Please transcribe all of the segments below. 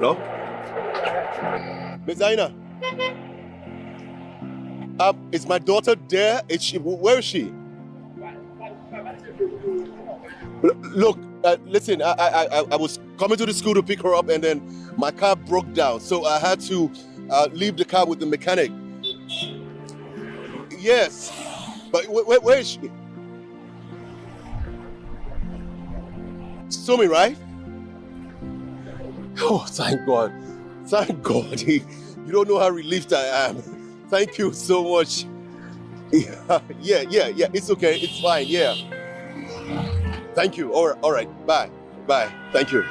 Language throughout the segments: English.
Hello? Miss Aina? Is my daughter there? Where is she? Look, listen, I was coming to the school to pick her up and then my car broke down. So I had to leave the car with the mechanic. Yes, but where is she? Sumi, right? Oh, thank God. Thank God. You don't know how relieved I am. Thank you so much. Yeah. It's okay. It's fine. Yeah. Thank you. All right. Bye. Thank you.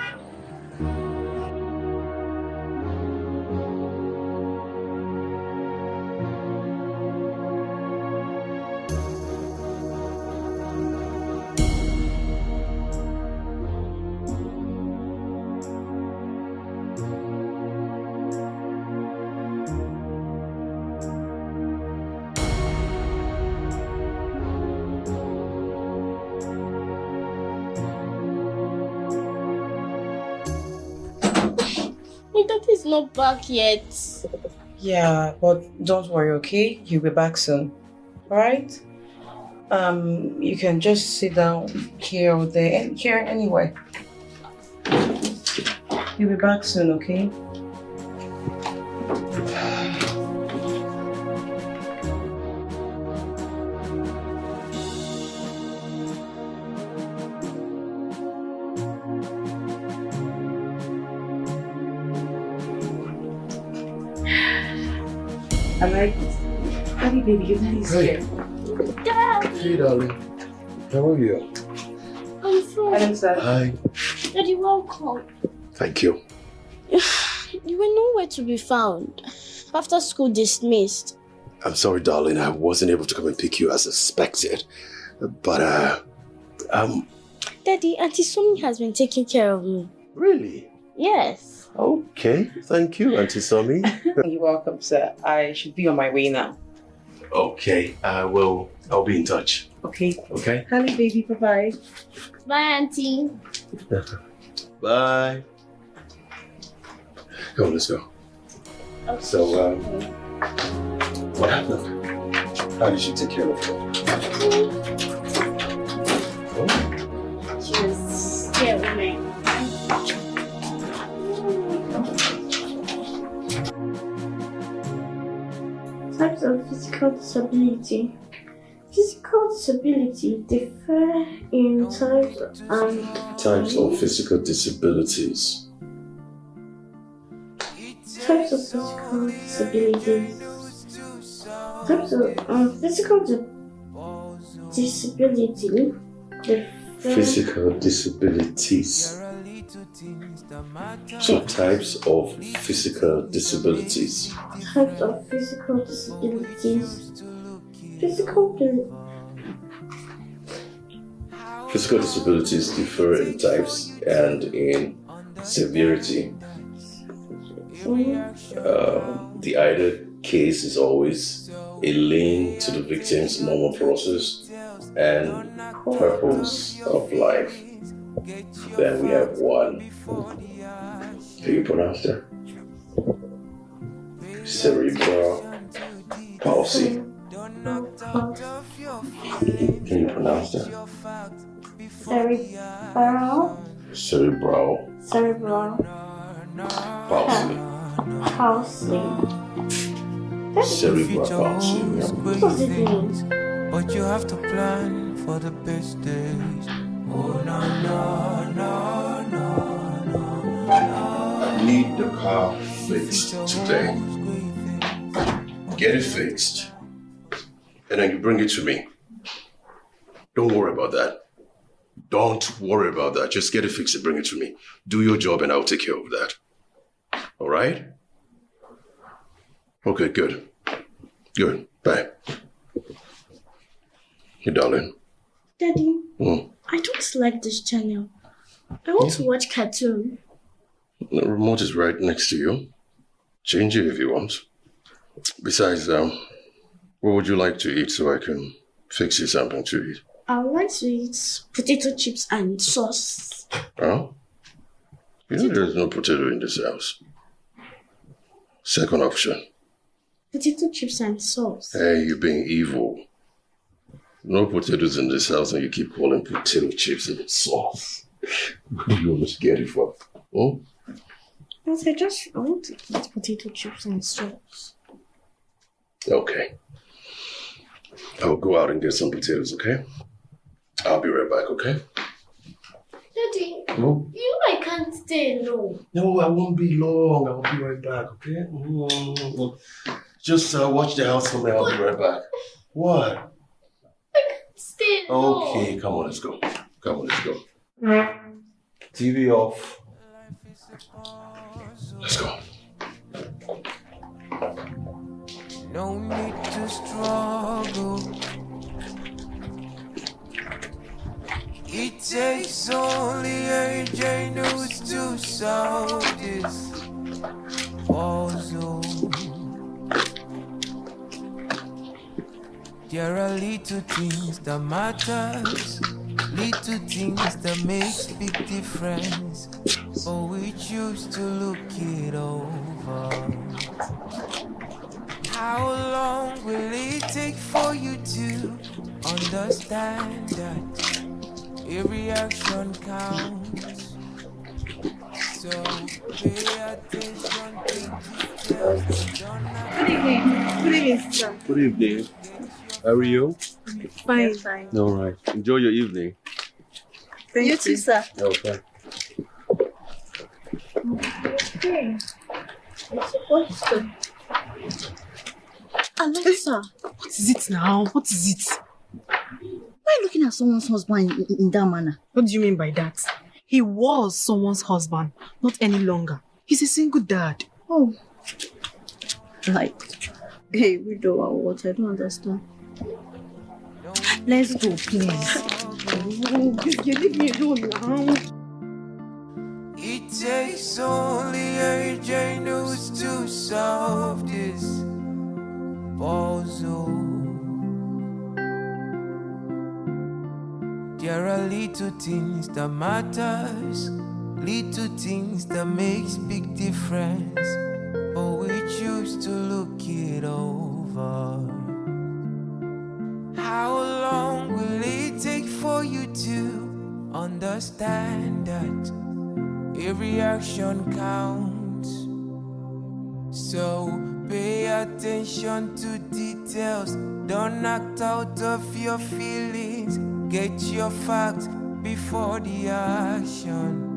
He's not back yet. Yeah, but don't worry, okay? He'll be back soon. Alright? You can just sit down here or there, here anywhere. He'll be back soon, okay? I'm like, honey baby, your daddy's here. Daddy! Hey, darling. How are you? I'm fine. Hello, sir. Hi. Daddy, welcome. Thank you. You were nowhere to be found. After school dismissed. I'm sorry, darling. I wasn't able to come and pick you as expected. But, Daddy, Auntie Sumi has been taking care of me. Really? Yes. Okay. Thank you, Auntie Sumi. You're welcome, sir. I should be on my way now. Okay. I'll be in touch. Okay. Okay. Honey baby, bye-bye. Bye, Auntie. Bye. Come on, let's go. Okay. So, what happened? How did she take care of you? Oh. She was scared with me. Types of physical disability. Physical disability differ in types and Types of physical disabilities. types of physical disabilities. Types of physical disability differ. Physical disabilities. So types of physical disabilities. Types of physical disabilities. Physical disabilities differ in types and in severity. The ideal case is always a link to the victim's normal process and purpose of life. Then we have one. Can you pronounce that? Cerebral palsy. Can you pronounce that? Cerebral palsy. Cerebral palsy. Yeah. What does it mean? But you have to plan for the best days. Oh no. I need the car fixed today. Get it fixed. And then you bring it to me. Don't worry about that. Don't worry about that. Just get it fixed and bring it to me. Do your job and I'll take care of that. All right? Okay, good. Good. Bye. Hey, darling. Daddy, I don't like this channel. I want to watch cartoon. The remote is right next to you. Change it if you want. Besides, what would you like to eat so I can fix you something to eat? I would like to eat potato chips and sauce. Oh? You know there's no potato in this house. Second option. Potato chips and sauce. Hey, you're being evil. No potatoes in this house and you keep calling potato chips and sauce. Where do you want to get it from? Oh? I want to eat potato chips and sauce. Okay. I'll go out and get some potatoes, okay? I'll be right back, okay? Daddy, No? you know I can't stay alone. No, I won't be long. I'll be right back, okay? Just watch the house for me. I'll be right back. What? Stay alone. Okay, come on, let's go. Come on, let's go. TV off. Let's go. No need to struggle. It takes only a genius to solve this puzzle. There are little things that matters, little things that makes big difference, but we choose to look it over. How long will it take for you to understand that every action counts? So pay attention to details. Good evening. Good evening, sir. Good evening. How are you? Fine. Fine. All right. Enjoy your evening. Thank you too, sir. Okay. Okay. What's the... Alexa, What is it now? What is it? why are you looking at someone's husband in that manner? What do you mean by that? He was someone's husband, not any longer. He's a single dad. Oh. Like, hey, widow or what? I don't understand. Let's go, please. Oh, you leave me alone now. It takes only a genius to solve this puzzle. There are little things that matters, little things that makes big difference, but we choose to look it over. How long will it take for you to understand that every action counts? So pay attention to details. Don't act out of your feelings. Get your facts before the action.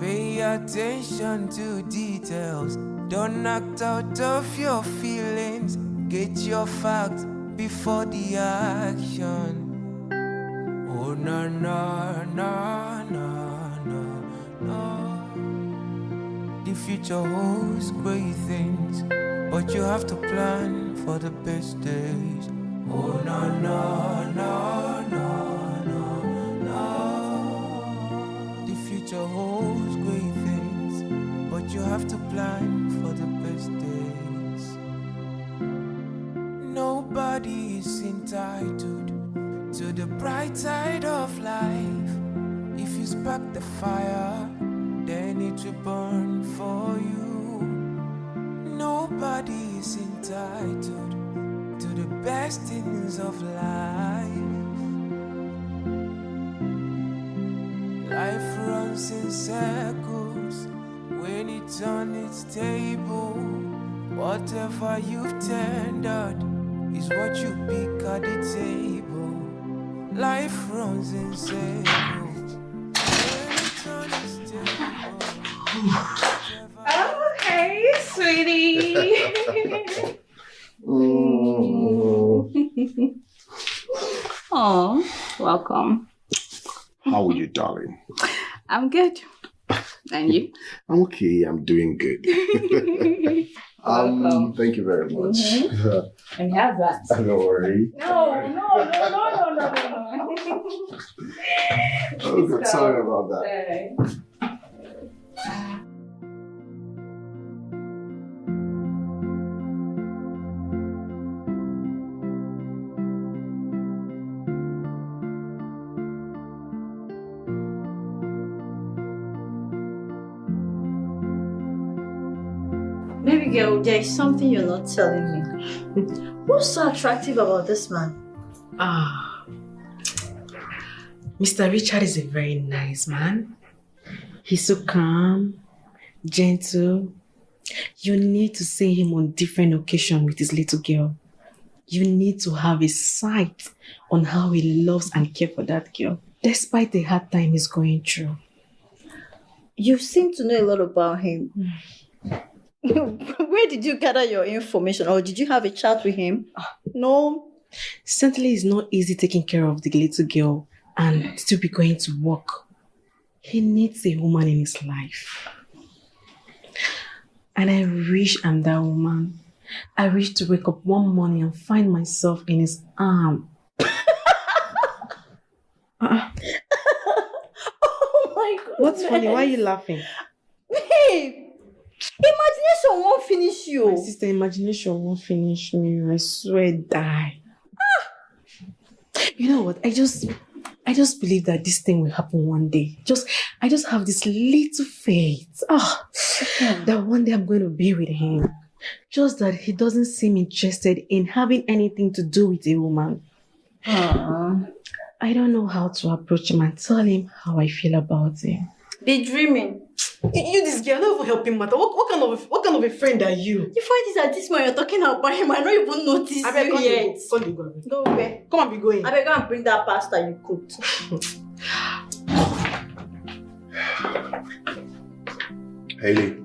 Pay attention to details. Don't act out of your feelings. Get your facts before the action. Oh na na na na na na. The future holds great things, but you have to plan for the best days. Oh na na na na na na. The future holds great things, but you have to plan for the best days. Nobody is entitled to the bright side of life. If you spark the fire, then it will burn for you. Nobody is entitled to the best things of life. Life runs in circles when it's on its table. Whatever you've tendered is what you pick at the table. Life runs in circles when it's on its table. Oh, hey, sweetie. Oh, welcome. How are you, darling? I'm good. And you? I'm okay. I'm doing good. Welcome. Thank you very much. And have that. Don't worry. No. Oh, sorry about that. Baby girl, there is something you're not telling me. What's so attractive about this man? Mr. Richard is a very nice man. He's so calm, gentle. You need to see him on different occasions with his little girl. You need to have a sight on how he loves and cares for that girl, despite the hard time he's going through. You seem to know a lot about him. Where did you gather your information, or did you have a chat with him? No. Certainly it's not easy taking care of the little girl and still be going to work. He needs a woman in his life. And I wish I'm that woman. I wish to wake up one morning and find myself in his arm. Oh my God. What's funny? Why are you laughing? Hey, imagination won't finish you. My sister, imagination won't finish me. I swear, die. You know what? I just believe that this thing will happen one day. I just have this little faith. That one day I'm going to be with him. Just that he doesn't seem interested in having anything to do with a woman. I don't know how to approach him and tell him how I feel about him. Be dreaming. You this girl, not even helping matter. What kind of a friend are you? You find this at this moment you're talking about him. I don't even notice you yet. Go away. Come and be going. I better go and bring that pasta you cooked. Haley.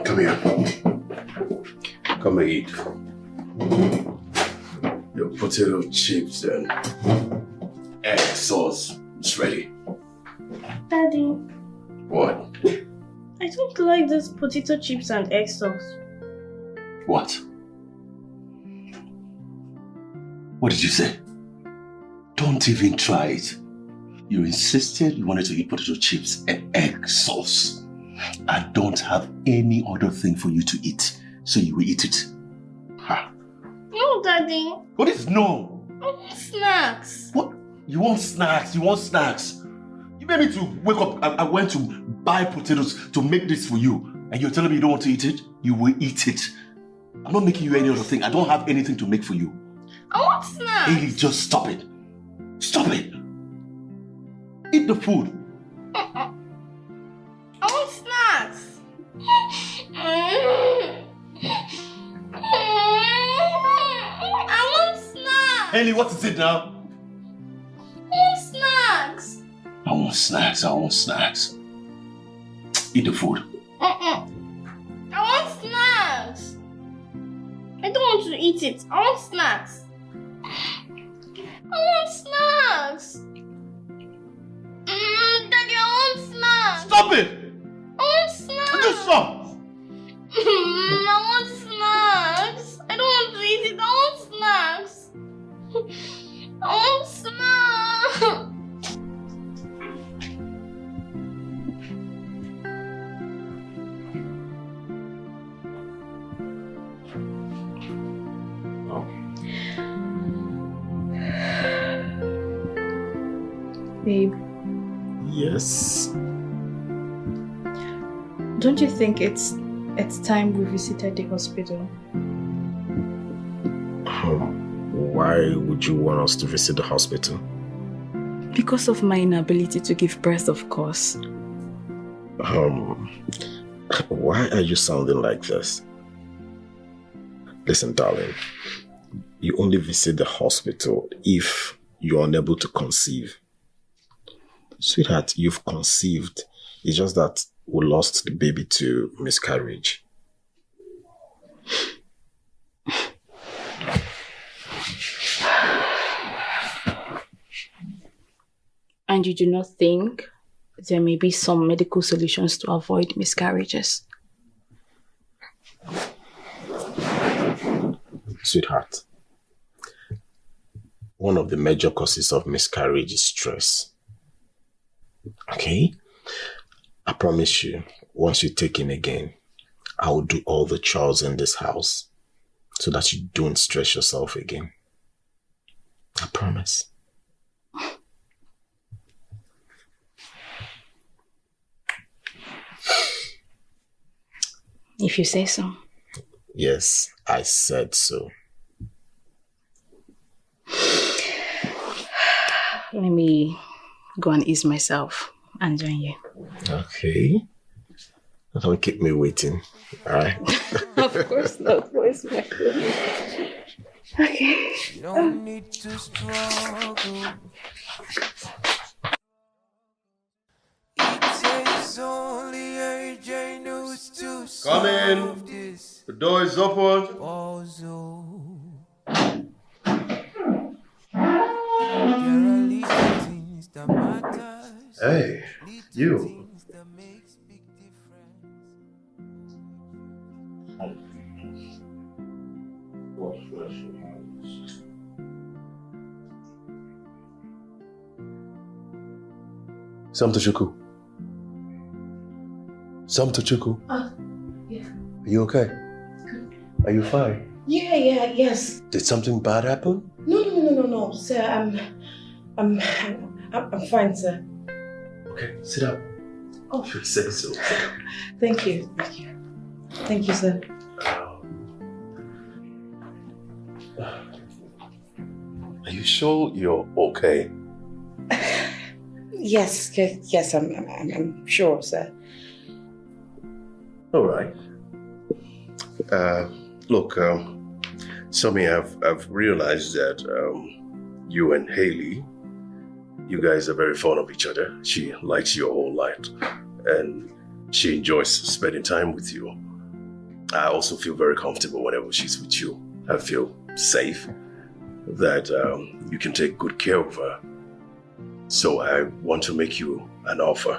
Come here. Come and eat. Your potato chips and egg sauce is ready. Daddy, What? I don't like this potato chips and egg sauce. What? What did you say? Don't even try it. You insisted you wanted to eat potato chips and egg sauce. I don't have any other thing for you to eat, so you will eat it. Ha. No, Daddy. What is no? I want snacks. What? You want snacks? You want snacks? You made me to wake up. I went to buy potatoes to make this for you. And you're telling me you don't want to eat it? You will eat it. I'm not making you any other thing. I don't have anything to make for you. I want snacks. Haley, just stop it. Stop it. Eat the food. I want snacks. I want snacks. Haley, what is it now? I want snacks. I want snacks. I want snacks. Eat the food. I want snacks. I don't want to eat it. I want snacks. I want snacks. Daddy, I want snacks. Stop it! I want snacks. Just stop! I want snacks. I don't want to eat it. I want snacks. I want snacks. Babe, Yes. don't you think it's time we visited the hospital? Why would you want us to visit the hospital? Because of my inability to give birth, of course. Why are you sounding like this? Listen, darling. You only visit the hospital if you're unable to conceive. Sweetheart, you've conceived. It's just that we lost the baby to miscarriage. And you do not think there may be some medical solutions to avoid miscarriages? Sweetheart, one of the major causes of miscarriage is stress. Okay? I promise you, once you take in again, I will do all the chores in this house so that you don't stress yourself again. I promise. If you say so. Yes, I said so. Let me go and ease myself and join you. Okay. Don't keep me waiting. All right. Of course not. Where's my food? Okay. No need to struggle. It takes only AJ knows to Come in. solve this The door is open. puzzle. There are little things that matters. Hey, you. Things that makes big difference. Samtochuku. Samtochuku. Yeah. Are you okay? Are you fine? Yes. Did something bad happen? No, sir. I'm fine, sir. Okay, sit down. Oh. If you say so. Thank you, sir. Are you sure you're okay? Yes, I'm sure, sir. All right. Look, Somi, I've realized that you and Haley, you guys are very fond of each other. She likes you a whole lot, and she enjoys spending time with you. I also feel very comfortable whenever she's with you. I feel safe that you can take good care of her. So I want to make you an offer.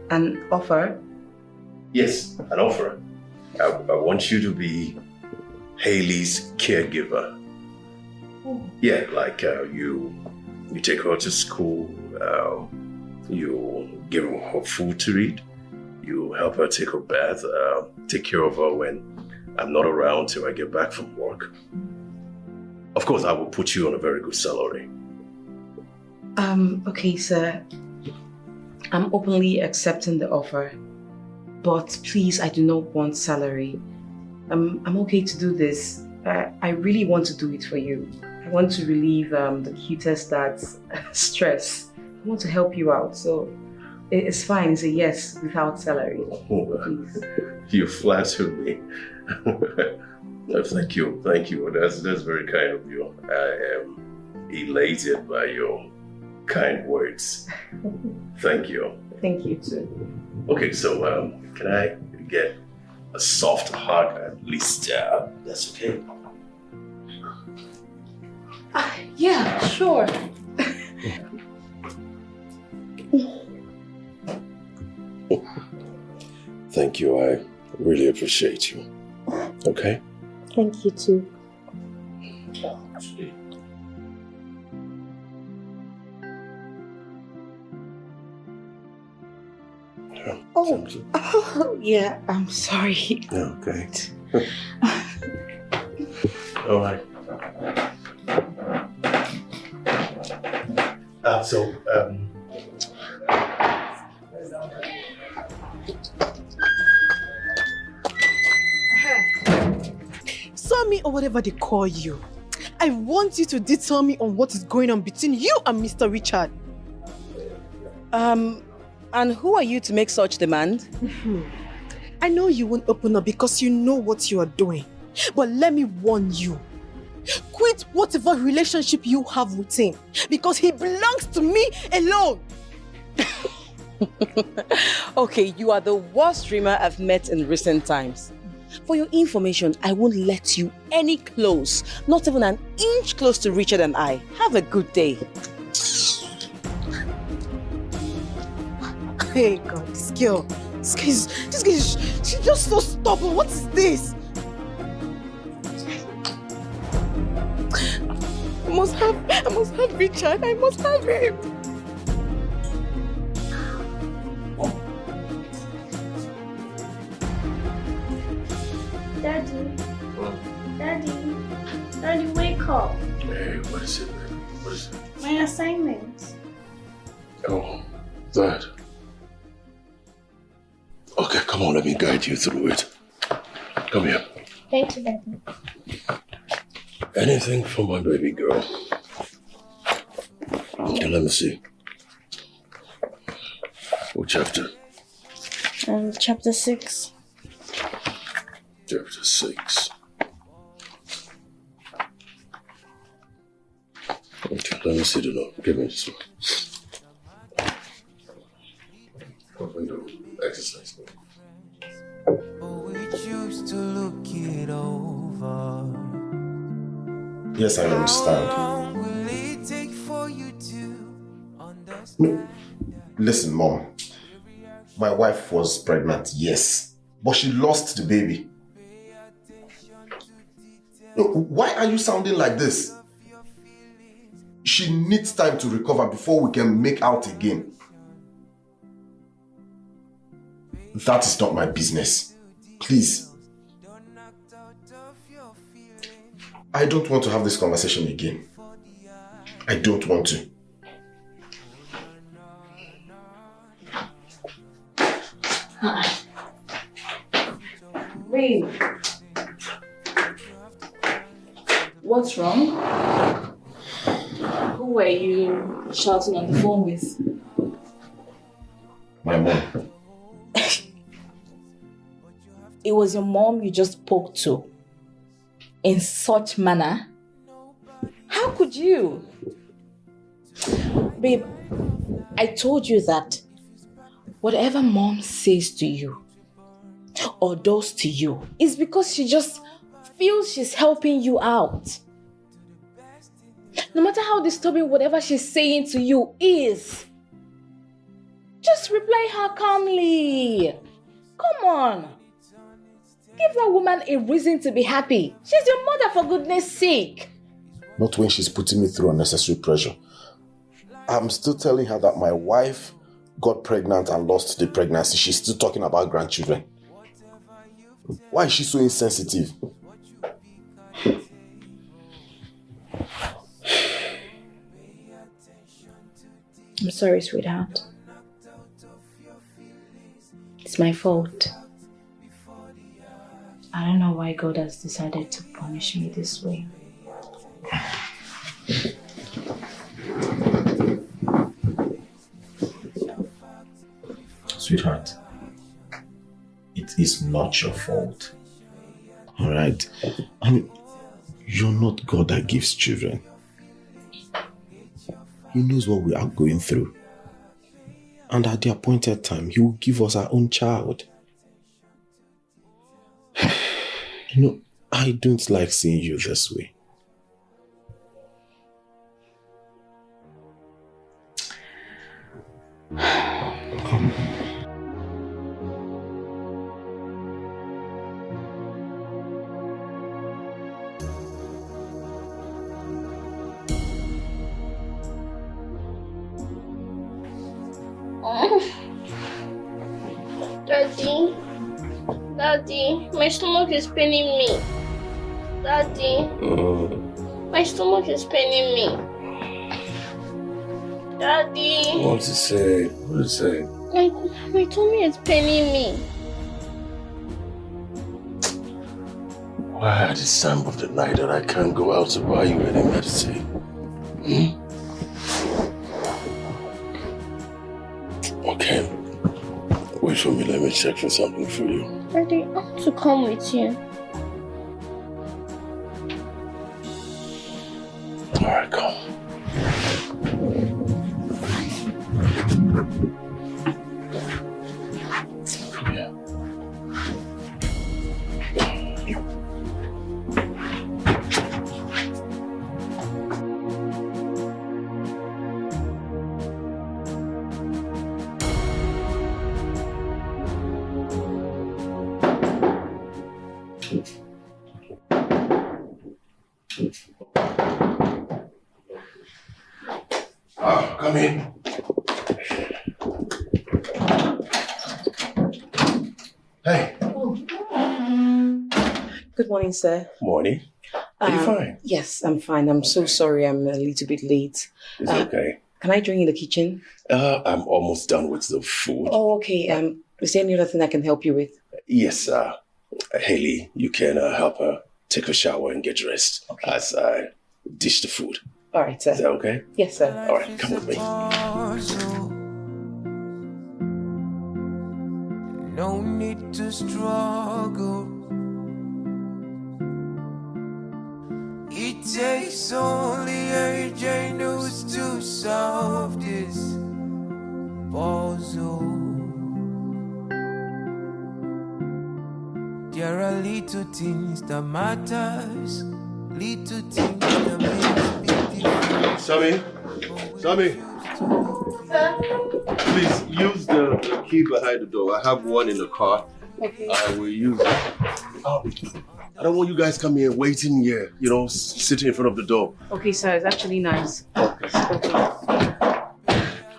An offer? Yes, an offer. I want you to be Haley's caregiver. Yeah, like you take her to school, you give her food to eat, you help her take her bath, take care of her when I'm not around till I get back from work. Of course, I will put you on a very good salary. Okay, sir. I'm openly accepting the offer, but please, I do not want salary. I'm okay to do this. I really want to do it for you. I want to relieve the cutest dad's stress. I want to help you out, so it's fine. It's a yes without salary. Please. You flatter me. Thank you. That's very kind of you. I am elated by your kind words. Thank you. Thank you too. Okay, so can I get a soft hug at least? That's okay. Yeah, sure. Thank you. I really appreciate you. Okay? Thank you too. Oh, yeah, I'm sorry. Okay. All right. Sammy or whatever they call you. I want you to detail me on what is going on between you and Mr. Richard. And who are you to make such demand? I know you won't open up because you know what you are doing. But let me warn you. Quit whatever relationship you have with him because he belongs to me alone. Okay, you are the worst dreamer I've met in recent times. For your information, I won't let you any close, not even an inch close to Richard and I. Have a good day. Hey God, this girl is she's just so stubborn. What is this? I must have Richard. I must have him. Daddy, wake up. Hey, what is it, baby? What is it? My assignment. Oh, that. Okay, come on, let me guide you through it. Come here. Thank you, Daddy. Anything for my baby girl. Okay, let me see. What chapter? Chapter 6. Chapter 6. Okay, let me see the note. Give me this one. Exercise. We choose to look it over. Yes, I understand. How long will it take for you to understand? Listen, Mom. My wife was pregnant, yes. But she lost the baby. Why are you sounding like this? She needs time to recover before we can make out again. That is not my business. Please. I don't want to have this conversation again. I don't want to. Wait. What's wrong? Who were you shouting on the phone with? My mom. It was your mom you just spoke to in such manner? How could you? Babe, I told you that whatever mom says to you or does to you is because she just feels she's helping you out. No matter how disturbing whatever she's saying to you is, just reply her calmly. Come on. Give that woman a reason to be happy. She's your mother, for goodness sake. Not when she's putting me through unnecessary pressure. I'm still telling her that my wife got pregnant and lost the pregnancy. She's still talking about grandchildren. Why is she so insensitive? I'm sorry, sweetheart. It's my fault. I don't know why God has decided to punish me this way. Sweetheart, it is not your fault. Alright? I mean, you're not God that gives children. He knows what we are going through. And at the appointed time, He will give us our own child. You know, I don't like seeing you this way. Come. Daddy, my stomach is paining me. Daddy, my stomach is paining me. Daddy. What's it say? What does it say? My tummy is paining me. Why at this time of the night that I can't go out to buy you any medicine? Okay. Wait for me, let me check for something for you. Daddy, I want to come with you. Alright, come. Yeah. Come in. Hey. Good morning, sir. Morning. Are you fine? Yes, I'm fine. I'm so sorry I'm a little bit late. It's okay. Can I join you in the kitchen? I'm almost done with the food. Oh, okay. Is there any other thing I can help you with? Yes, Haley, you can help her take a shower and get dressed as I dish the food. All right, sir. Is that okay? Yes, sir. All right, come with me. No need to struggle. It takes only a genius to solve this puzzle. There are little things that matters, little things that make big difference. Sammy. Please use the key behind the door. I have one in the car. Okay. I will use it. I don't want you guys coming here waiting here, sitting in front of the door. Okay, sir. It's actually nice. Okay.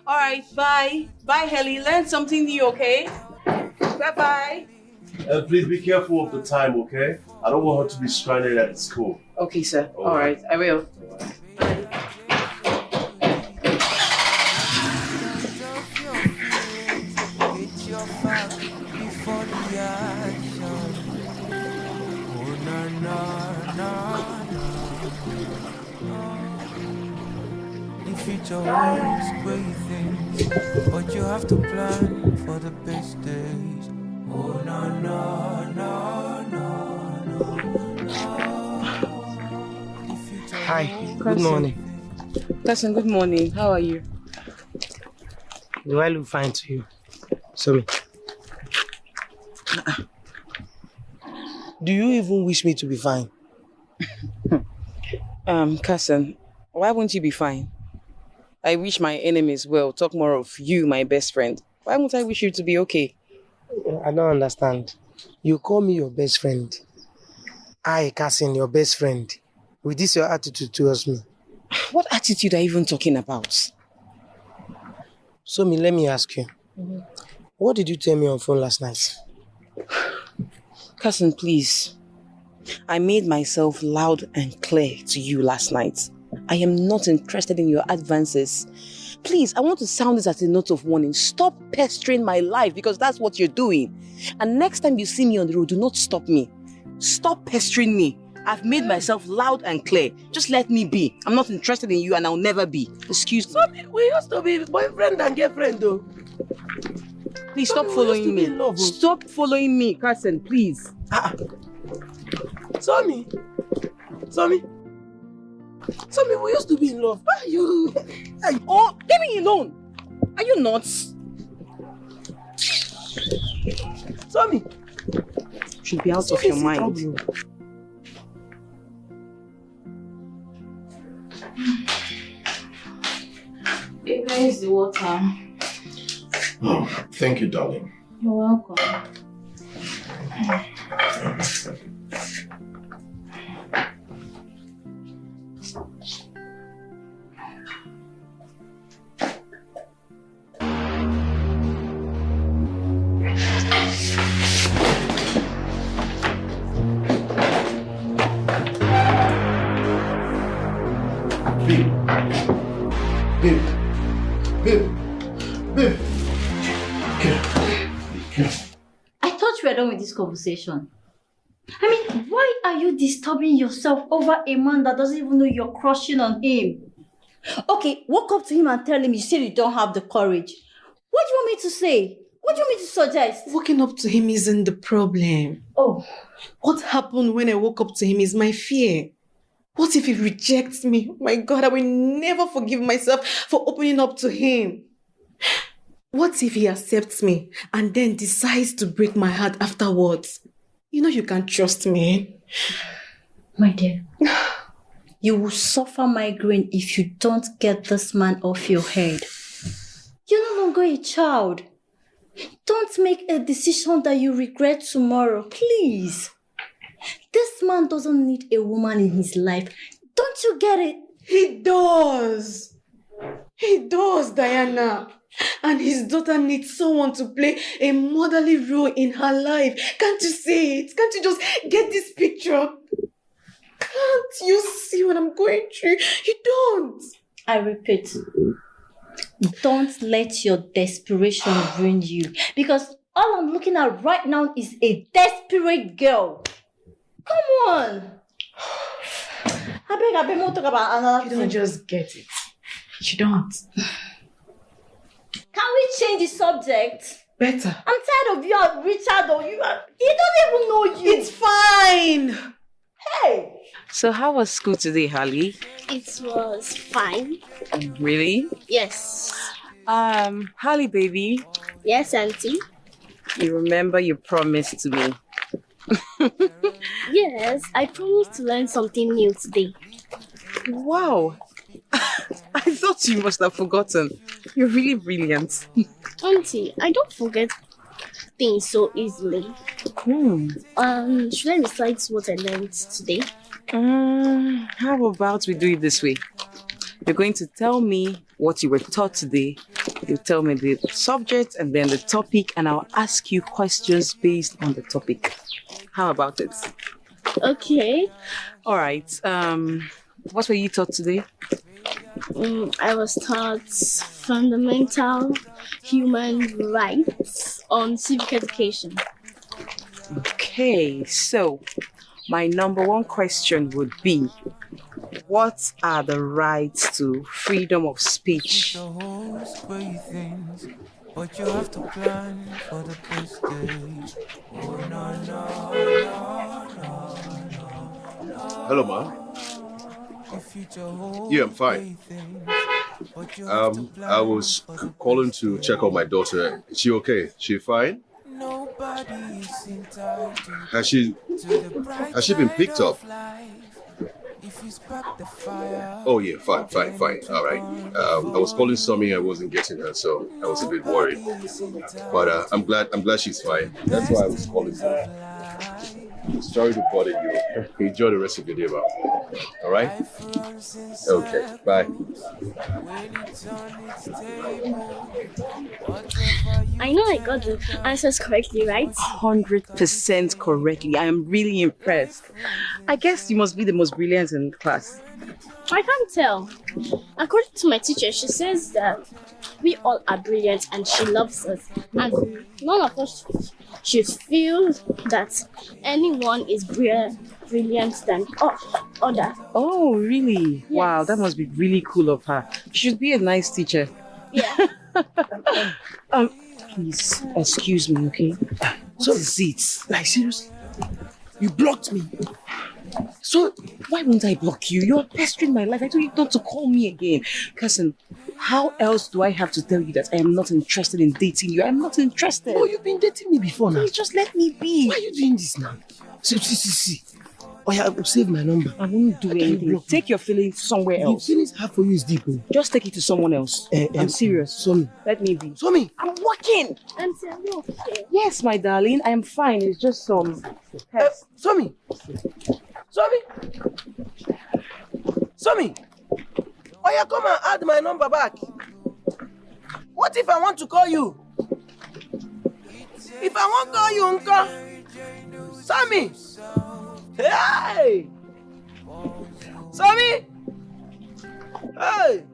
All right. Bye. Bye, Helly. Learn something new, okay? Bye-bye. And please be careful of the time, okay? I don't want her to be stranded at school. Okay, sir. All right. I will. Future holds great things, but you have to plan for the best days. Oh no no no no no. Hi, good morning. Cousin, good morning. How are you? Do I look fine to you? Sorry. Do you even wish me to be fine? Cousin, why won't you be fine? I wish my enemies well. Talk more of you, my best friend. Why won't I wish you to be okay? I don't understand. You call me your best friend. I, cousin, your best friend. With this your attitude towards me. What attitude are you even talking about? So, let me ask you. What did you tell me on phone last night? Cousin, please. I made myself loud and clear to you last night. I am not interested in your advances. Please, I want to sound this as a note of warning. Stop pestering my life because that's what you're doing. And next time you see me on the road, do not stop me. Stop pestering me. I've made myself loud and clear. Just let me be. I'm not interested in you and I'll never be. Excuse me. So we used to be boyfriend and girlfriend though. Please stop following me. Stop following me, cousin, please. Tommy, we used to be in love. Why are you? Oh, leave me alone. Are you nuts? Tommy, you should be out of your mind. Where is the water? Oh, thank you, darling. You're welcome. Babe. I thought we were done with this conversation. I mean, why are you disturbing yourself over a man that doesn't even know you're crushing on him? Okay, walk up to him and tell him you said you don't have the courage. What do you want me to say? What do you want me to suggest? Walking up to him isn't the problem. Oh. What happened when I woke up to him is my fear. What if he rejects me? Oh my God, I will never forgive myself for opening up to him. What if he accepts me and then decides to break my heart afterwards? You know you can't trust me. My dear, you will suffer migraine if you don't get this man off your head. You're no longer a child. Don't make a decision that you regret tomorrow, please. This man doesn't need a woman in his life. Don't you get it? He does. He does, Diana. And his daughter needs someone to play a motherly role in her life. Can't you see it? Can't you just get this picture? Can't you see what I'm going through? You don't. I repeat, don't let your desperation ruin you. Because All I'm looking at right now is a desperate girl. Come on. I beg, we'll talk about another You thing. don't just get it. You don't. Can we change the subject? Better. I'm tired of you and Richard or you. He doesn't even know you. It's fine. Hey. So how was school today, Harley? It was fine. Really? Yes. Harley baby, Yes, Auntie. you remember you promised to me. Yes, I promised to learn something new today. Wow. I thought you must have forgotten. You're really brilliant. Auntie, I don't forget things so easily. Should I recite what I learned today? How about we do it this way? You're going to tell me what you were taught today. You tell me the subject and then the topic, and I'll ask you questions based on the topic. How about it? Okay. All right. What were you taught today? I was taught fundamental human rights on civic education. Okay, so my number one question would be, what are the rights to freedom of speech? The host great things, but you have to plan for the best day. Oh no no. Hello, Ma. The future holds Yeah, I'm fine. great things, but you have to plan I was for the calling to check on my daughter. Is she okay? She fine? Nobody is entitled Has she to the bright Has she been side picked of up? life. If you spark the fire, Oh yeah, fine. All right. I was calling Sammy. I wasn't getting her, so I was a bit worried. But I'm glad she's fine. That's why I was calling her. Sorry to bother you. Enjoy the rest of your day, Ma. All right. Okay. Bye. I know I got the answers correctly, right? 100% correctly. I am really impressed. I guess you must be the most brilliant in class. I can't tell. According to my teacher, she says that we all are brilliant and she loves us. And none of us should feel that anyone is brilliant than other. Oh, really? Wow, that must be really cool of her. She should be a nice teacher. Yeah. Please, excuse me, okay? So is it? Like seriously? You blocked me. So, why won't I block you? You're pestering my life. I told you not to call me again. Cousin, how else do I have to tell you that I am not interested in dating you? I'm not interested. Oh, you've been dating me before now. Please just let me be. Why are you doing this now? See. Oh yeah, I'll save my number. I won't do anything. block you. Take your feelings somewhere The else. feelings I have for you is deep. Oh. Just take it to someone else. I'm serious. Somi. Let me be. Somi. I'm working. Auntie, are you okay? Yes, my darling. I am fine. It's just some Somi. Oh yeah, come and add my number back. What if I want to call you? If I want to call you, Uncle. Somi. Hey. Somi. Hey.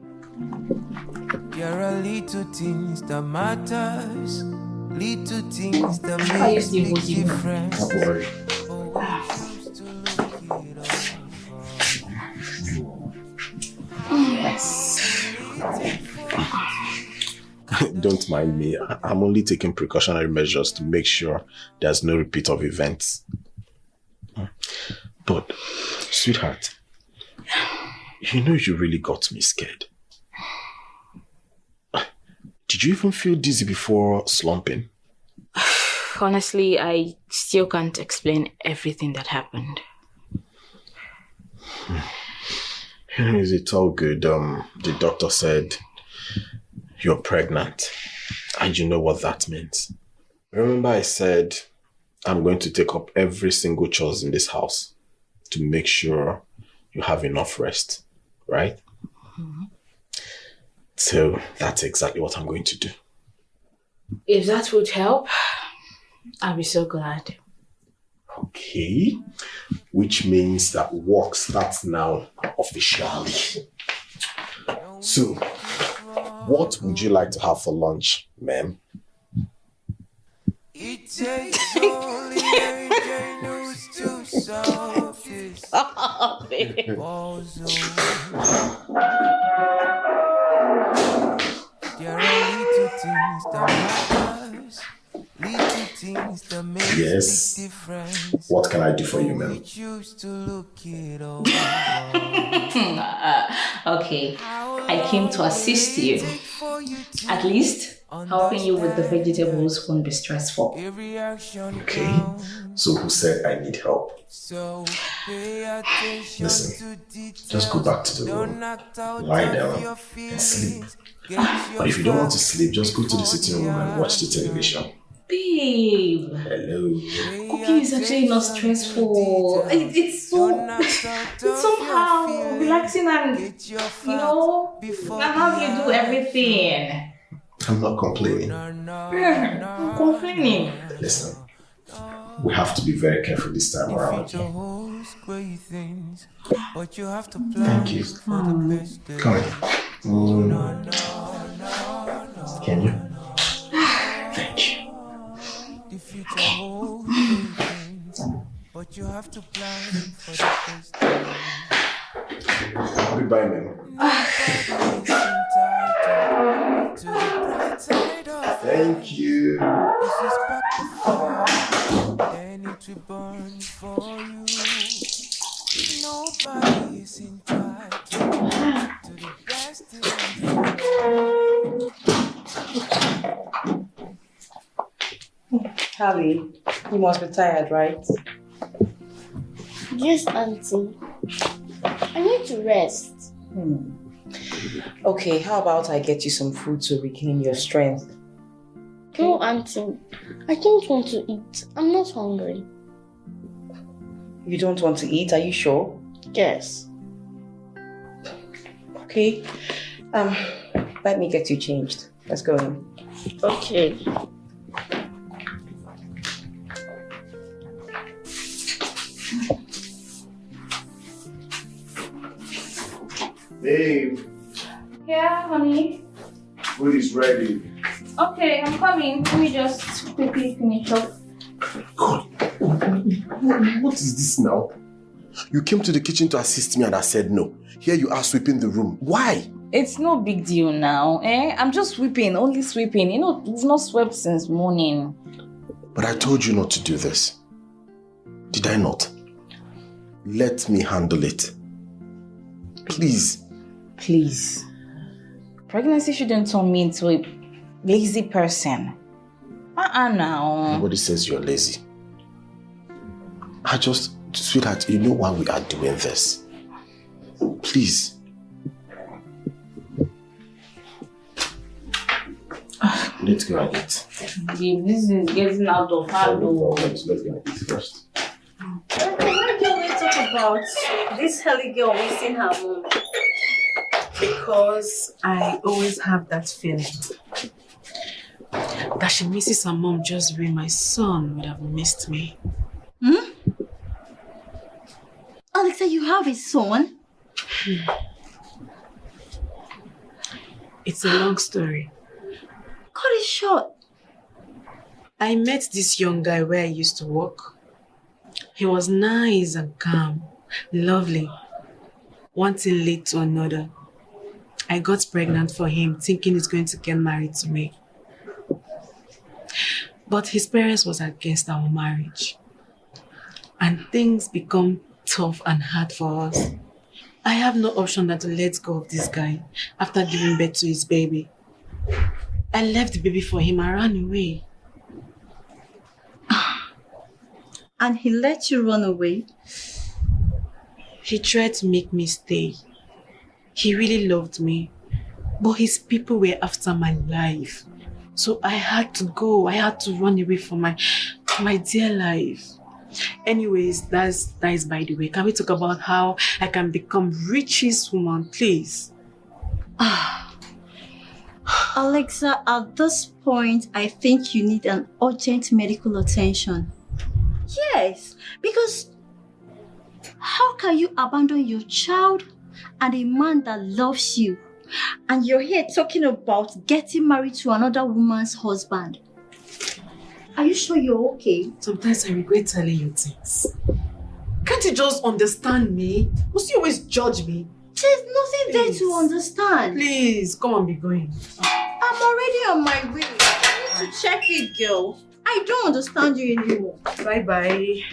there are little things that matters, little things that Are you make still big holding her? difference. Don't worry. Don't mind me. I'm only taking precautionary measures to make sure there's no repeat of events. But, sweetheart, you know you really got me scared. Did you even feel dizzy before slumping? Honestly, I still can't explain everything that happened. Is it all good? The doctor said you're pregnant, and you know what that means. Remember I said I'm going to take up every single chores in this house to make sure you have enough rest, right? Mm-hmm. So that's exactly what I'm going to do. If that would help, I'll be so glad. Okay, which means that work starts now officially. So, what would you like to have for lunch, ma'am? It takes only a genius to solve this puzzle. There are little things that matters, little things that make Yes. big difference. What can I do for you, ma'am? We choose to look it over. Okay, I came to assist you. At least, helping you with the vegetables won't be stressful. Okay. So who said I need help? Listen, just go back to the room, lie down, and sleep. But if you don't want to sleep, just go to the sitting room and watch the television. Babe, Hello. cooking is actually not stressful. It's somehow relaxing and, and how you do everything. I'm not complaining. I'm complaining. Listen, we have to be very careful this time around. Thank you. Come in. Can you? Thank you. But you have to plan for the first time. Goodbye, ma'am. Thank you. And it will burn for you. Nobody is entitled to the best thing. Hallie, you must be tired, right? Yes, Auntie. I need to rest. Okay, how about I get you some food to regain your strength? No, Auntie. I don't want to eat. I'm not hungry. You don't want to eat, are you sure? Yes. Okay. Let me get you changed. Let's go in. Okay. Babe, Yeah, honey. food is ready. Okay, I'm coming. Let me just quickly finish up. God, what is this now? You came to the kitchen to assist me and I said no. Here you are sweeping the room. Why? It's no big deal now, eh? I'm just sweeping, only sweeping. It's not swept since morning. But I told you not to do this. Did I not? Let me handle it. Please. Please. Pregnancy shouldn't turn me into a lazy person. Now. Nobody says you're lazy. Sweetheart, you know why we are doing this. Please. Let's go and eat. Babe, this is getting out of hand. Let's go and eat first. Why don't we talk about this Helly girl missing her mom? Because I always have that feeling that she misses her mom just the way my son would have missed me. Alexa, you have a son? It's a long story. Cut it short. I met this young guy where I used to work. He was nice and calm, lovely. One thing led to another. I got pregnant for him, thinking he's going to get married to me. But his parents was against our marriage. And things become tough and hard for us. I have no option than to let go of this guy after giving birth to his baby. I left the baby for him and ran away. And he let you run away? He tried to make me stay. He really loved me. But his people were after my life. So I had to go. I had to run away from my dear life. Anyways, that is by the way. Can we talk about how I can become richest woman, please? Alexa, at this point, I think you need an urgent medical attention. Yes, because how can you abandon your child and a man that loves you, and you're here talking about getting married to another woman's husband? Are you sure you're okay? Sometimes I regret telling you things. Can't you just understand me? Must you always judge me? There's nothing there Please. to understand. Please, come on, be going. I'm already on my way. I need to check it, girl. I don't understand you anymore. Bye-bye.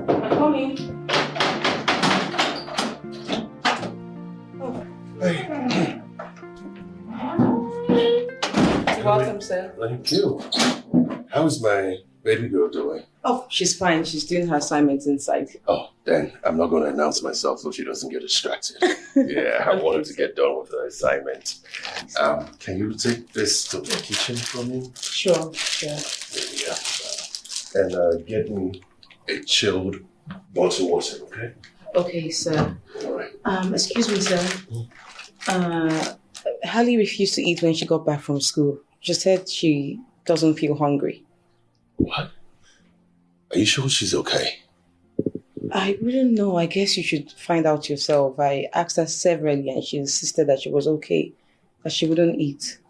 I'm coming. You're welcome, sir. Thank you. How's my baby girl doing? Oh, she's fine. She's doing her assignments inside. Oh, then I'm not going to announce myself so she doesn't get distracted. Yeah, I wanted to get done with her assignment. Can you take this to the kitchen for me? Sure. Yeah. And get me a chilled bottle of water, okay? Okay, sir. All right. Excuse me, sir. Hallie refused to eat when she got back from school. She said she doesn't feel hungry. What? Are you sure she's okay? I wouldn't know. I guess you should find out yourself. I asked her severally and she insisted that she was okay, that she wouldn't eat.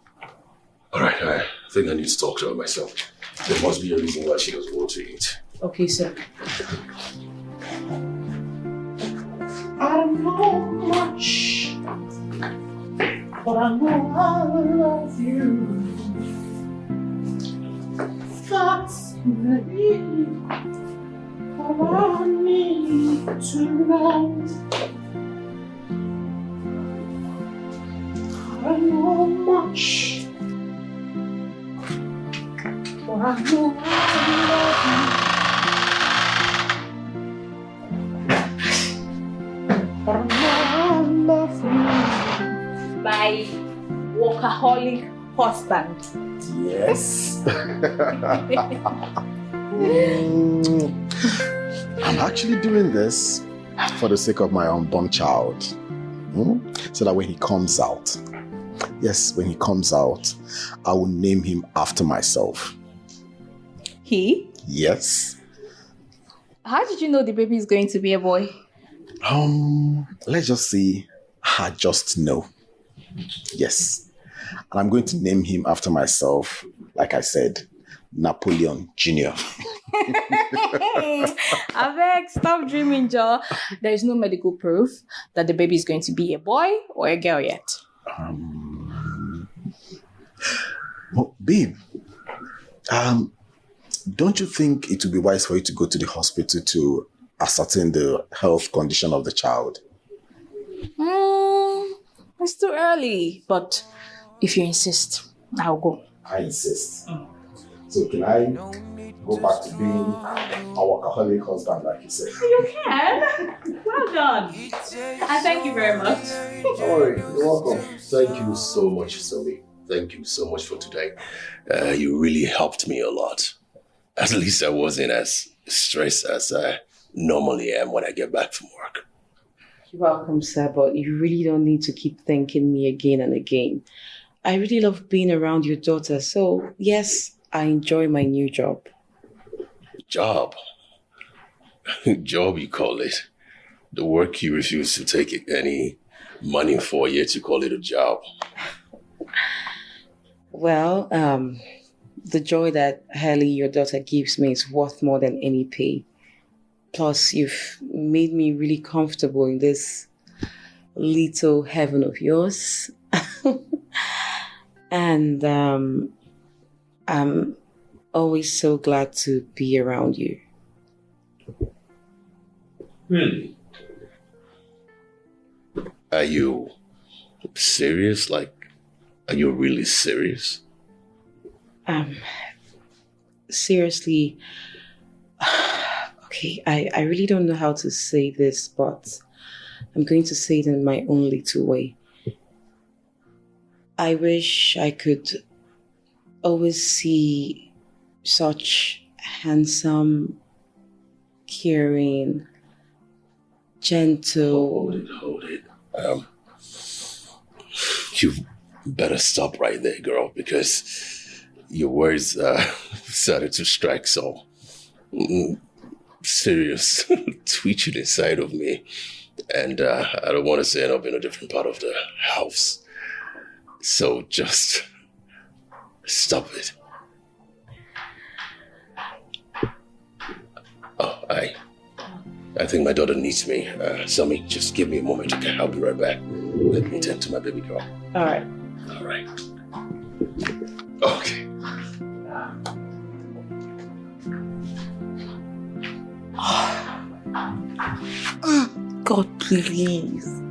All right, I think I need to talk to her myself. There must be a reason why she doesn't want to eat. Okay, sir. I don't know much, but I know I love you. Thoughts maybe all I need to know. I don't know much, but I know I love you. But I know I love you. My workaholic husband. Yes. I'm actually doing this for the sake of my unborn child. So that when he comes out, when he comes out, I will name him after myself. He? Yes. How did you know the baby is going to be a boy? Let's just say I just know. Yes. And I'm going to name him after myself, like I said, Napoleon Jr. Avec, stop dreaming, Joe. There is no medical proof that the baby is going to be a boy or a girl yet. Well, babe, don't you think it would be wise for you to go to the hospital to ascertain the health condition of the child? It's too early, but if you insist, I'll go. I insist. So can I go back to being a workaholic husband, like you said? You can. Well done. And thank you very much. All right, you're welcome. Thank you so much, Zoe. Thank you so much for today. You really helped me a lot. At least I wasn't as stressed as I normally am when I get back from work. You're welcome, sir, but you really don't need to keep thanking me again and again. I really love being around your daughter, so yes, I enjoy my new job. Job? Job, you call it. The work you refuse to take any money for, yet you call it a job. Well, the joy that Hallie, your daughter, gives me is worth more than any pay. Plus, you've made me really comfortable in this little heaven of yours. And I'm always so glad to be around you. Really? Are you serious? Like, are you really serious? Seriously, okay, I really don't know how to say this, but I'm going to say it in my own little way. I wish I could always see such handsome, caring, gentle... Hold it. You better stop right there, girl, because your words started to strike some serious twitching inside of me. And I don't want to end up in a different part of the house. So just stop it. Oh, I think my daughter needs me. Sammy, just give me a moment, okay? I'll be right back. Let me tend to my baby girl. All right. All right. Okay. God, please.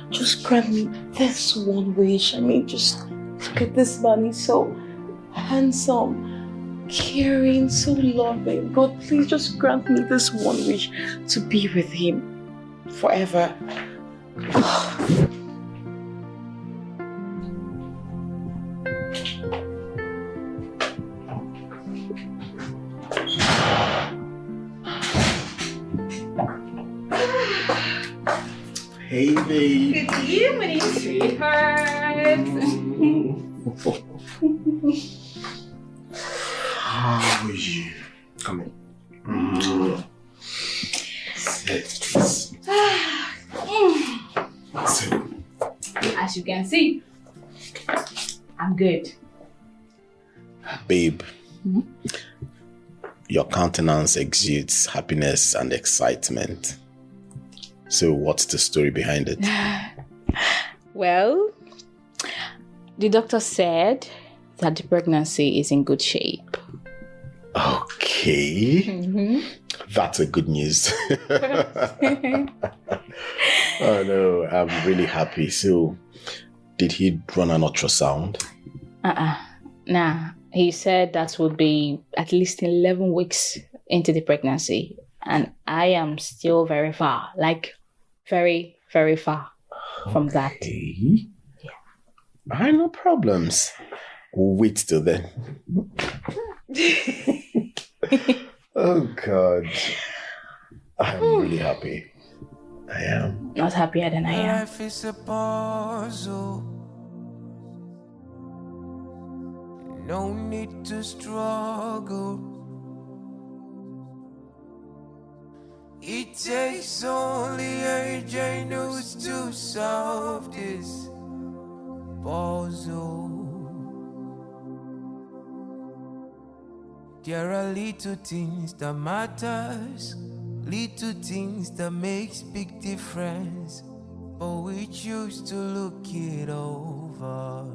Just grant me this one wish. I mean, just look at this man. He's so handsome, caring, so loving. God, please just grant me this one wish to be with him forever. Hey, babe. Good evening, sweetheart. How are you? Come in. Sit. Sit. As you can see, I'm good. Babe, your countenance exudes happiness and excitement. So what's the story behind it? Well, the doctor said that the pregnancy is in good shape. Okay. That's a good news. Oh no, I'm really happy. So, did he run an ultrasound? Nah, he said that would be at least 11 weeks into the pregnancy. And I am still very far, like very, very far from that. Okay. Yeah. No problems. We'll wait till then. Oh God. I'm really happy. I am. Not happier than I am. Life is a puzzle. No need to struggle. It takes only a genius to solve this puzzle. There are little things that matters, little things that makes big difference, but we choose to look it over.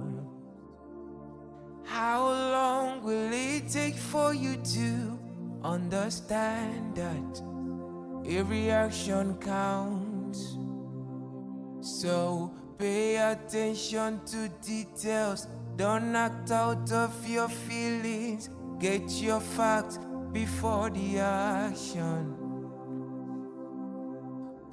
How long will it take for you to understand that every action counts? So pay attention to details. Don't act out of your feelings. Get your facts before the action.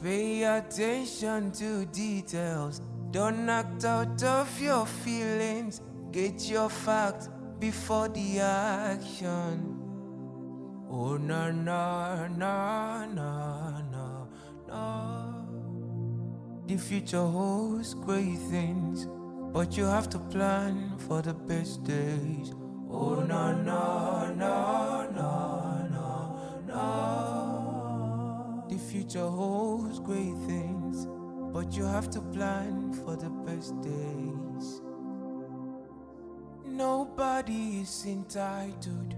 Pay attention to details. Don't act out of your feelings. Get your facts before the action. Oh no no no no no no. The future holds great things, but you have to plan for the best days. Oh no no no no no no. The future holds great things, but you have to plan for the best days. Nobody is entitled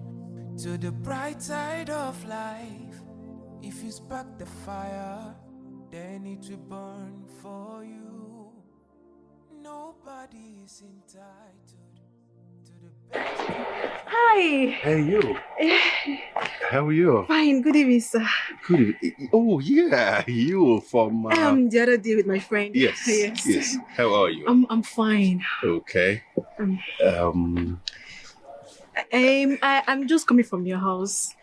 to the bright side of life. If you spark the fire, then it will burn for you. Nobody is entitled to the best. Hi. Hey, you. How are you? Fine. Good evening, sir. Good. Oh, yeah. You from... The other day with my friend. Yes. Yes. How are you? I'm fine. Okay. I'm just coming from your house.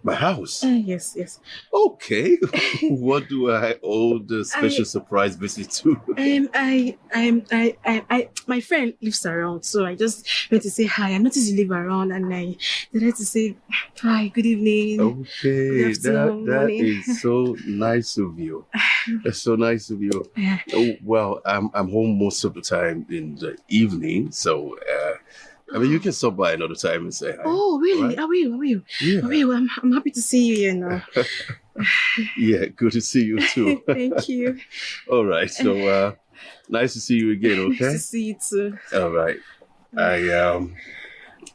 My house? Yes. Okay. What do I owe the special surprise visit to? My friend lives around, so I just went to say hi. I noticed you live around, and I decided to say hi, good evening. Okay, that is so nice of you. That's so nice of you. Oh, well, I'm home most of the time in the evening, so I mean, you can stop by another time and say hi. Oh, really? Right? I will. Yeah. I will. I'm happy to see you here now. Yeah, good to see you too. Thank you. All right, so nice to see you again, okay? Nice to see you too. All right.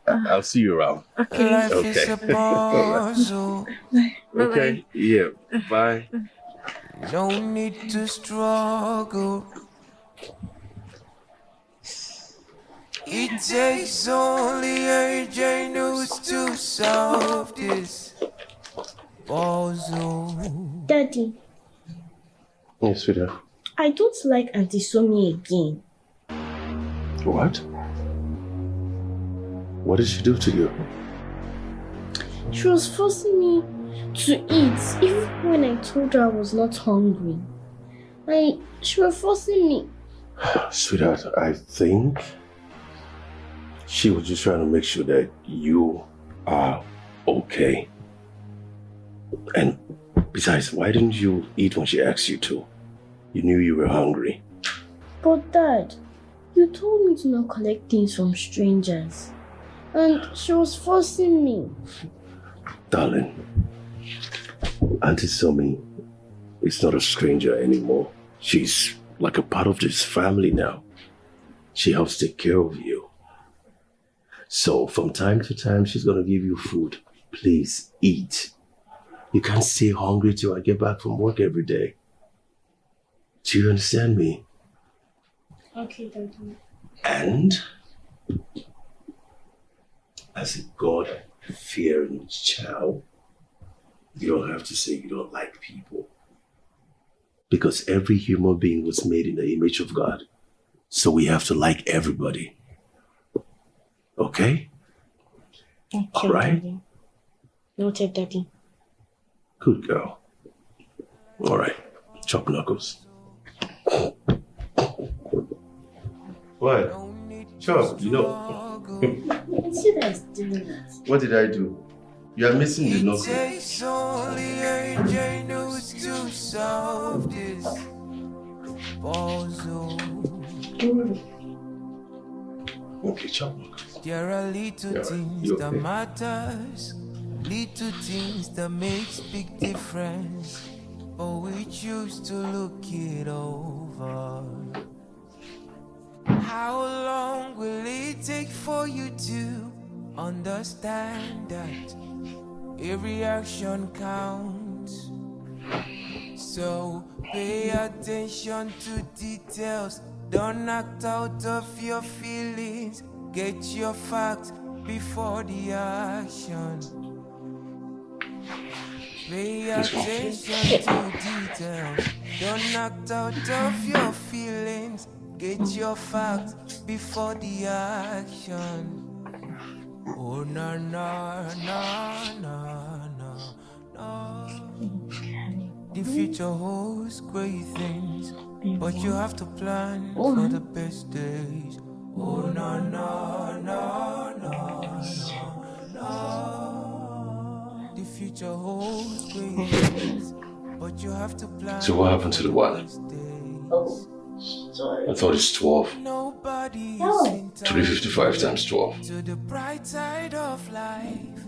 I'll see you around. Okay. Life Okay. is a puzzle. Okay. Yeah. Bye. No need to struggle. It takes only a genius to solve this puzzle. Daddy, Yes, sweetheart. I don't like Auntie Somi again. What? What did she do to you? She was forcing me to eat even when I told her I was not hungry. She was forcing me. Sweetheart, I think she was just trying to make sure that you are okay. And besides, why didn't you eat when she asked you to? You knew you were hungry. But Dad, you told me to not collect things from strangers. And she was forcing me. Darling, Auntie Somi is not a stranger anymore. She's like a part of this family now. She helps take care of you. So from time to time, she's going to give you food. Please eat. You can't stay hungry till I get back from work every day. Do you understand me? Okay, Daddy. And as a God-fearing child, you don't have to say you don't like people. Because every human being was made in the image of God. So we have to like everybody. Okay? Okay, All right? Daddy. Noted, Daddy. Good girl. All right. Chop knuckles. What? Chop, you know. I see that it's doing that. What did I do? You are missing the It knuckle. takes only a genius to solve this puzzle. Okay, chop knuckles. There are little Yeah, things you that okay? matters, little things that makes big difference, but we choose to look it over. How long will it take for you to understand that every action counts? So pay attention to details, don't act out of your feelings, get your facts before the action. Pay attention to details, don't act out of your feelings, get your facts before the action. Oh na na na na na na. The future holds great things, but you have to plan for the best days. Oh na na na na na na. The future holds great things, but you have to plan. So what happened to the one? I thought it's 12. Nobody No. is entitled 355 times 12. to the bright side of life.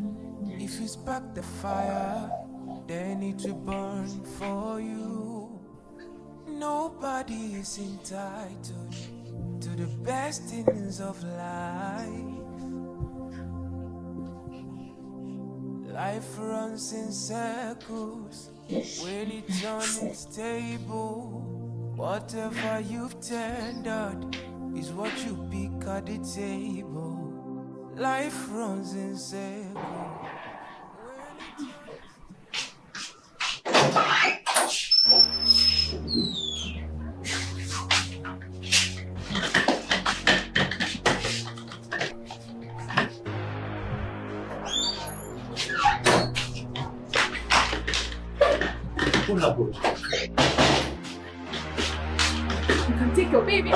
If you spark the fire, then it will burn for you. Nobody is entitled to the best things of life. Life runs in circles when it's unstable. Whatever you've tendered is what you pick at the table. Life runs in circles. What happened? You can take your baby.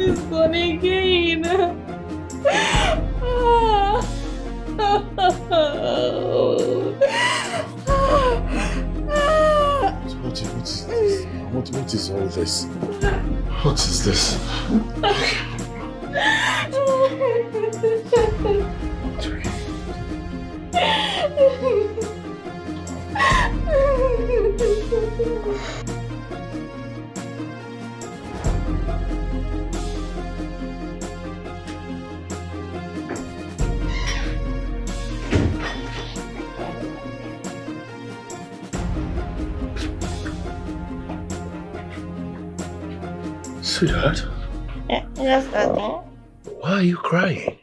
is gone again. What is all this? What is this? Sweetheart, Yes, Daddy. why are you crying?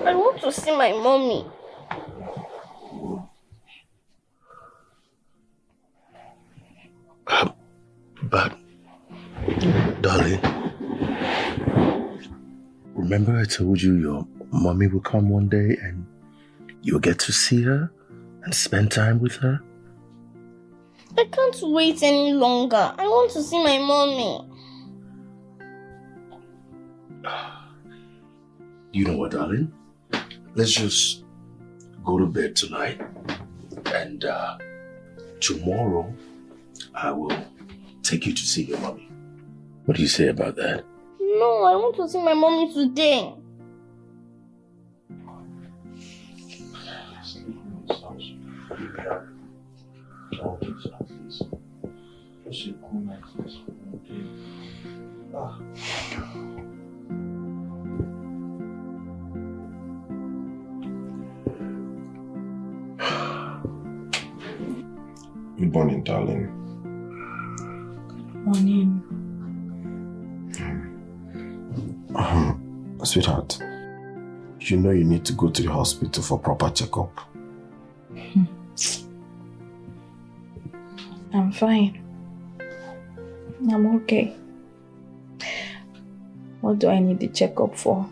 I want to see my mommy. But, darling, remember I told you your mommy will come one day and you'll get to see her and spend time with her? I can't wait any longer. I want to see my mommy. You know what, darling? Let's just go to bed tonight. And tomorrow, I will take you to see your mommy. What do you say about that? No, I want to see my mommy today. Good morning, darling. Morning. Sweetheart, you know you need to go to the hospital for proper checkup. I'm fine. I'm okay. What do I need the checkup for?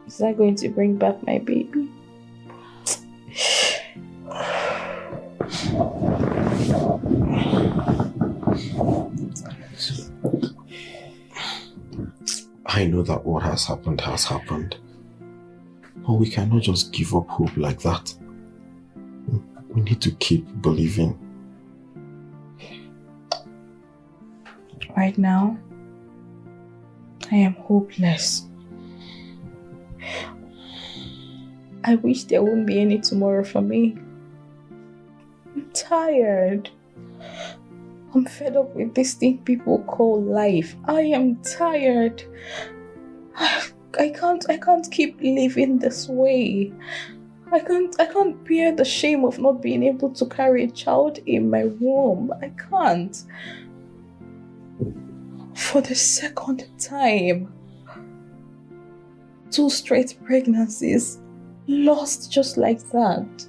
Is that going to bring back my baby? I know that what has happened. But we cannot just give up hope like that. We need to keep believing. Right now, I am hopeless. I wish there wouldn't be any tomorrow for me. I'm tired. I'm fed up with this thing people call life. I am tired. I can't keep living this way. I can't bear the shame of not being able to carry a child in my womb. I can't. For the second time. 2 straight pregnancies. Lost just like that.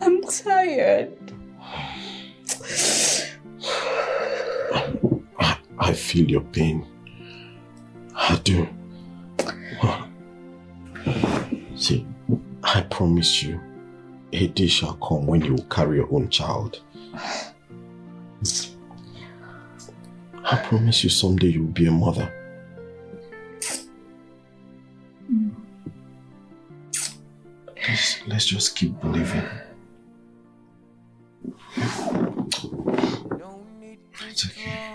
I'm tired. I feel your pain. I do. See, I promise you, a day shall come when you will carry your own child. I promise you someday you will be a mother. Please, let's just keep believing. It's okay.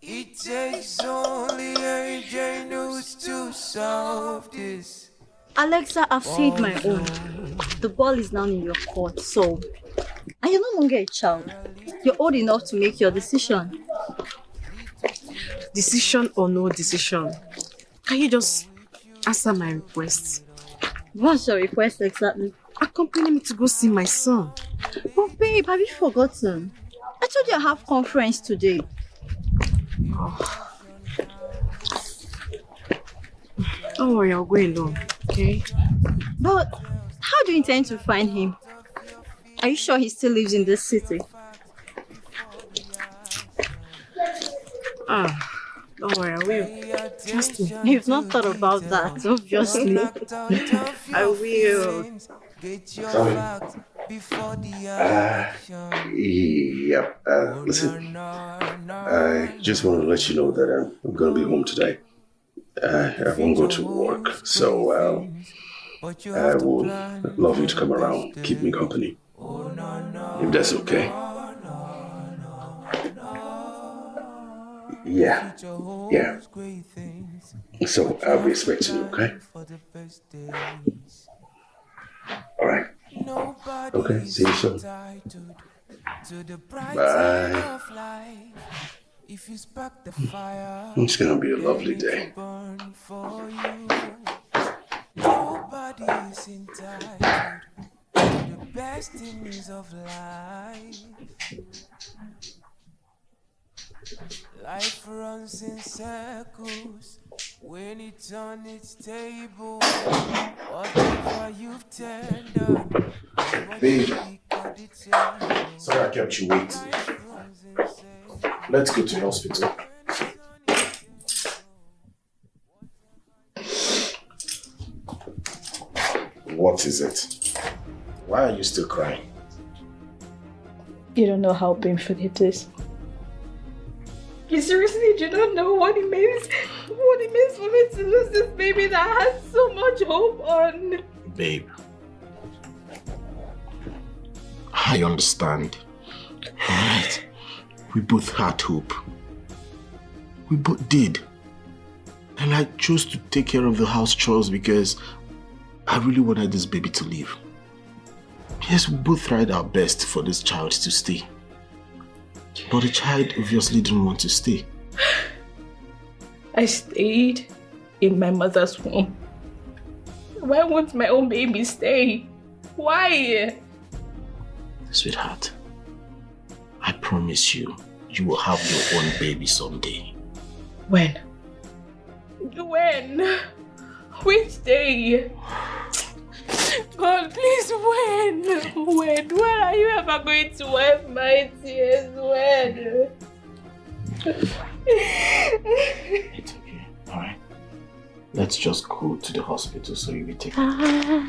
It takes only a genius to solve this. Alexa, I've said my own. The ball is now in your court, so... And you're no longer a child. You're old enough to make your decision. Decision or no decision, can you just answer my request? What's your request exactly? Accompany me to go see my son. Oh, babe, have you forgotten? I told you I have conference today. Oh. Don't worry, I'll go alone, okay? But how do you intend to find him? Are you sure he still lives in this city? Don't worry, I will. Trust me. You've not thought about that, obviously. I will. Get your facts before the action. Yep. Listen, I just want to let you know that I'm going to be home today. I won't go to work, so I would love you to come around, keep me company, if that's okay. Yeah. So I'll be expecting you, okay? All right. Okay, see you soon. Bye. It's gonna be a lovely day. Nobody is entitled to the best things of life. Life runs in circles when it's on its table. Whatever you've turned on, Babe, sorry I kept you waiting. Let's go to the hospital. What is it? Why are you still crying? You don't know how painful it is. You seriously do not know what it means? What it means for me to lose this baby that I had so much hope on? Babe, I understand. Alright, we both had hope. We both did. And I chose to take care of the house chores because I really wanted this baby to live. Yes, we both tried our best for this child to stay. But the child obviously didn't want to stay. I stayed in my mother's womb. Why won't my own baby stay? Why? Sweetheart, I promise you, you will have your own baby someday. When? When? Which day? God, please, when? When are you ever going to wipe my tears? When? It's okay, alright? Let's just go to the hospital so you'll be taken care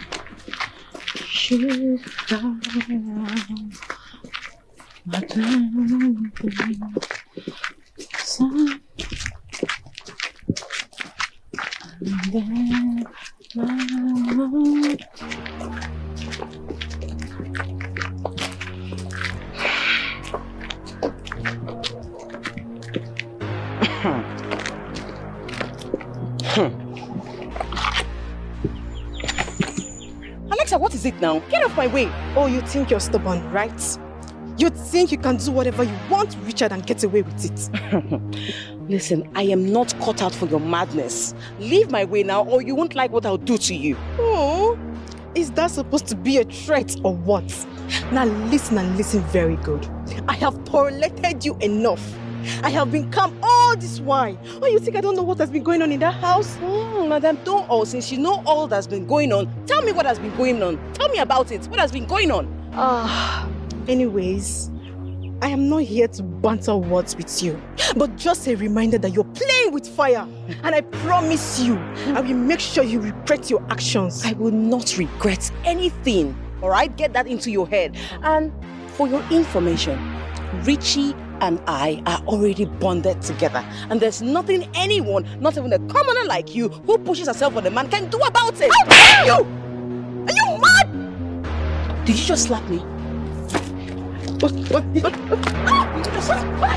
Alexa, what is it now? Get off my way. Oh, you think you're stubborn, right? You think you can do whatever you want, Richard, and get away with it. Listen, I am not cut out for your madness. Leave my way now or you won't like what I'll do to you. Oh, is that supposed to be a threat or what? Now listen and listen very good. I have tolerated you enough. I have been calm all this while. Oh, you think I don't know what has been going on in that house? Madam, don't all. Since you know all that's been going on, tell me what has been going on. Tell me about it. What has been going on? Anyways, I am not here to banter words with you, but just a reminder that you're playing with fire. And I promise you, I will make sure you regret your actions. I will not regret anything. Alright? Get that into your head. And for your information, Richie and I are already bonded together. And there's nothing anyone, not even a commoner like you, who pushes herself on a man can do about it. How dare you! Are you mad? Did you just slap me? What? Did you just slap me?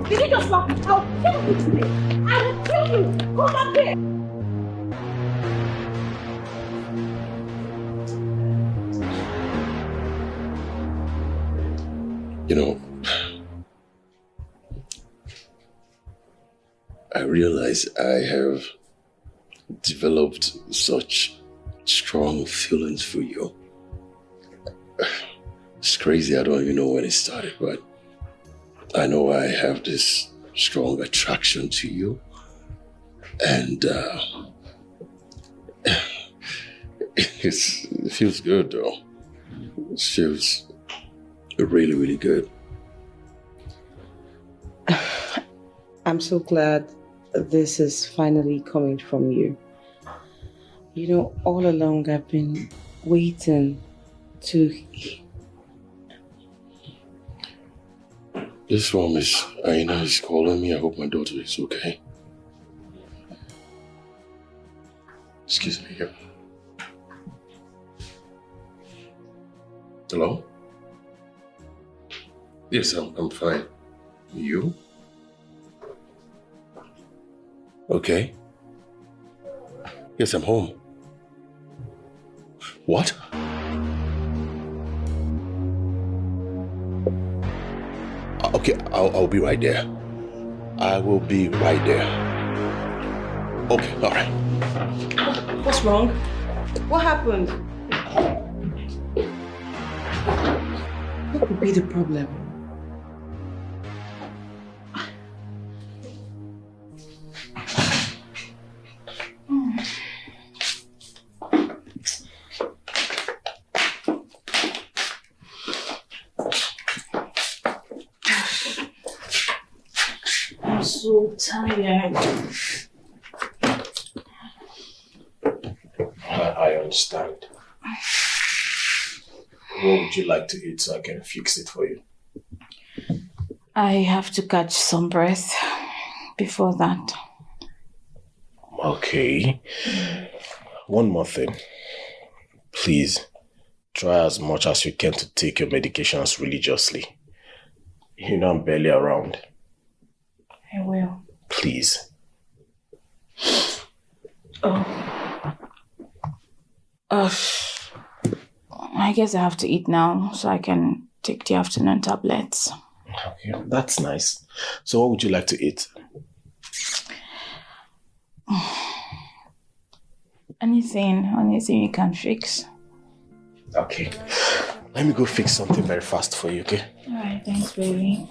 Did you just slap me? I'll kill you today. I will kill you. Come up here. You know, I realize I have developed such strong feelings for you. It's crazy, I don't even know when it started, but I know I have this strong attraction to you. And it feels good though. It feels really, really good. I'm so glad this is finally coming from you. You know, all along I've been waiting This one is Aina is calling me. I hope my daughter is okay. Excuse me. Yeah. Hello? Yes, I'm fine. You? Okay. Yes, I'm home. What? Okay, I'll be right there. I will be right there. Okay, all right. What's wrong? What happened? What could be the problem? I'm so tired. I understand. What would you like to eat so I can fix it for you? I have to catch some breath before that. Okay. One more thing. Please, try as much as you can to take your medications religiously. You know I'm barely around. I will. Please. I guess I have to eat now so I can take the afternoon tablets. Okay, that's nice. So what would you like to eat? Anything you can fix. Okay. Let me go fix something very fast for you, okay? Alright, thanks, baby.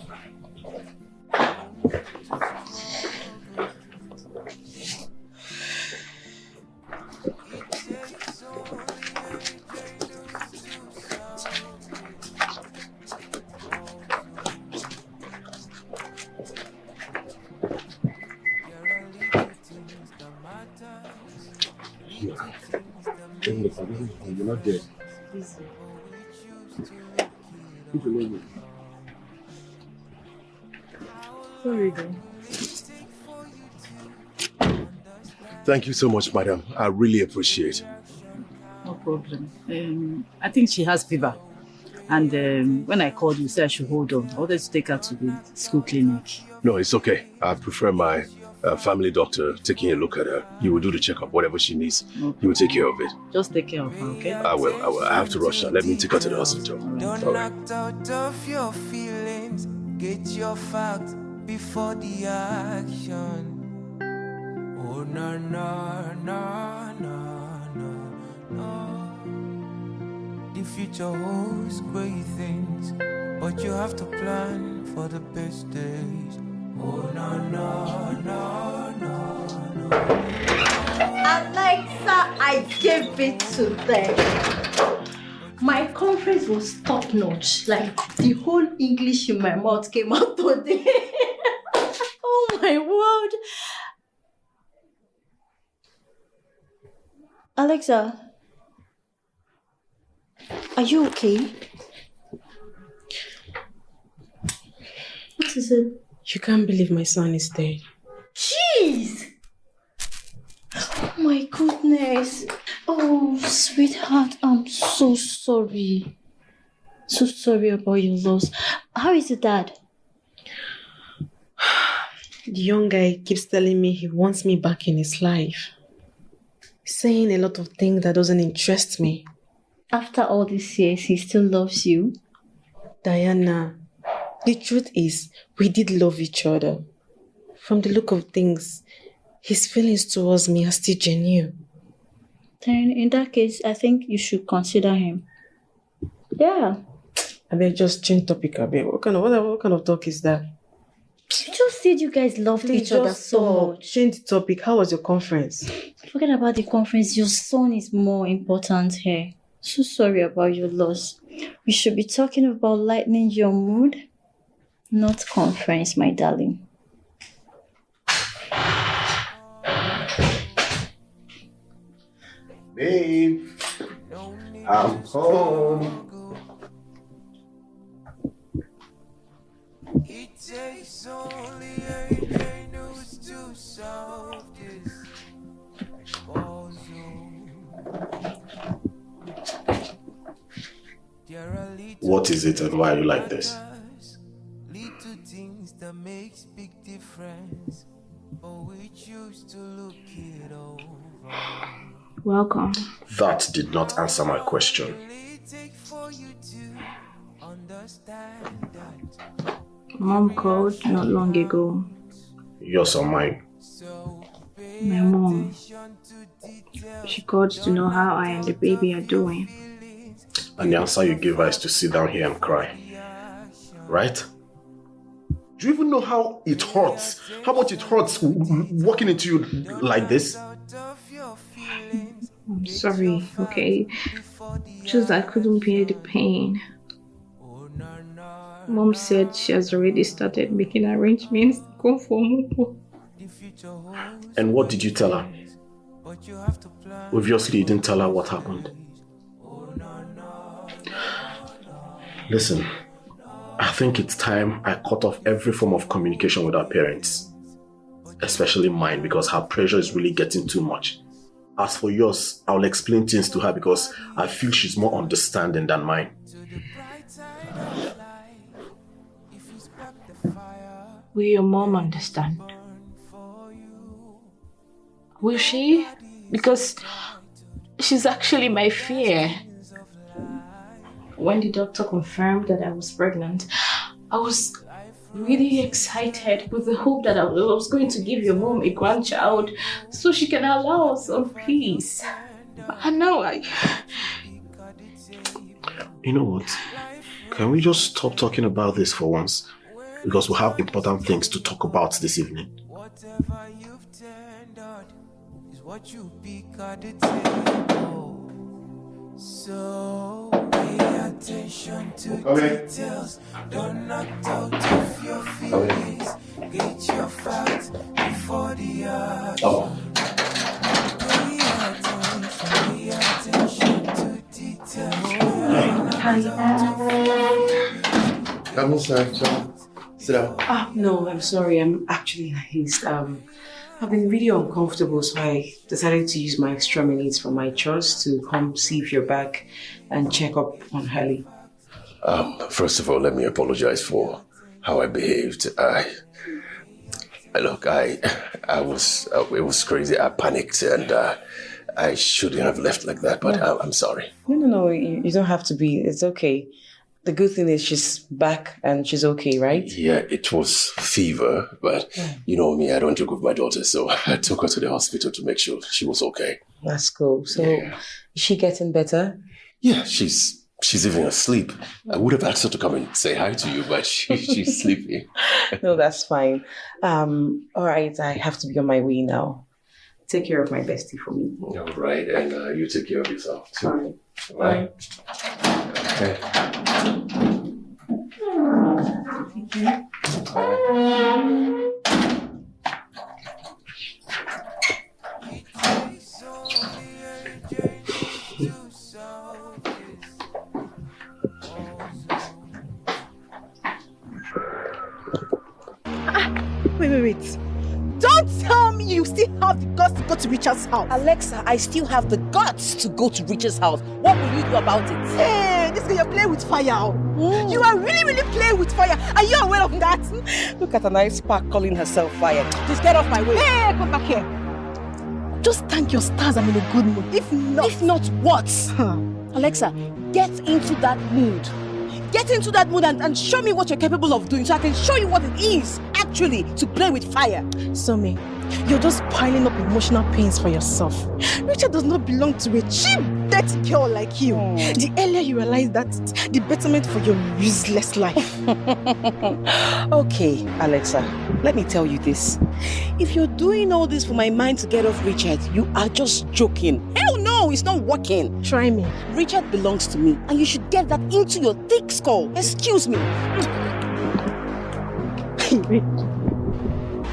You're not dead. Sorry, though. Thank you so much, madam. I really appreciate it. No problem. I think she has fever. And when I called you, said I should hold on. I wanted to take her to the school clinic. No, it's okay. I prefer my family doctor taking a look at her. He will do the checkup, whatever she needs. Okay. He will take care of it. Just take care of her, okay? I will. I have to rush now. Let me take her to the hospital. Don't All right. act out of your feelings. Get your facts before the action. Oh no no no no no no. The future holds great things, but you have to plan for the best days. Oh no no no no no. Alexa, I gave it to them. My conference was top notch. Like the whole English in my mouth came out today. Oh my word. Alexa, are you okay? What is it? You can't believe my son is dead. Jeez! Oh my goodness. Oh, sweetheart, I'm so sorry. So sorry about your loss. How is your dad? The young guy keeps telling me he wants me back in his life. Saying a lot of things that doesn't interest me. After all these years, he still loves you? Diana, the truth is, we did love each other. From the look of things, his feelings towards me are still genuine. Then in that case, I think you should consider him. Yeah. I mean, just change topic a bit. What kind of talk is that? You just said you guys loved each other so much. Change the topic. How was your conference? Forget about the conference. Your son is more important here. So sorry about your loss. We should be talking about lightening your mood, not conference, my darling. Babe, I'm home. It takes only a genius to solve this puzzle. What is it and why are you like this? Little things that makes big difference, but we choose to look it over. Welcome. That did not answer my question. Mom called not long ago. Yours or mine? My mom. She called to know how I and the baby are doing. And the answer you gave her is to sit down here and cry. Right? Do you even know how it hurts? How much it hurts walking into you like this? I'm sorry, okay? Just I couldn't bear the pain. Mom said she has already started making arrangements to go for Mopo. And what did you tell her? Obviously you didn't tell her what happened. Listen, I think it's time I cut off every form of communication with our parents. Especially mine, because her pressure is really getting too much. As for yours, I'll explain things to her because I feel she's more understanding than mine. Will your mom understand? Will she? Because she's actually my fear. When the doctor confirmed that I was pregnant, I was really excited with the hope that I was going to give your mom a grandchild so she can allow us some peace. And now You know what? Can we just stop talking about this for once? Because we have important things to talk about this evening. Whatever you've tendered is what you pick at the table. So pay attention to details. Don't knock out of your feelings. Get your facts before the action. Pay attention to details. Come inside, John. Sit down. Oh, no, I'm sorry. I'm actually in haste. I've been really uncomfortable, so I decided to use my extra minutes from my chores to come see if you're back and check up on Hallie. First of all, let me apologize for how I behaved. Look, it was crazy. I panicked and I shouldn't have left like that, but I'm sorry. No, you don't have to be. It's okay. The good thing is she's back and she's okay, right? Yeah, it was fever, but you know me, I don't joke with my daughter, so I took her to the hospital to make sure she was okay. That's cool. So, is she getting better? Yeah, she's even asleep. I would have asked her to come and say hi to you, but she's sleeping. No, that's fine. All right, I have to be on my way now. Take care of my bestie for me. All right, and you take care of yourself too. All right. Okay. Wait. Don't tell me you still have the guts to go to Richard's house. Alexa, I still have the guts to go to Richard's house. What will you do about it? Hey, this guy, you're playing with fire. You are really playing with fire. Are you aware of that? Look at a nice spark calling herself fire. Just get off my way. Hey, come back here. Just thank your stars I'm in a good mood. If not what? Alexa, get into that mood. Get into that mood and show me what you're capable of doing so I can show you what it is actually to play with fire. Somi, you're just piling up emotional pains for yourself. Richard does not belong to a cheap, dirty girl like you. The earlier you realize that, the betterment for your useless life. Okay, Alexa, let me tell you this. If you're doing all this for my mind to get off Richard, you are just joking. Hell no, it's not working. Try me. Richard belongs to me, and you should get that into your thick skull. Excuse me.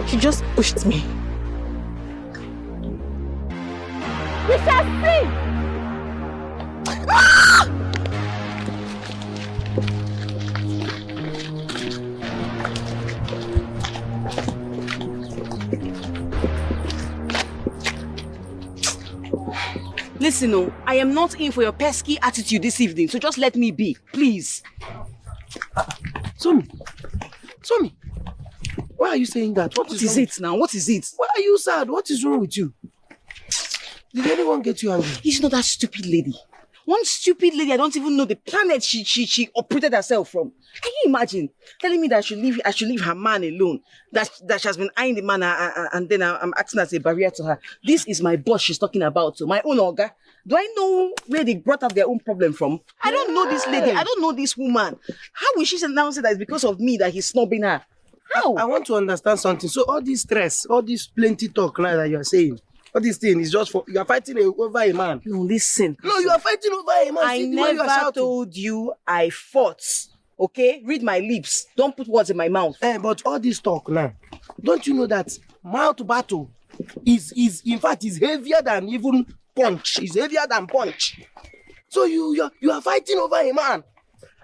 She just pushed me. We shall see! Listen, oh, I am not in for your pesky attitude this evening, so just let me be, please. Somi, why are you saying that? What is it now? What is it? Why are you sad? What is wrong with you? Did anyone get you angry? It's not that stupid lady. One stupid lady, I don't even know the planet she operated herself from. Can you imagine telling me that I should leave her man alone? That she has been eyeing the man and then I'm acting as a barrier to her. This is my boss she's talking about, so my own Oga. Do I know where they brought up their own problem from? I don't know this lady. I don't know this woman. How will she now say that it's because of me that he's snubbing her? How? I want to understand something. So all this stress, all this plenty talk now that you are saying, all this thing is just for you are fighting over a man. No, listen. No, you are fighting over a man. I never told you I fought. Okay? Read my lips. Don't put words in my mouth. But all this talk now, don't you know that mouth battle is in fact is heavier than even punch. It's heavier than punch. So you are fighting over a man.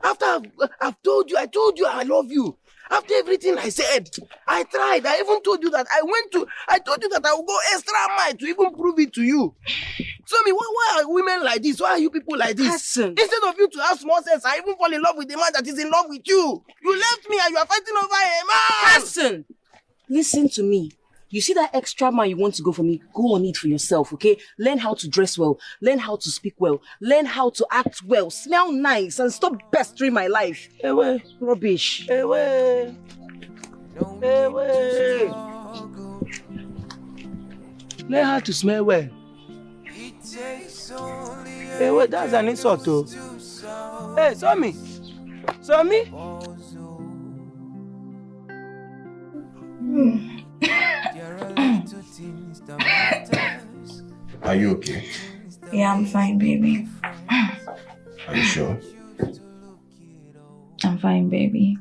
After I told you I love you. After everything I said, I tried. I even told you that I told you that I will go extra mile to even prove it to you. So why are women like this? Why are you people like this? Hassan. Instead of you to have small sense, I even fall in love with the man that is in love with you. You left me and you are fighting over a man. Hassan, listen to me. You see that extra mile you want to go for me? Go on it for yourself, okay? Learn how to dress well. Learn how to speak well. Learn how to act well. Smell nice and stop pestering my life. Ewe. Rubbish. Ewe. Learn how to smell well. Ewe, that's an insult too. Hey, Somi. Are you okay? Yeah, I'm fine, baby. Are you sure? I'm fine, baby.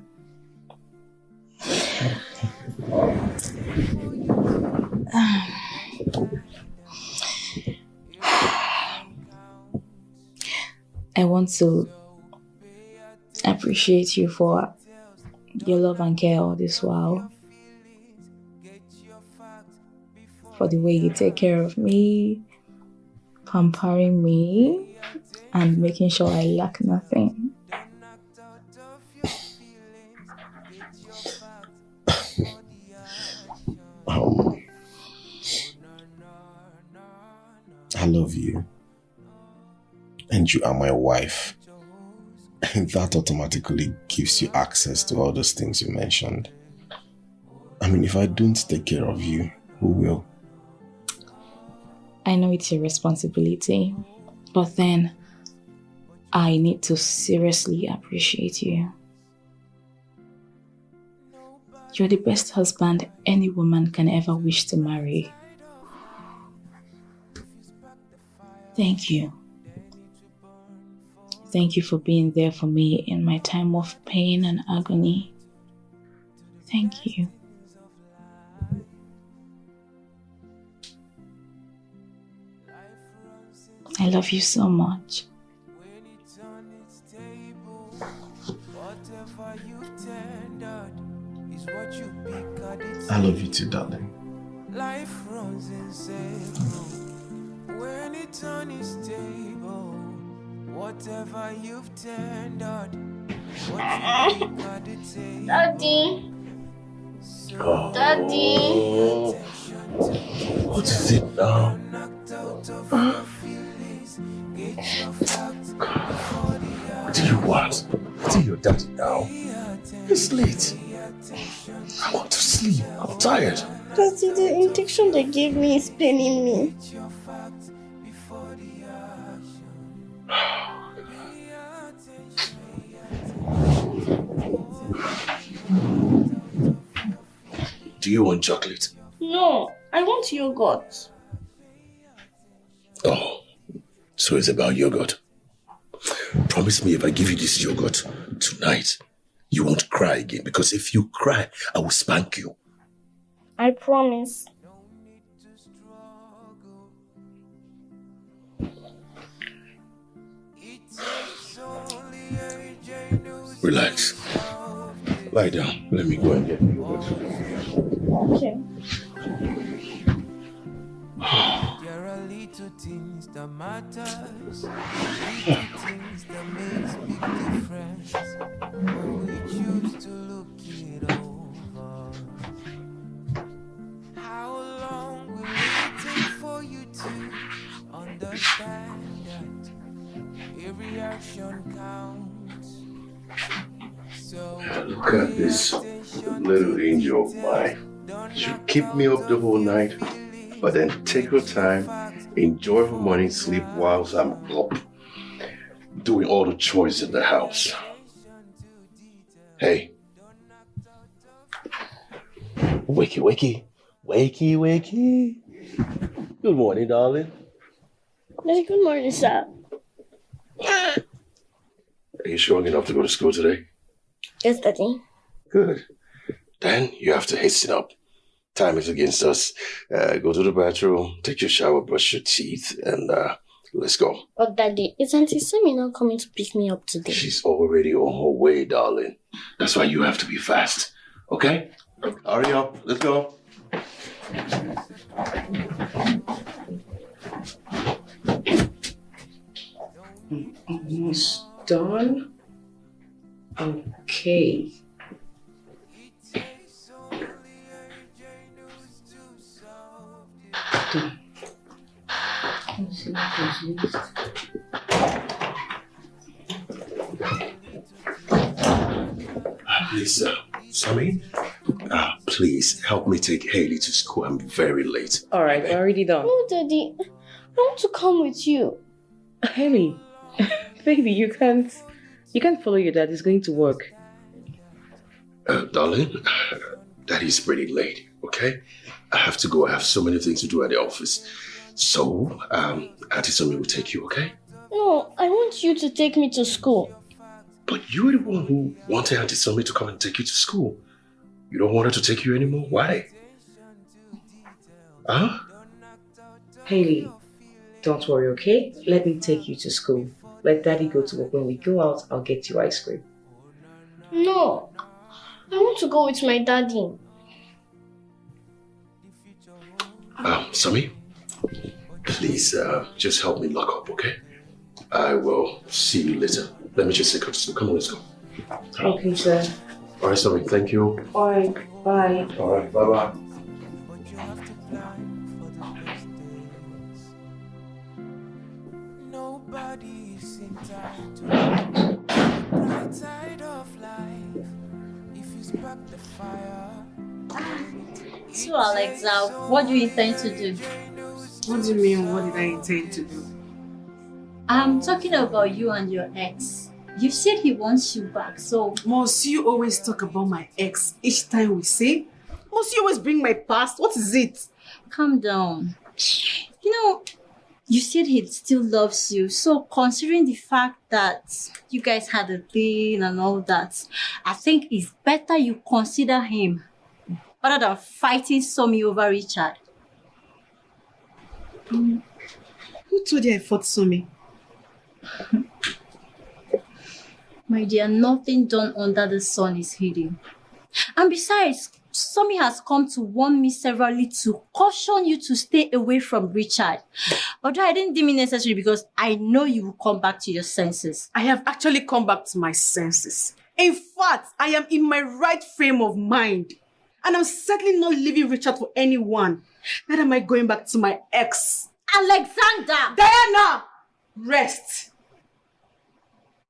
I want to appreciate you for your love and care all this while. For the way you take care of me, pampering me, and making sure I lack nothing. I love you. And you are my wife. And that automatically gives you access to all those things you mentioned. I mean, if I don't take care of you, who will? I know it's your responsibility, but then I need to seriously appreciate you. You're the best husband any woman can ever wish to marry. Thank you. Thank you for being there for me in my time of pain and agony. Thank you. I love you so much. I love you too, darling. Life runs in circles. When it's unstable, whatever you've tendered, what you pick at the table. Daddy. Daddy. What is it now? What do you want? Tell your daddy now. It's late. I want to sleep. I'm tired. Daddy, the injection they gave me is paining me. Do you want chocolate? No, I want yogurt. Oh, so it's about yogurt. Promise me if I give you this yogurt tonight, you won't cry again. Because if you cry, I will spank you. I promise. Relax. Lie down. Let me go and get yogurt. Okay. little things that matters, little things that makes big difference. When we choose to look it over. How long will it take for you to understand that every action counts? So look at this little angel of mine. She'll keep me up the whole night, but then take her time, enjoy her morning sleep whilst I'm up, doing all the chores in the house. Hey. Wakey, wakey. Wakey, wakey. Good morning, darling. Good morning, sir. Are you strong enough to go to school today? Yes, Daddy. Good. Then you have to hasten up. Time is against us. Go to the bathroom, take your shower, brush your teeth, and let's go. Oh, Daddy, is Auntie Sammy not coming to pick me up today? She's already on her way, darling. That's why you have to be fast. Okay? Hurry up. Let's go. Almost done. Okay. Done. Let's see what goes next. Please, Sammy, please help me take Haley to school. I'm very late. All right, we're already done. No, Daddy. I want to come with you. Haley, baby, you can't follow your dad. He's going to work. Darling, Daddy's pretty late, okay? I have to go. I have so many things to do at the office. So, Auntie Sammy will take you, okay? No, I want you to take me to school. But you were the one who wanted Auntie Sammy to come and take you to school. You don't want her to take you anymore? Why? Huh? Haley, don't worry, okay? Let me take you to school. Let Daddy go to work. When we go out, I'll get you ice cream. No, I want to go with my daddy. Sammy, please just help me lock up, okay? I will see you later. Let me just take her to school. Come on, let's go. Okay, sir. All right, Sammy, thank you. All right, bye. All right, bye-bye. Nobody's entitled to the bright side of life. If you spark the fire. So, Alexa, what do you intend to do? What do you mean, what did I intend to do? I'm talking about you and your ex. You said he wants you back, so... Must you always talk about my ex each time we say? Must you always bring my past? What is it? Calm down. You know, you said he still loves you, so considering the fact that you guys had a thing and all that, I think it's better you consider him rather than fighting Somi over Richard. Who told you I fought Somi? My dear, nothing done under the sun is hidden. And besides, Somi has come to warn me severally to caution you to stay away from Richard. Although I didn't deem it necessary because I know you will come back to your senses. I have actually come back to my senses. In fact, I am in my right frame of mind. And I'm certainly not leaving Richard for anyone. Neither am I going back to my ex. Alexander! Diana! Rest.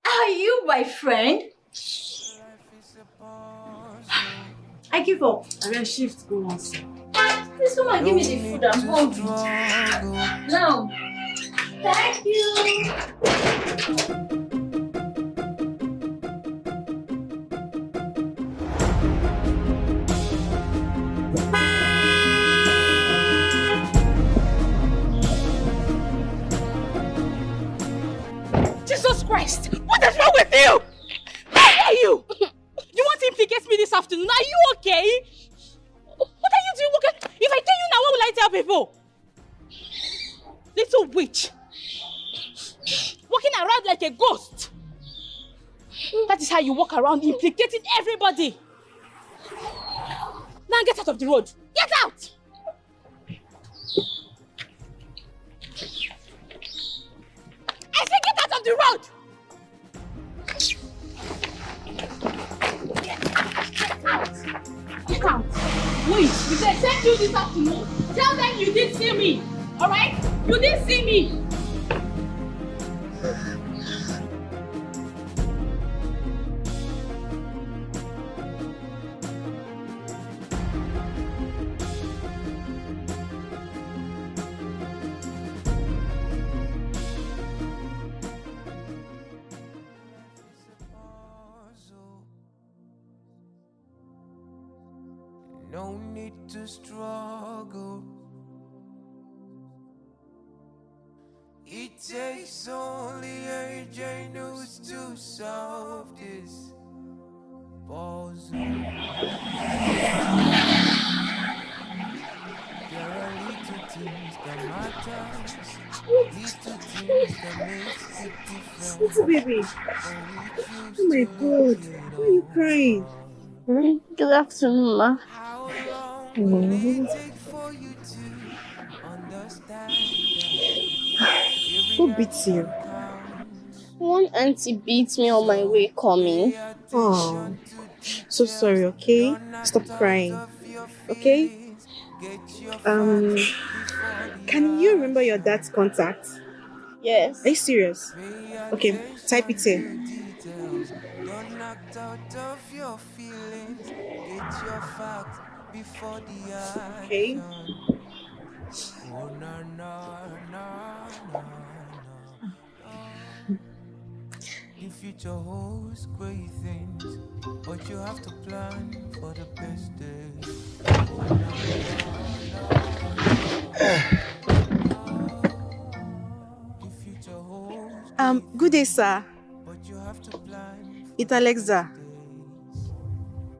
Are you my friend? I give up. I will shift go on, sir. Please come and give me the food. I'm hungry. Now. Thank you. Jesus Christ! What is wrong with you? How are you? You want to implicate me this afternoon? Are you okay? What are you doing? If I tell you now, what will I tell people? Little witch. Walking around like a ghost. That is how you walk around implicating everybody. Now get out of the road. Get out! the road! Get out! Wait, if they sent you this afternoon, tell them you didn't see me. Alright? You didn't see me. No need to struggle. It takes only a genius to solve this puzzle. There are little things that matter, little things that make big difference. Little baby. Oh my God. Why are you crying? Good afternoon, Ma. Who beats you? One auntie beat me on my way coming. Oh, so sorry, okay? Stop crying, okay? Can you remember your dad's contact? Yes. Are you serious? Okay, type it here. Don't act out of your feelings. Get your facts before the action. Okay. Oh, no, no, no, no, no. The future holds great things, but you have to plan for the best days. Oh, no, no, no. The future holds Good day, sir. but you have to plan. It's Alexa.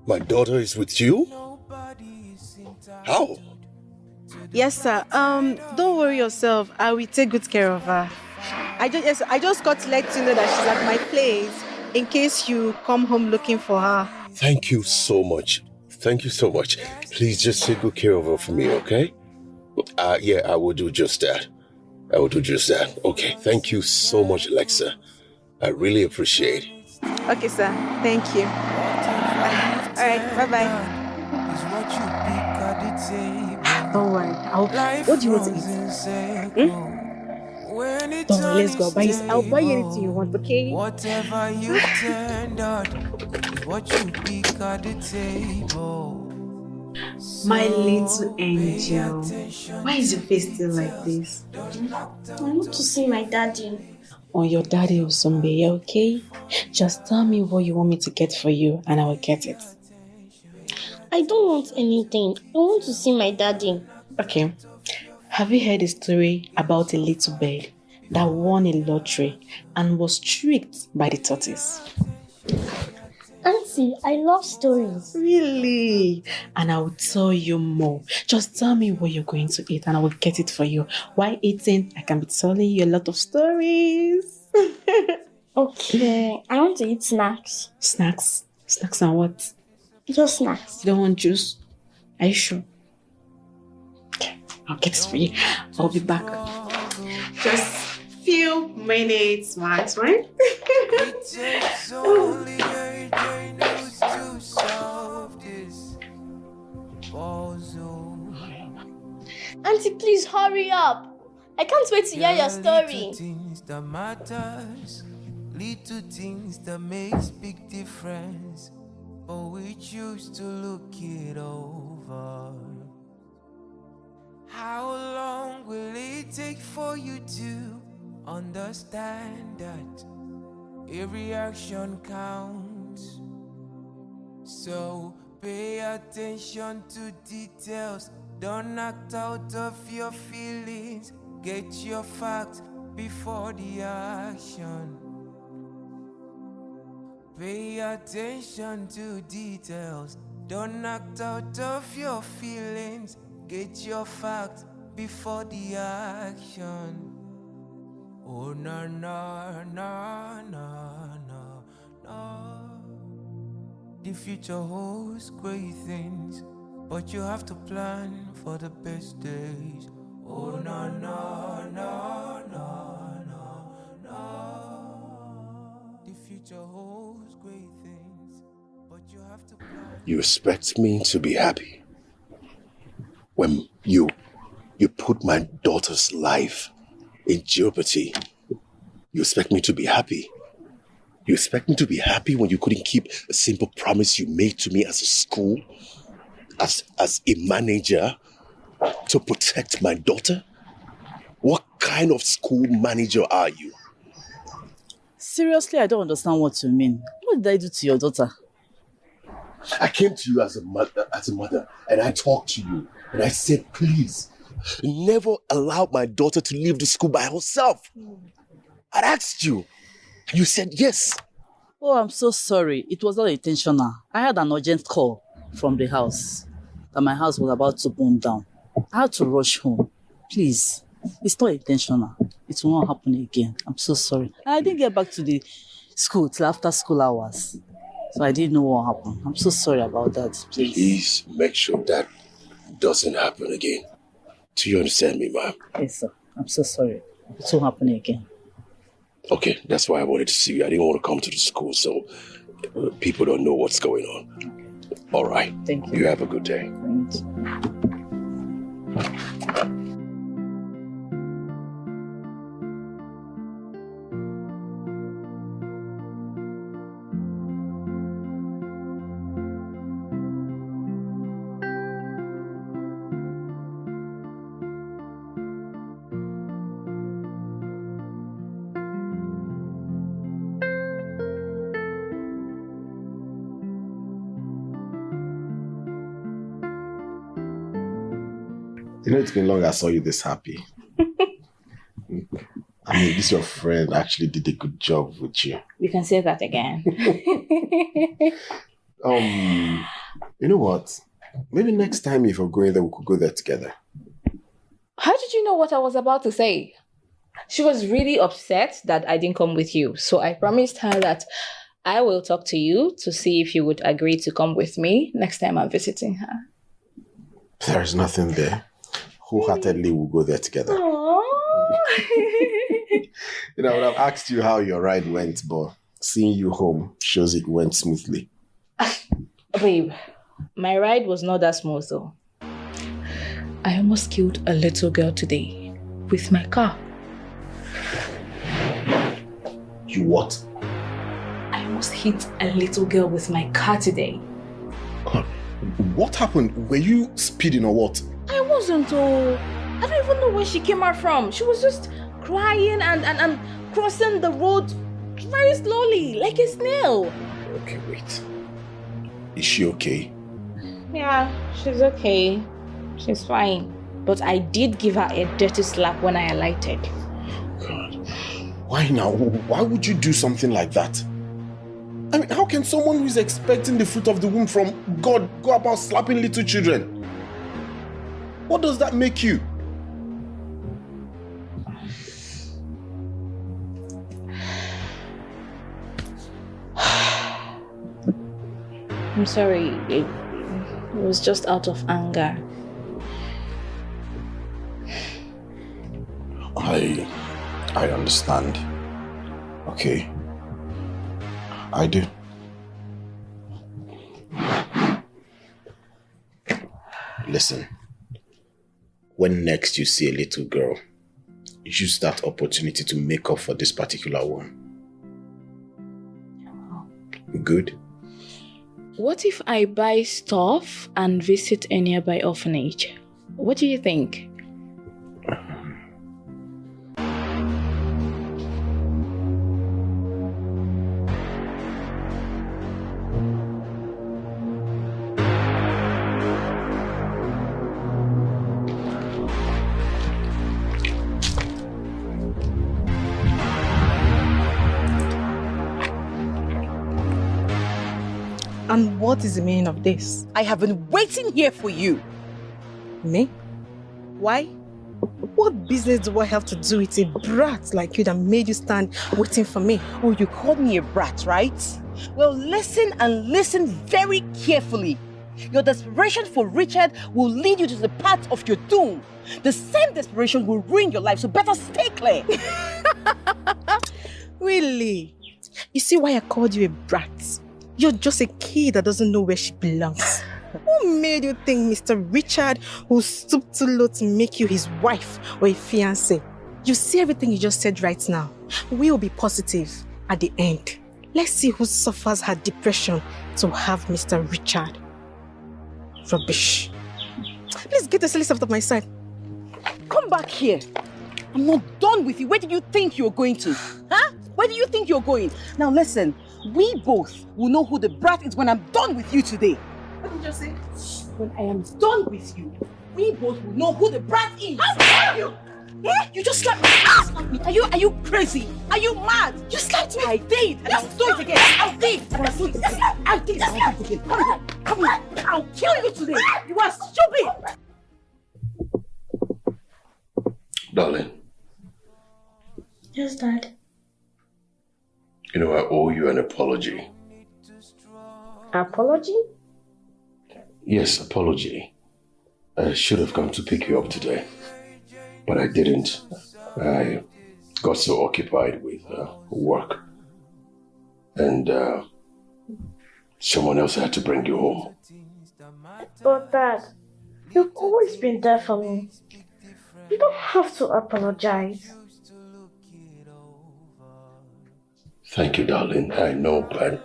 My daughter is with you? How? Yes, sir. Don't worry yourself. I will take good care of her. I just got to let you know that she's at my place in case you come home looking for her. Thank you so much. Thank you so much. Please just take good care of her for me, okay? Yeah, I will do just that. I will do just that. Okay, thank you so much, Alexa. I really appreciate it. Okay, sir. Thank you. All right, bye-bye. Don't worry. What do you want to eat? Don't worry, let's go. I'll buy you anything you want, okay? Whatever you turned out is what you pick at the table. My little angel. Why is your face still like this? I want to see my daddy. On your daddy will soon be, okay? Just tell me what you want me to get for you and I will get it. I don't want anything. I want to see my daddy. Okay. Have you heard a story about a little bird that won a lottery and was tricked by the tortoise? Auntie, I love stories. Really? And I will tell you more. Just tell me what you're going to eat and I will get it for you. While eating, I can be telling you a lot of stories. Okay, I want to eat snacks. Snacks? Snacks and what? Just snacks. You don't want juice? Are you sure? Okay, I'll get it for you. I'll be back. Just few minutes, Max, right? It takes only a genius to solve this puzzle. Auntie, please hurry up. I can't wait to hear your story. Little things that matters, little things that makes big difference. But we choose to look it over. How long will it take for you to understand that every action counts? So pay attention to details. Don't act out of your feelings. Get your facts before the action. Pay attention to details. Don't act out of your feelings. Get your facts before the action. Oh, no, no, no, no, no, no. The future holds great things, but you have to plan for the best days. Oh, no, no, no, no, no, no. future holds great things, but you have to plan. You expect me to be happy when you put my daughter's life in jeopardy. You expect me to be happy. You expect me to be happy when you couldn't keep a simple promise you made to me as a school, as a manager, to protect my daughter? What kind of school manager are you? Seriously, I don't understand what you mean. What did I do to your daughter? I came to you as a mother, and I talked to you, and I said, please, never allow my daughter to leave the school by herself. I asked you. You said yes. Oh, I'm so sorry. It was not intentional. I had an urgent call from the house that my house was about to burn down. I had to rush home. Please, it's not intentional. It will not happen again. I'm so sorry. I didn't get back to the school till after school hours. So I didn't know what happened. I'm so sorry about that. Please make sure that doesn't happen again. Do you understand me, ma'am? Yes, sir. I'm so sorry. It won't happen again. Okay, that's why I wanted to see you. I didn't want to come to the school so people don't know what's going on. Okay. All right. Thank you. You have a good day. Thank you. You know, it's been long I saw you this happy. I mean, this your friend actually did a good job with you. You can say that again. You know what? Maybe next time if we're going there, we could go there together. How did you know what I was about to say? She was really upset that I didn't come with you. So I promised her that I will talk to you to see if you would agree to come with me next time I'm visiting her. There is nothing there. Wholeheartedly, we'll go there together. Aww. You know, I would have asked you how your ride went, but seeing you home shows it went smoothly. Babe, my ride was not that smooth though. I almost killed a little girl today with my car. You what? I almost hit a little girl with my car today. What happened? Were you speeding or what? I wasn't, oh. I don't even know where she came out from. She was just crying and crossing the road very slowly, like a snail. Okay, wait. Is she okay? Yeah, she's okay. She's fine. But I did give her a dirty slap when I alighted. God. Why now? Why would you do something like that? I mean, how can someone who is expecting the fruit of the womb from God go about slapping little children? What does that make you? I'm sorry. It was just out of anger. I understand. Okay. I do. Listen. When next you see a little girl, use that opportunity to make up for this particular one. Good? What if I buy stuff and visit a nearby orphanage? What do you think? And what is the meaning of this? I have been waiting here for you. Me? Why? What business do I have to do with a brat like you that made you stand waiting for me? Oh, you called me a brat, right? Well, listen and listen very carefully. Your desperation for Richard will lead you to the path of your doom. The same desperation will ruin your life, so better stay clear. Really? You see why I called you a brat? You're just a kid that doesn't know where she belongs. Who made you think Mr. Richard will stoop too low to make you his wife or a fiancé? You see everything you just said right now. We will be positive at the end. Let's see who suffers her depression to have Mr. Richard. Rubbish. Please get the silly stuff out of my side. Come back here. I'm not done with you. Where do you think you're going to? Huh? Where do you think you're going? Now listen, we both will know who the brat is when I'm done with you today. What did you just say? When I am done with you, we both will know who the brat is. How dare you? Eh? You just slapped me. Are you crazy? Are you mad? You slapped me. I did. And I'll do it again. I did. And I'll do it again. I did. And I'll do it again. Come here. Come here. I'll kill you today. You are stupid. Darling. Yes, Dad. You know, I owe you an apology. Apology? Yes, apology. I should have come to pick you up today, but I didn't. I got so occupied with work, and someone else had to bring you home. But Dad, you've always been there for me. You don't have to apologize. Thank you, darling. I know, but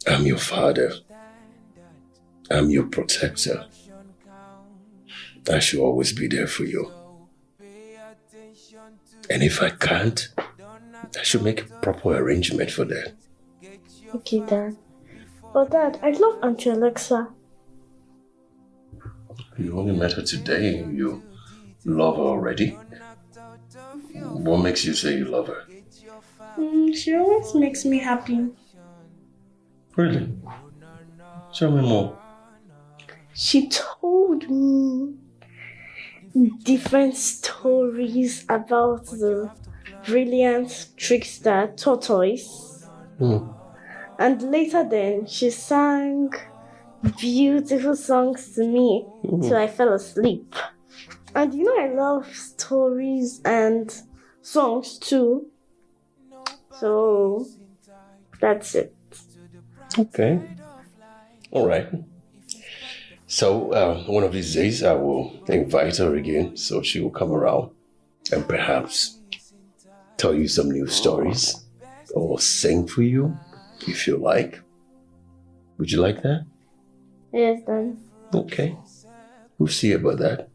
I'm your father. I'm your protector. I should always be there for you. And if I can't, I should make a proper arrangement for that. Okay, Dad. But Dad, I love Auntie Alexa. You only met her today and you love her already? What makes you say you love her? She always makes me happy. Really? Tell me more. She told me different stories about the brilliant trickster tortoise. And later then, she sang beautiful songs to me till I fell asleep. And you know I love stories and songs too. So that's it. Okay. All right. So one of these days I will invite her again so she will come around and perhaps tell you some new stories or sing for you if you like. Would you like that? Yes, Dad. Okay. We'll see about that.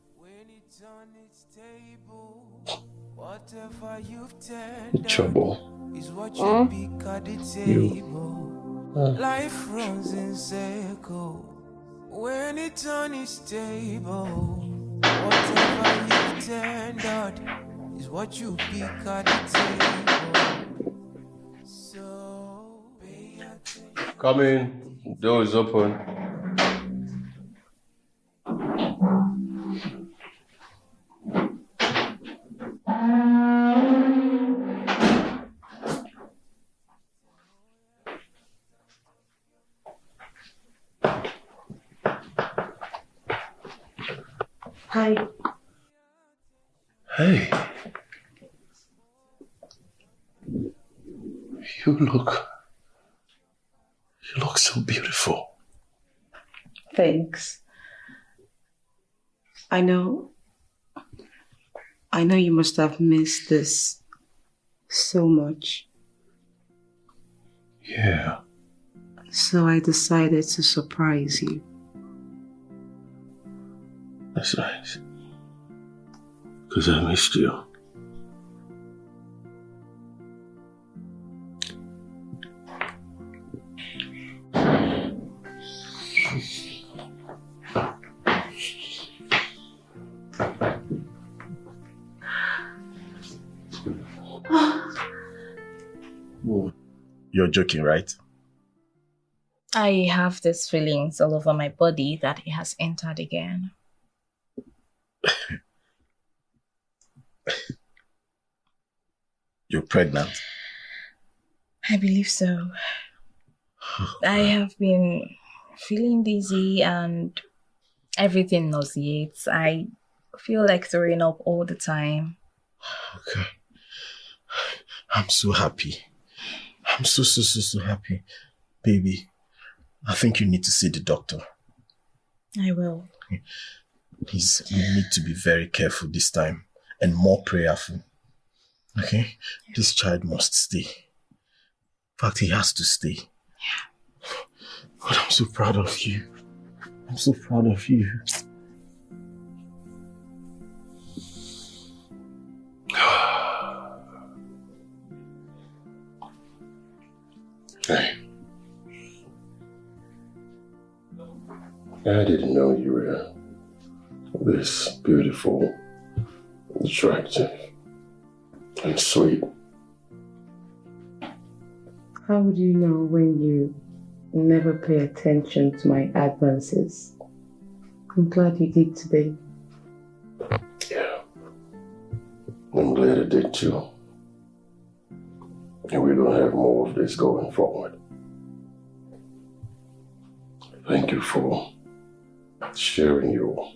Trouble. Life runs in circles when it's unstable. Whatever you've turned out is what you pick at the table. So pay attention. Come in. Door is open. Hi. Hey. You look so beautiful. Thanks. I know you must have missed this so much. Yeah. So I decided to surprise you. That's nice. Because I missed you. You're joking, right? I have these feelings all over my body that it has entered again. You're pregnant? I believe so. I have been feeling dizzy and everything nauseates. I feel like throwing up all the time. Okay. I'm so happy. I'm so happy. Baby, I think you need to see the doctor. I will. Please, you need to be very careful this time and more prayerful. Okay? Yeah. This child must stay. In fact, he has to stay. Yeah. God, I'm so proud of you. I'm so proud of you. Hey. I didn't know you were this beautiful, attractive, and sweet. How would you know when you never pay attention to my advances? I'm glad you did today. Yeah. I'm glad I did too. And we're gonna have more of this going forward. Thank you for sharing your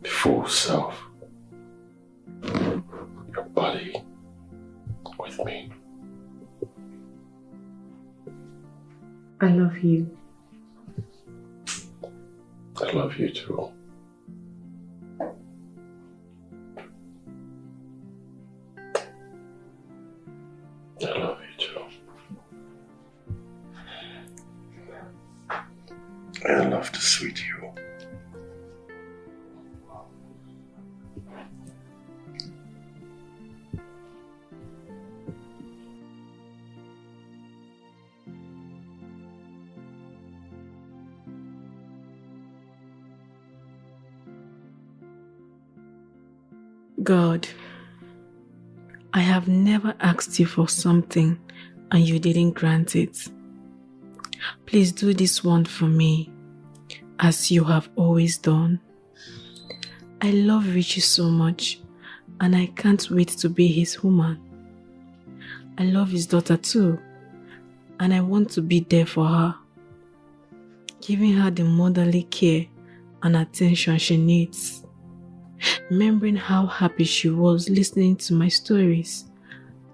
full self, your body with me. I love you. I love you too. I love you too. I love to sweet you. God, I have never asked you for something and you didn't grant it. Please do this one for me, as you have always done. I love Richie so much, and I can't wait to be his woman. I love his daughter too, and I want to be there for her, giving her the motherly care and attention she needs. Remembering how happy she was listening to my stories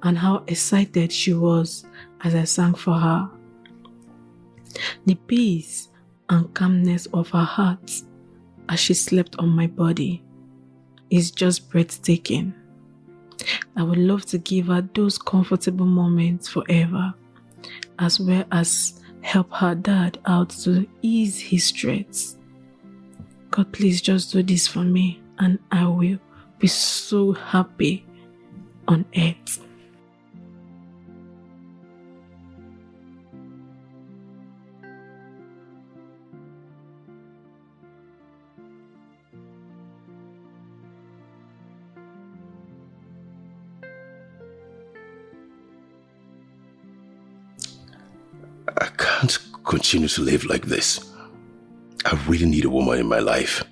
and how excited she was as I sang for her. The peace and calmness of her heart as she slept on my body is just breathtaking. I would love to give her those comfortable moments forever, as well as help her dad out to ease his stress. God, please just do this for me, and I will be so happy on earth. I can't continue to live like this. I really need a woman in my life.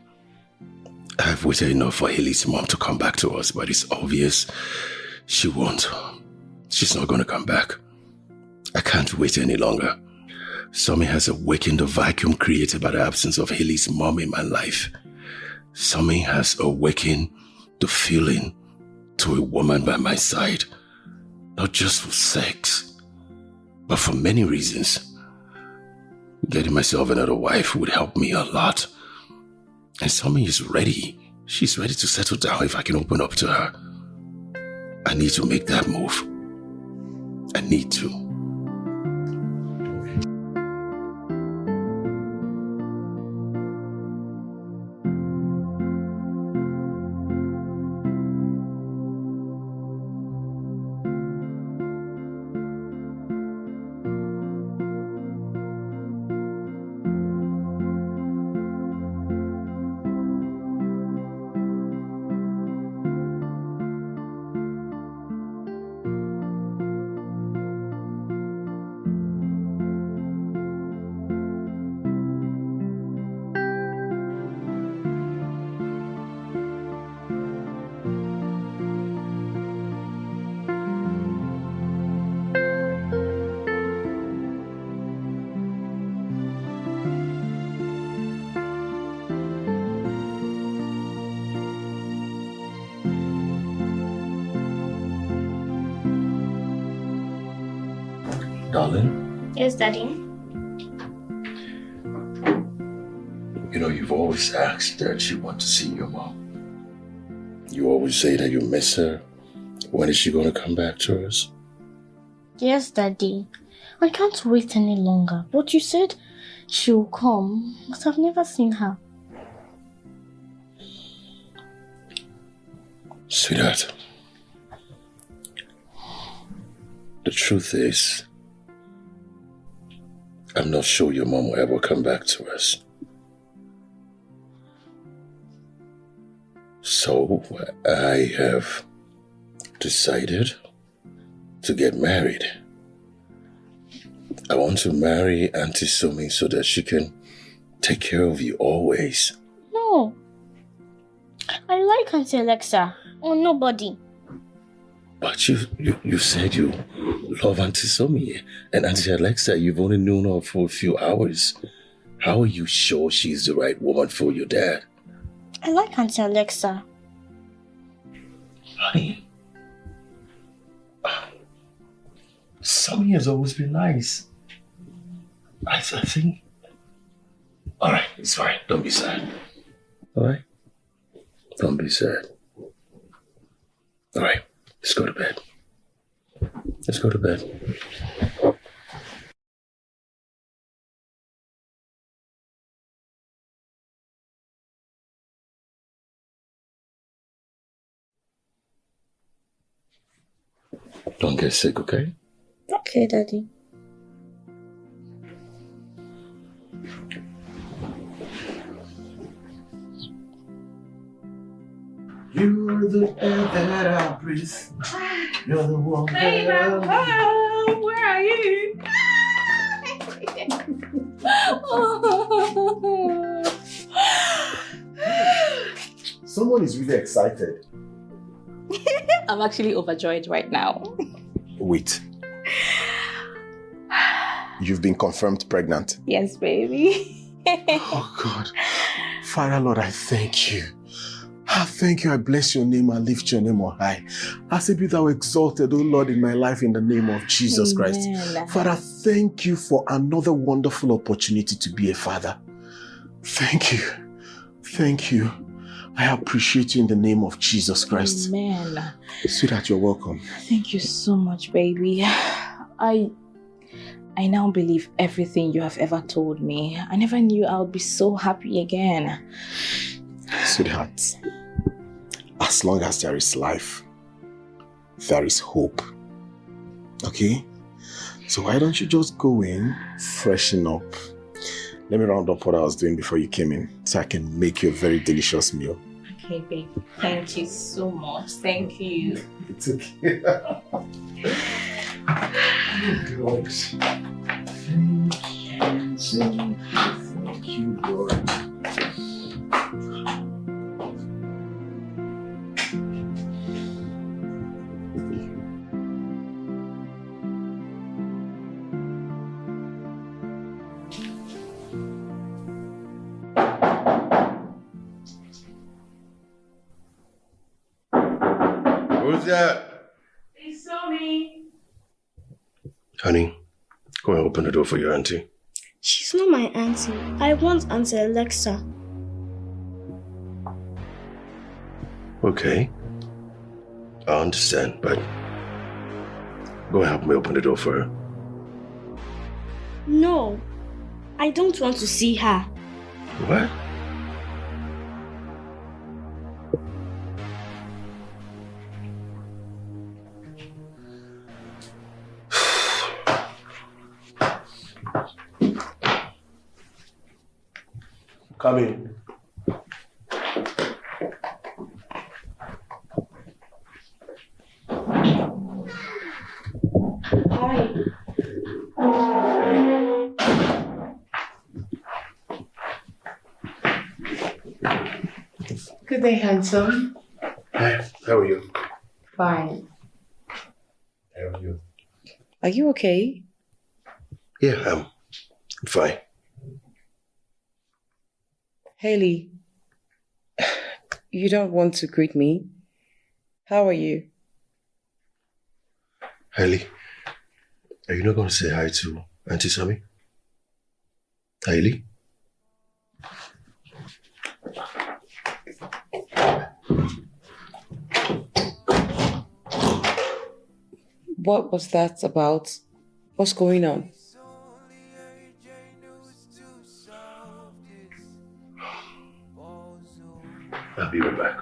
I've waited enough for Haley's mom to come back to us, but it's obvious she won't. She's not going to come back. I can't wait any longer. Something has awakened the vacuum created by the absence of Haley's mom in my life. Something has awakened the feeling to a woman by my side. Not just for sex, but for many reasons. Getting myself another wife would help me a lot. And Something is ready. She's ready to settle down if I can open up to her. I need to make that move. I need to. Darling, Yes, Daddy. you know, you've always asked that you want to see your mom. You always say that you miss her. When is she going to come back to us? Yes, Daddy. I can't wait any longer. But you said she'll come, but I've never seen her. Sweetheart, the truth is, I'm not sure your mom will ever come back to us. So I have decided to get married. I want to marry Auntie Sumi so that she can take care of you always. No. I like Auntie Alexa or nobody. But you said you love Auntie Sumi and Auntie Alexa. You've only known her for a few hours. How are you sure she's the right woman for your dad? I like Auntie Alexa. Honey, Sumi has always been nice. I think... Alright, it's fine. Don't be sad. Alright? Don't be sad. Alright, let's go to bed. Let's go to bed. Don't get sick, okay? Okay, Daddy. You're the air that I breathe. You're the one that I home. Where are you? Someone is really excited. I'm actually overjoyed right now. Wait. You've been confirmed pregnant. Yes, baby. Oh God. Father Lord, I thank you. I thank you. I bless your name. I lift your name on high. I say be thou exalted, O Lord, in my life in the name of Jesus Christ. Father, thank you for another wonderful opportunity to be a father. Thank you. Thank you. I appreciate you in the name of Jesus Christ. Amen. Sweetheart, you're welcome. Thank you so much, baby. I now believe everything you have ever told me. I never knew I would be so happy again. Sweetheart, as long as there is life, there is hope. Okay? So why don't you just go in, freshen up. Let me round up what I was doing before you came in so I can make you a very delicious meal. Okay, babe. Thank you so much. Thank you. It's okay. God. Thank you, Lord. Who's that? It's Sumi. Honey, go and open the door for your auntie. She's not my auntie. I want Auntie Alexa. Okay. I understand, but go and help me open the door for her. No, I don't want to see her. What? Come in. Hi. Good day, handsome. Hi, how are you? Fine. How are you? Are you okay? Yeah, I'm fine. Haley, you don't want to greet me? How are you? Haley, Are you not going to say hi to Auntie Sammy? Hailey? What was that about? What's going on? I'll be right back.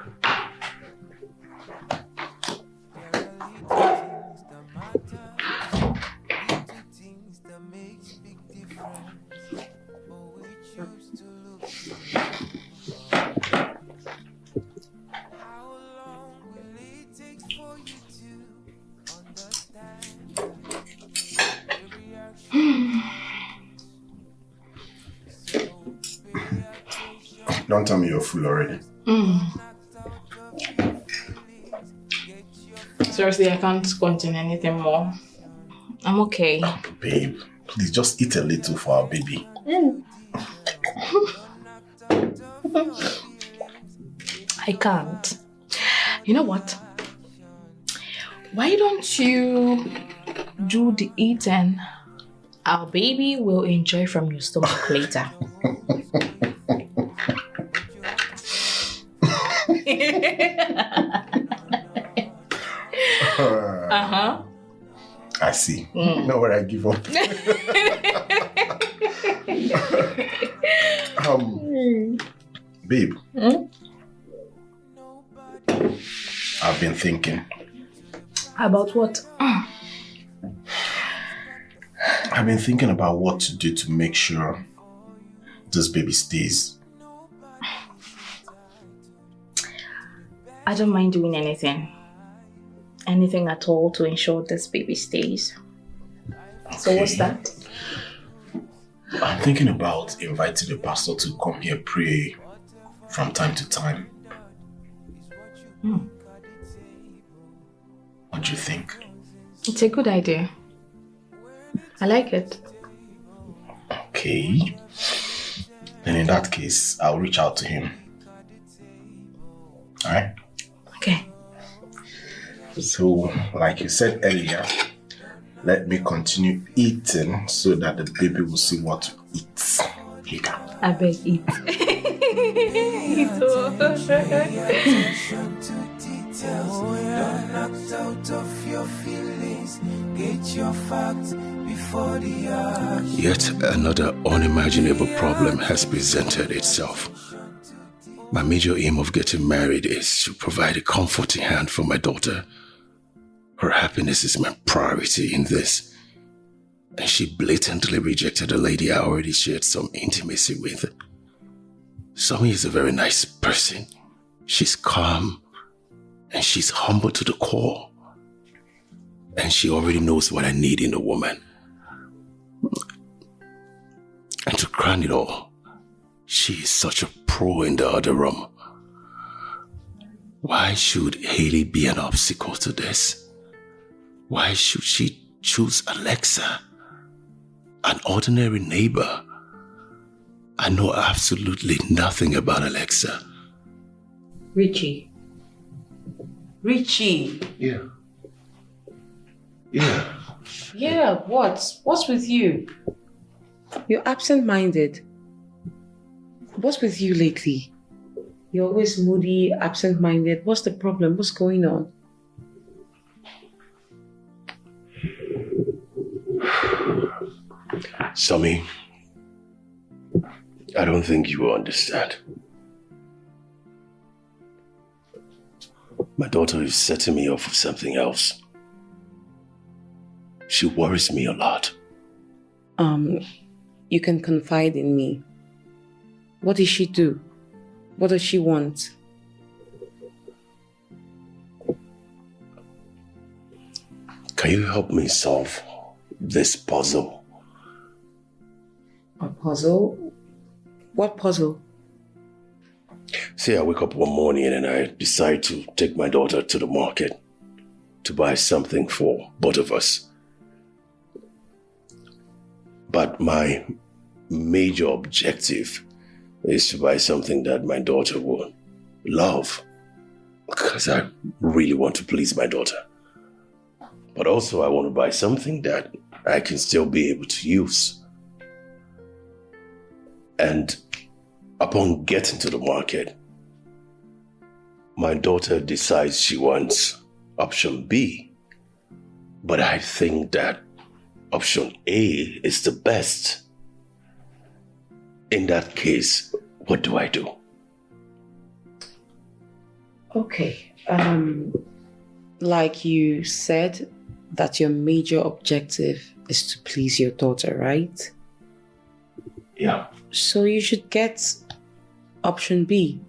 Don't tell me you're full already. Seriously, I can't contain anything more. I'm okay. Babe, please just eat a little for our baby. I can't. You know what? Why don't you do the eating? Our baby will enjoy from your stomach later. Uh-huh. I see. Now where I give up. Babe. I've been thinking. About what? I've been thinking about what to do to make sure this baby stays. I don't mind doing anything. Anything at all to ensure this baby stays. Okay. So what's that? I'm thinking about inviting the pastor to come here pray from time to time. What do you think? It's a good idea. I like it. Okay. Then in that case, I'll reach out to him. Alright? Okay. So, like you said earlier, let me continue eating so that the baby will see what to eat later. I beg eat. Don't act out of your feelings. Get your facts before the action. Yet another unimaginable problem has presented itself. My major aim of getting married is to provide a comforting hand for my daughter. Her happiness is my priority in this. And she blatantly rejected a lady I already shared some intimacy with. Somi is a very nice person. She's calm and she's humble to the core. And she already knows what I need in a woman. And to crown it all, she is such a pro in the other room. Why should Hailey be an obstacle to this? Why should she choose Alexa, an ordinary neighbor? I know absolutely nothing about Alexa. Richie. Yeah, Yeah, what? What's with you? You're absent-minded. What's with you lately? You're always moody, absent-minded. What's the problem? What's going on? Somi, I don't think you will understand. My daughter is setting me up for something else. She worries me a lot. You can confide in me. What does she do? What does she want? Can you help me solve this puzzle? A puzzle? What puzzle? Say I wake up one morning and I decide to take my daughter to the market to buy something for both of us. But my major objective is to buy something that my daughter will love, because I really want to please my daughter. But also I want to buy something that I can still be able to use. And upon getting to the market, my daughter decides she wants option B. But I think that option A is the best. In that case, what do I do? Okay. Like you said, that your major objective is to please your daughter, right? Yeah. So you should get option B.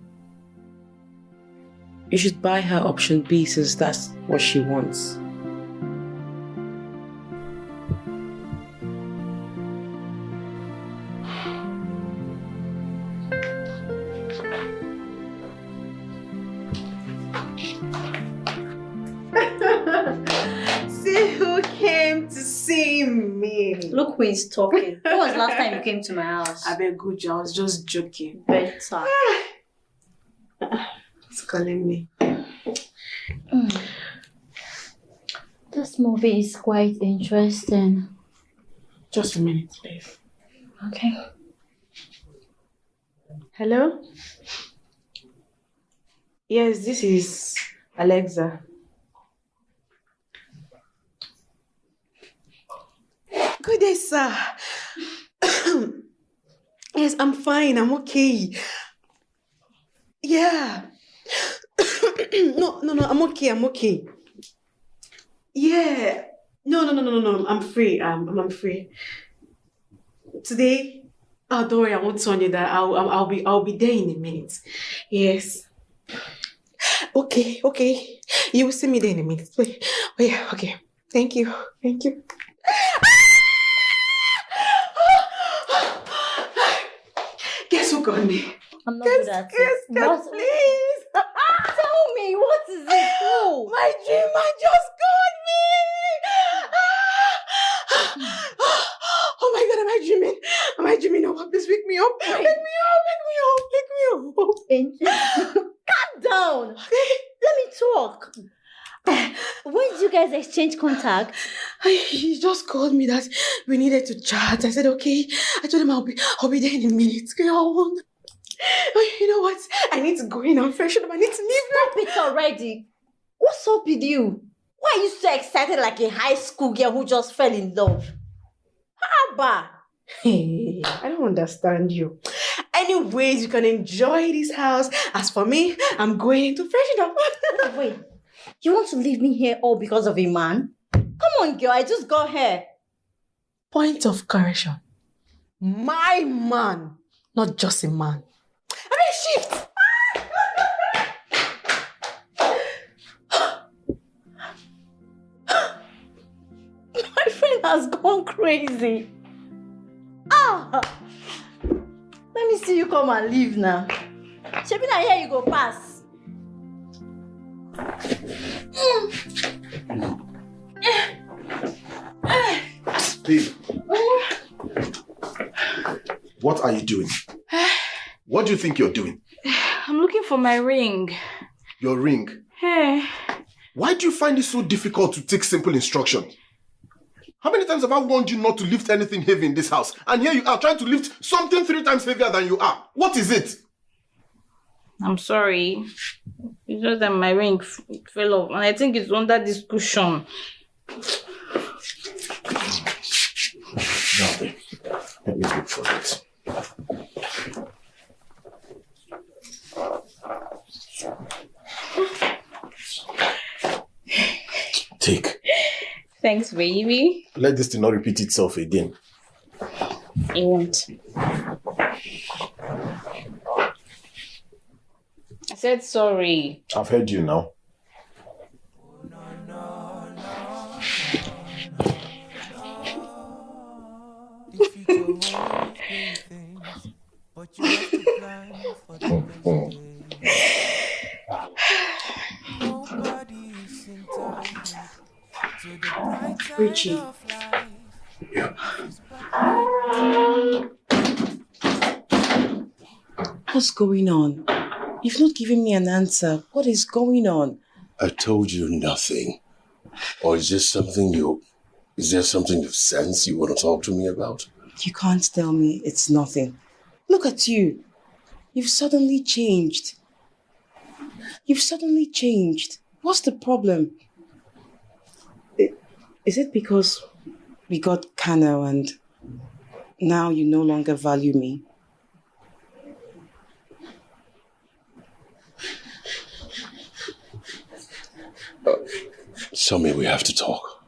You should buy her option B since that's what she wants. See who came to see me. Look who is talking. When was the last time you came to my house? I beg good, I was just joking. Better. It's calling me. This movie is quite interesting. Just a minute, please. Okay. Hello? Yes, this is Alexa. Good day, sir. Yes, I'm fine. I'm okay. Yeah. No, I'm okay. I'm okay. Yeah. No. I'm free. I'm free. Today? Oh, don't worry. I won't tell you that. I'll be there in a minute. Yes. Okay. You will see me there in a minute. Wait. Oh, yeah. Okay. Thank you. Guess who got me? I'm not good at it. Guess, please. Tell me, what is it? Who? My dream man just got me. Oh my God, am I dreaming? No, please wake me up. Wake me up. Calm down. Let me talk. When did you guys exchange contact? He just called me that we needed to chat. I said okay. I told him I'll be there in a minute. You know what? I need to go in and freshen up. I need to leave now. Stop it already. What's up with you? Why are you so excited like a high school girl who just fell in love? Haba. Hey, I don't understand you. Anyways, you can enjoy this house. As for me, I'm going to freshen up. Wait, you want to leave me here all because of a man? Come on, girl, I just got here. Point of correction. My man, not just a man. I mean, shift. My friend has gone crazy. Let me see you come and leave now. Shebina, here you go, pass. Babe, what are you doing? What do you think you're doing? I'm looking for my ring. Your ring? Hey. Why do you find it so difficult to take simple instructions? How many times have I warned you not to lift anything heavy in this house? And here you are trying to lift something 3 times heavier than you are. What is it? I'm sorry. It's just that my ring fell off and I think it's under this cushion. Nothing. Let me look for it. Take. Thanks, baby. Let this thing not repeat itself again. It won't. I said sorry. I've heard you now. Richie. Yeah. What's going on? You've not given me an answer. What is going on? I told you nothing. Or is there something of sense you want to talk to me about? You can't tell me it's nothing. Look at you. You've suddenly changed. What's the problem? Is it because we got carnal and now you no longer value me? Tell me we have to talk.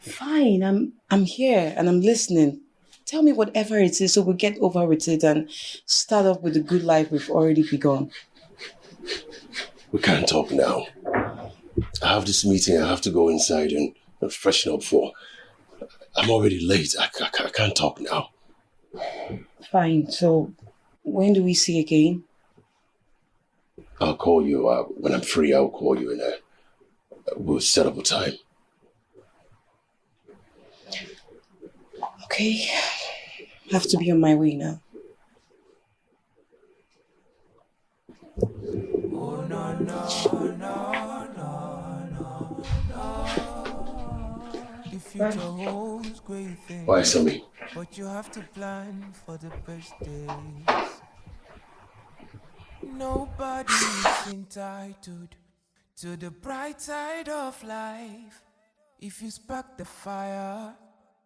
Fine, I'm here and I'm listening. Tell me whatever it is so we'll get over with it and start off with the good life we've already begun. We can't talk now. I have this meeting I have to go inside and freshen up for. I'm already late. I can't talk now. Fine, so when do we see again? I'll call you. When I'm free, I'll call you and we'll set up a time. Okay, I have to be on my way now. Oh, no, no, no, no, no. The future holds great things. Why, Sammy? But you have to plan for the best days. Nobody is entitled to the bright side of life. If you spark the fire,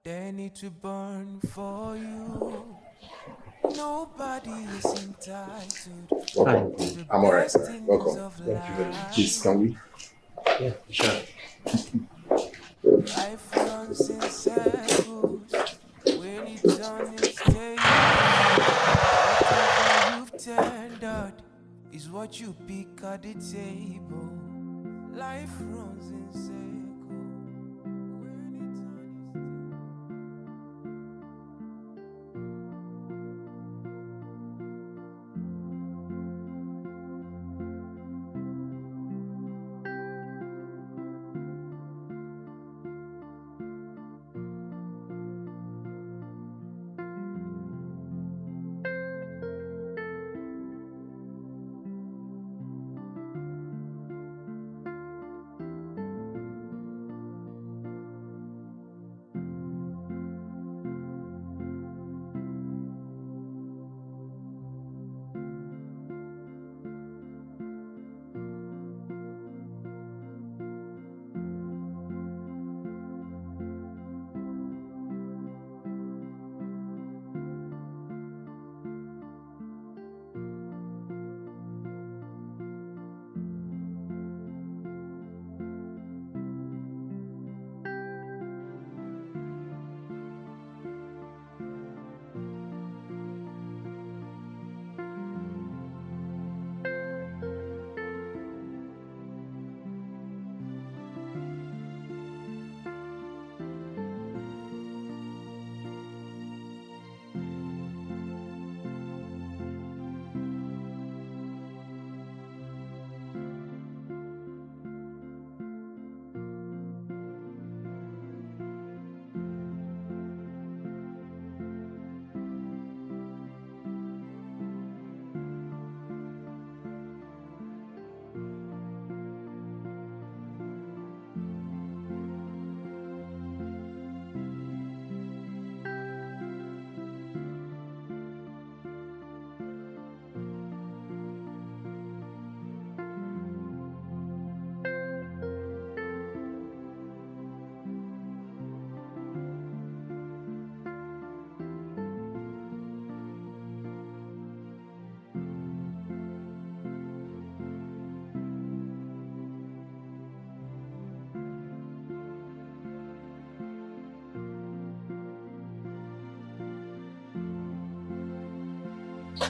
then it will burn for you. Nobody is entitled. Welcome. I'm alright, sir. Welcome. Thank you very much. Please, can we? Yeah, sure. Life runs in circles. When it's on its day, whatever you've turned out is what you pick at the table. Life runs in circles.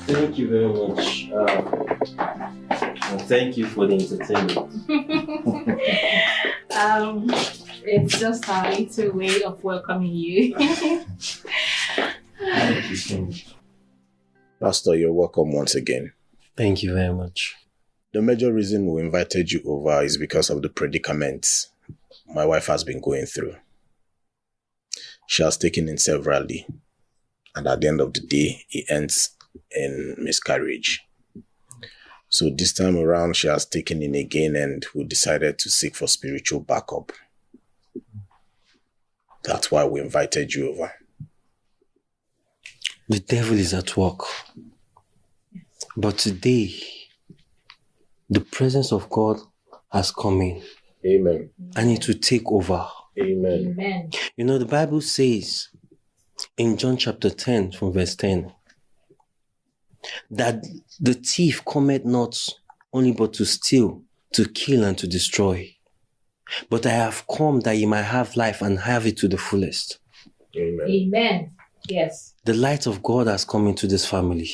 Thank you very much. And thank you for the entertainment. It's just our little way of welcoming you. Thank you so much. Pastor, you're welcome once again. Thank you very much. The major reason we invited you over is because of the predicaments my wife has been going through. She has taken in severally, and at the end of the day, it ends in miscarriage. So this time around, she has taken in again, and we decided to seek for spiritual backup. That's why we invited you over. The devil is at work. But today, the presence of God has come in. Amen. And it will take over. Amen. Amen. You know, the Bible says in John chapter 10 from verse 10 that the thief cometh not only but to steal, to kill, and to destroy. But I have come that ye might have life and have it to the fullest. Amen. Amen. Yes. The light of God has come into this family.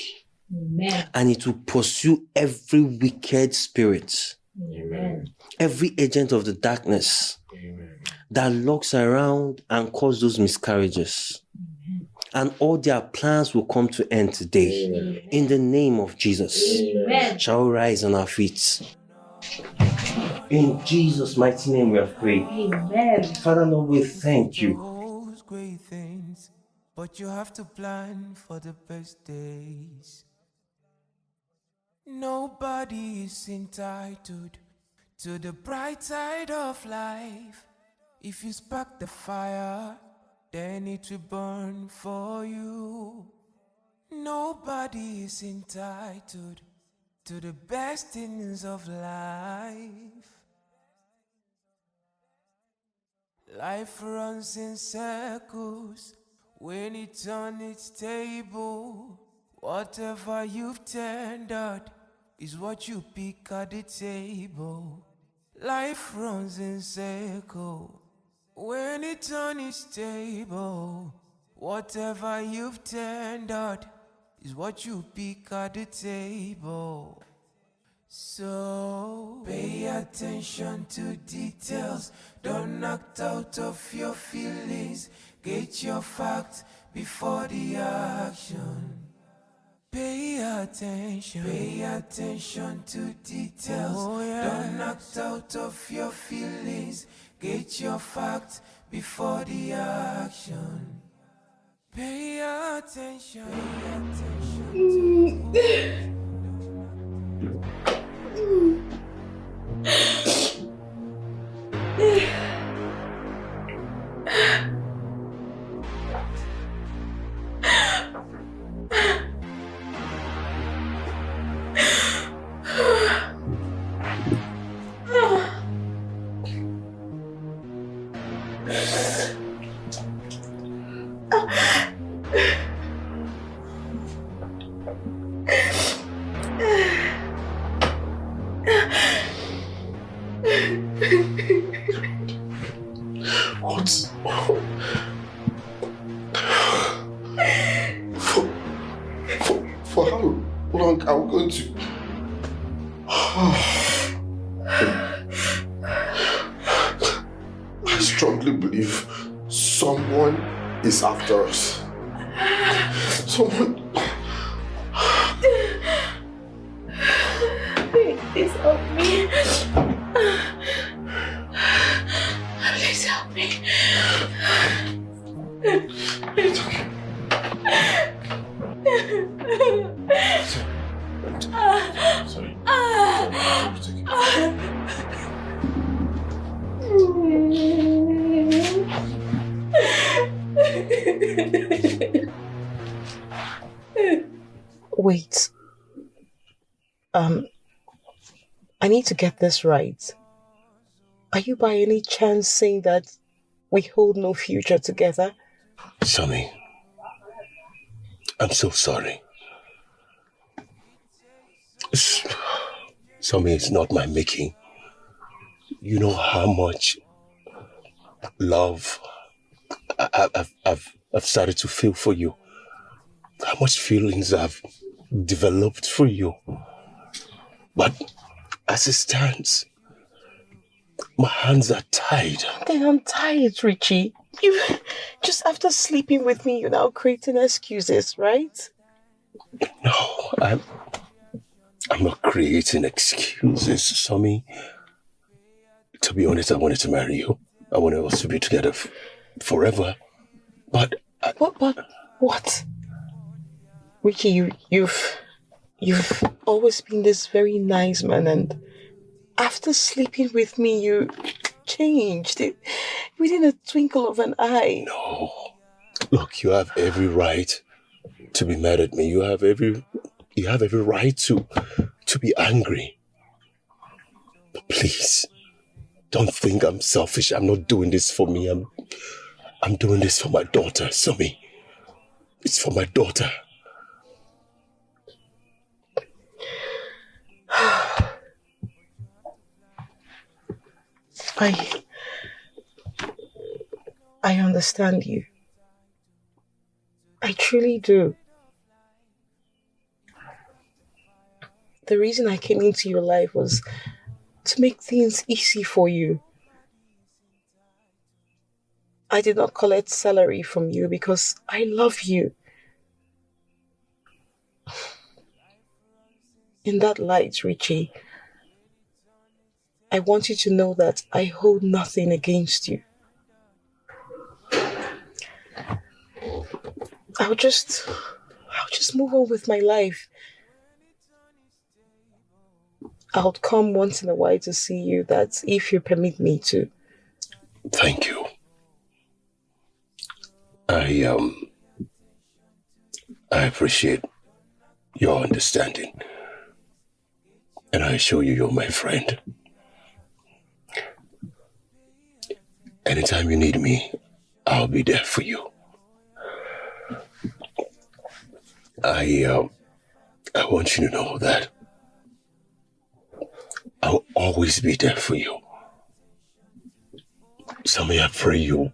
Amen. And it will pursue every wicked spirit. Amen. Every agent of the darkness. Amen. That lurks around and cause those miscarriages. Amen. And all their plans will come to end today. Amen. In the name of Jesus. Amen. Shall we rise on our feet? In Jesus' mighty name we have prayed. Amen. Father Lord, we thank you. Great things, but you have to plan for the best days. Nobody is entitled to the bright side of life. If you spark the fire, then it will burn for you. Nobody is entitled to the best things of life. Life runs in circles when it's on its table. Whatever you've tendered is what you pick at the table. Life runs in circles when it's on its table. Whatever you've tendered is what you pick at the table. So pay attention to details. Don't act out of your feelings. Get your facts before the action. Pay attention to details. Don't act out of your feelings. Get your facts before the action. Pay attention. What? For how long are we going to? I strongly believe someone is after us. Someone. Please help me. Please help me. It's okay. Sorry. It's Wait. I need to get this right. Are you by any chance saying that we hold no future together? Sammy, I'm so sorry. Sammy, it's not my making. You know how much love I've started to feel for you. How much feelings I've developed for you. But as it stands, my hands are tied. Then I'm tired, Richie. You just after sleeping with me, you're now creating excuses, right? No, I'm not creating excuses, Sammy. To be honest, I wanted to marry you. I wanted us to be together forever. But what? Richie, you've always been this very nice man, and after sleeping with me, you changed within a twinkle of an eye. No. Look, you have every right to be mad at me. You have every right to be angry. But please, don't think I'm selfish. I'm not doing this for me. I'm doing this for my daughter, Somi. It's for my daughter. I understand you. I truly do. The reason I came into your life was to make things easy for you. I did not collect salary from you because I love you. In that light, Richie, I want you to know that I hold nothing against you. I'll just move on with my life. I'll come once in a while to see you, that if you permit me to. Thank you. I appreciate your understanding. And I assure you, you're my friend. Anytime you need me, I'll be there for you. I want you to know that I'll always be there for you. Somebody, I pray you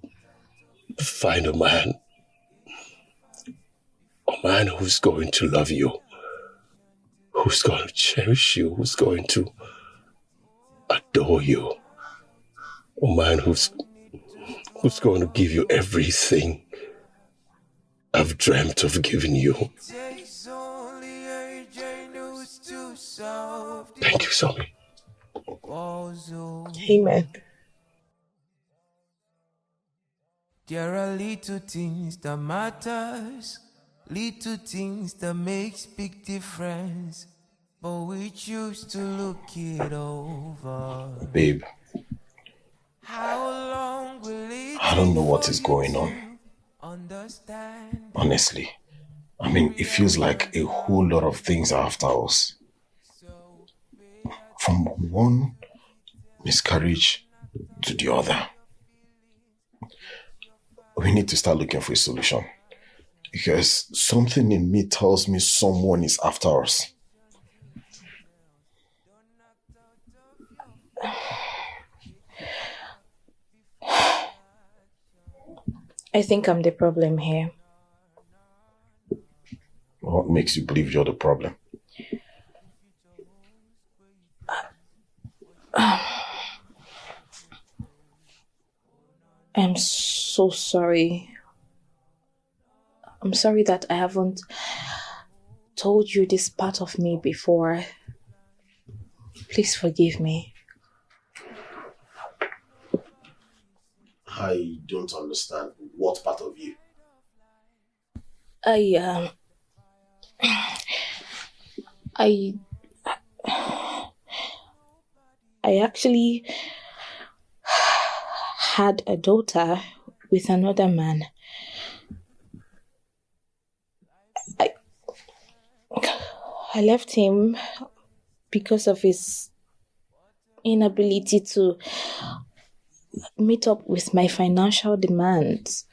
find a man who's going to love you, who's going to cherish you, who's going to adore you, a man who's going to give you everything I've dreamt of giving you. Thank you, Somi. Amen. There are little things that matters, little things that makes big difference, but we choose to look it over. Babe, How long will it I don't know what is going on. understand? Honestly. I mean, it feels like a whole lot of things are after us. From one miscarriage to the other. We need to start looking for a solution. Because something in me tells me someone is after us. I think I'm the problem here. What makes you believe you're the problem? I'm so sorry. I'm sorry that I haven't told you this part of me before. Please forgive me. I don't understand. What part of you? I actually had a daughter with another man. I left him because of his inability to meet up with my financial demands.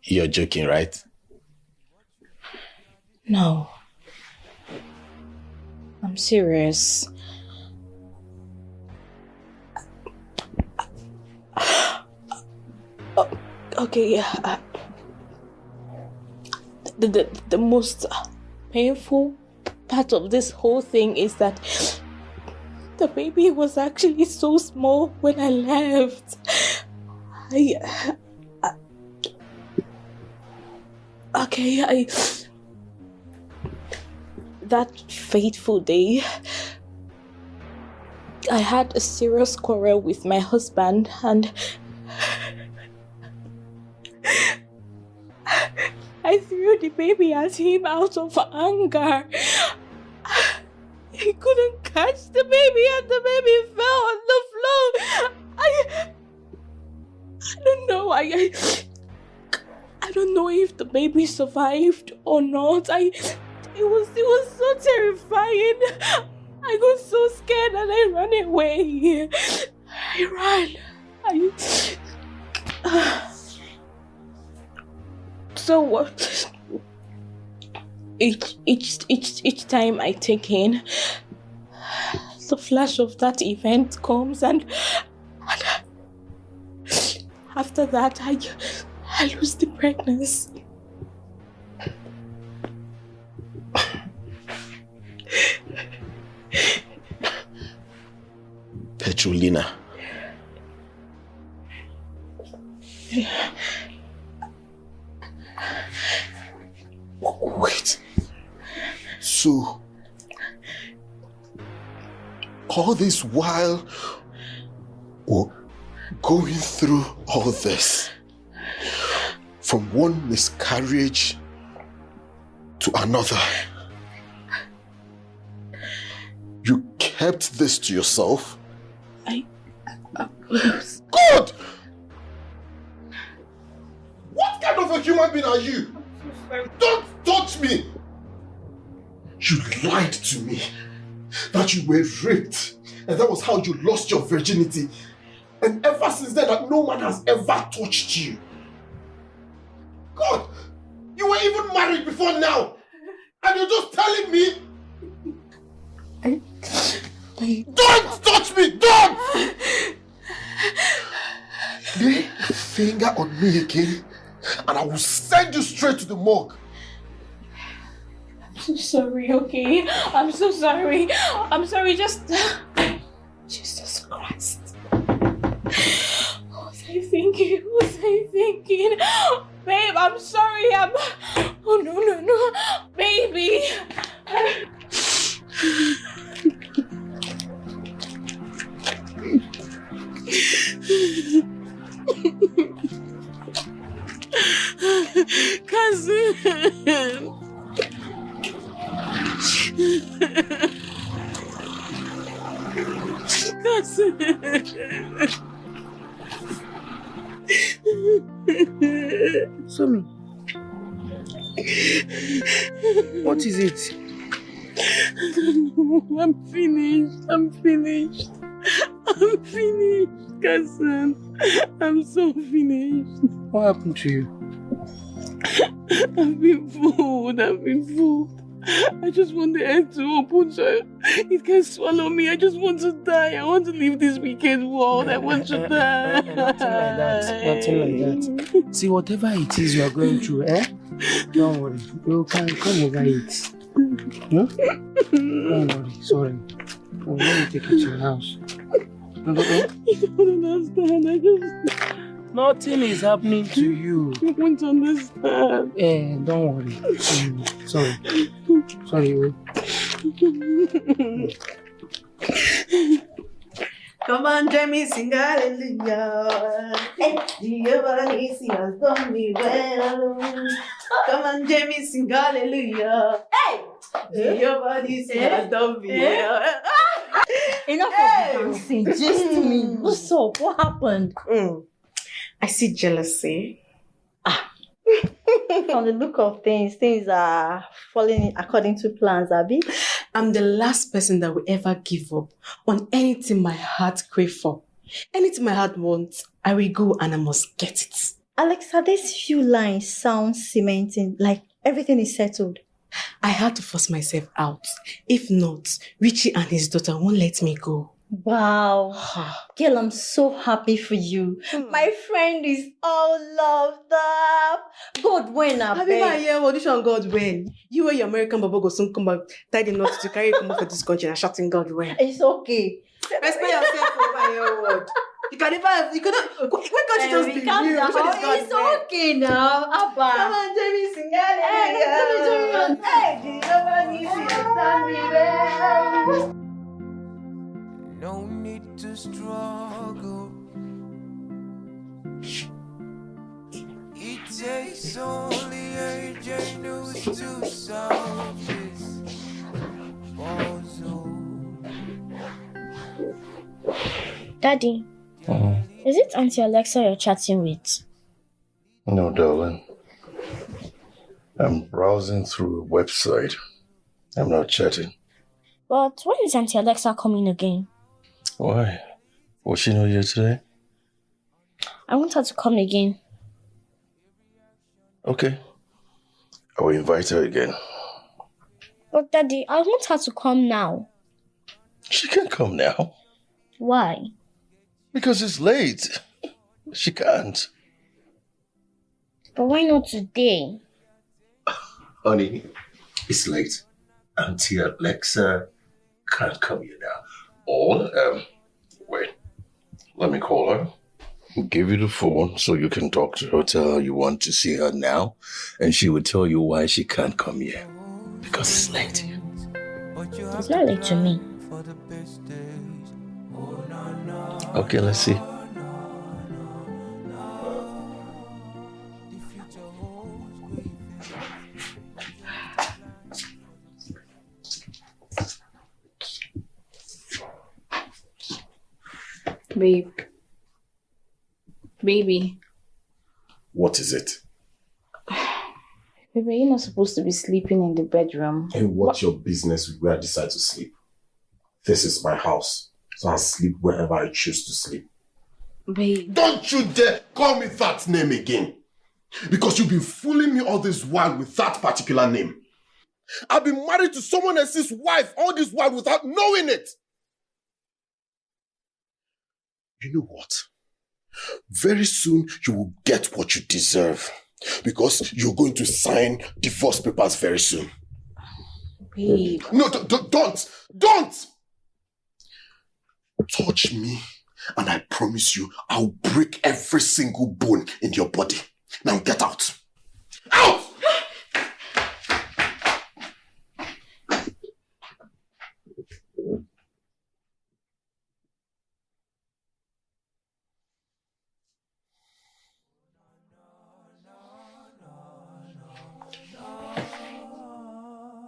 You're joking, right? No. I'm serious. Okay, yeah. The most painful part of this whole thing is that the baby was actually so small when I left. That fateful day, I had a serious quarrel with my husband and I threw the baby at him out of anger. he couldn't catch the baby and the baby fell on the floor. I don't know. I don't know if the baby survived or not. It was so terrifying. I got so scared and I ran away. I ran. So what? Each time I take in, the flash of that event comes and after that I lose the pregnancy. Petrolina. Wait. So, all this while we're going through all this, from one miscarriage to another, you kept this to yourself? Good! What kind of a human being are you? Don't touch me! You lied to me that you were raped and that was how you lost your virginity. And ever since then, that no man has ever touched you. God, you were even married before now and you're just telling me? Don't touch me! Don't! Lay a finger on me again and I will send you straight to the morgue. I'm so sorry, okay? I'm so sorry. I'm sorry, just... Jesus Christ. What was I thinking? What was I thinking? Babe, I'm sorry. Oh, no. Baby. Cousin. Somi, what is it? I'm finished, cousin. I'm so finished. What happened to you? I've been fooled. I just want the head to open so it can swallow me. I just want to die. I want to leave this wicked world. I want to die. Nothing like that. See, whatever it is you are going through, don't worry. You can come over it. No? Don't worry. Sorry. Let me take you to your house. You don't understand. Nothing is happening to you. You won't understand. Don't worry. Sorry. Come on, Jamie, sing hallelujah. Jehovah Nissi has done me well. Come on, Jamie, sing hallelujah. Jehovah Nissi has done me well. Enough of dancing. Just me. What's up? What happened? I see jealousy. From the look of things are falling according to plans, Abby. I'm the last person that will ever give up on anything my heart craves for. Anything my heart wants, I will go and I must get it. Alexa, these few lines sound cementing, like everything is settled. I had to force myself out. If not, Richie and his daughter won't let me go. Wow. Girl, I'm so happy for you. My friend is all loved up. God win, I Happy audition, God win. You and your American baba go soon come back, tie the knot to carry you come up for this country and shouting God win. It's okay. Respect yourself over your word. You cannot, why can't you just be real? It's okay now, Abba. Come on, Jamie, sing hallelujah. Hey, Jehovah Nissi has done me well. No need to struggle. It takes only a genius to solve this puzzle. Daddy, is it Auntie Alexa you're chatting with? No, darling. I'm browsing through a website. I'm not chatting. But when is Auntie Alexa coming again? Why? Was she not here today? I want her to come again. Okay. I will invite her again. But Daddy, I want her to come now. She can come now. Why? Because it's late. She can't. But why not today? Honey, it's late. Auntie Alexa can't come here now. Or, wait. Let me call her. Give you the phone so you can talk to her. Tell her you want to see her now. And she will tell you why she can't come here. Because it's late. It's not late to me. Okay, let's see. Baby. What is it? Baby, you're not supposed to be sleeping in the bedroom. And what's your business where I decide to sleep? This is my house, so I sleep wherever I choose to sleep. Babe. Don't you dare call me that name again. Because you've been fooling me all this while with that particular name. I've been married to someone else's wife all this while without knowing it. You know what? Very soon you will get what you deserve. Because you're going to sign divorce papers very soon. Babe. No, don't! Touch me and I promise you I'll break every single bone in your body. Now get out. Out!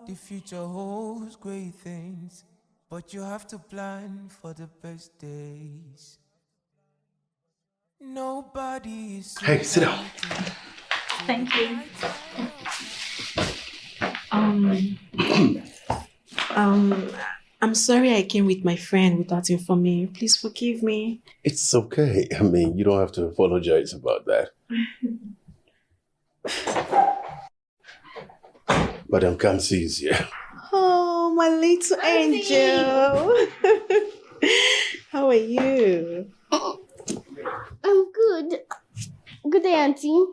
The future holds great things, but you have to plan for the best days. Nobody is. Hey, sit down. Thank you. I'm sorry I came with my friend without informing you. Please forgive me. It's okay. I mean, you don't have to apologize about that. Madam Kamsi is here. Oh, my little angel. How are you? I'm good. Good day, Auntie.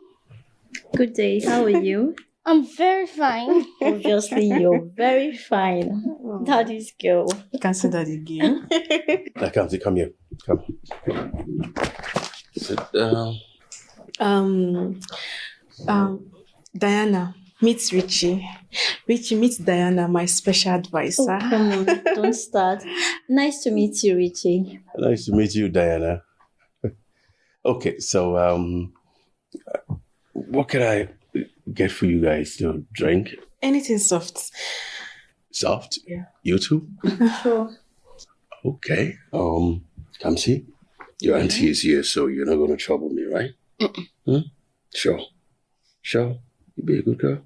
Good day. How are you? I'm very fine. Obviously, you're very fine. Daddy's girl. You can say that again. Now, Kamsi, come here. Come. Sit down. Diana, meet Richie. Richie, meet Diana, my special advisor. Oh, come on, don't start. Nice to meet you, Richie. Nice to meet you, Diana. Okay, so, what can I get for you guys to drink? Anything soft. Soft? Yeah. You too? Sure. Okay. Kamsi, your auntie is here, so you're not going to trouble me, right? Hmm? Sure. Sure. You be a good girl?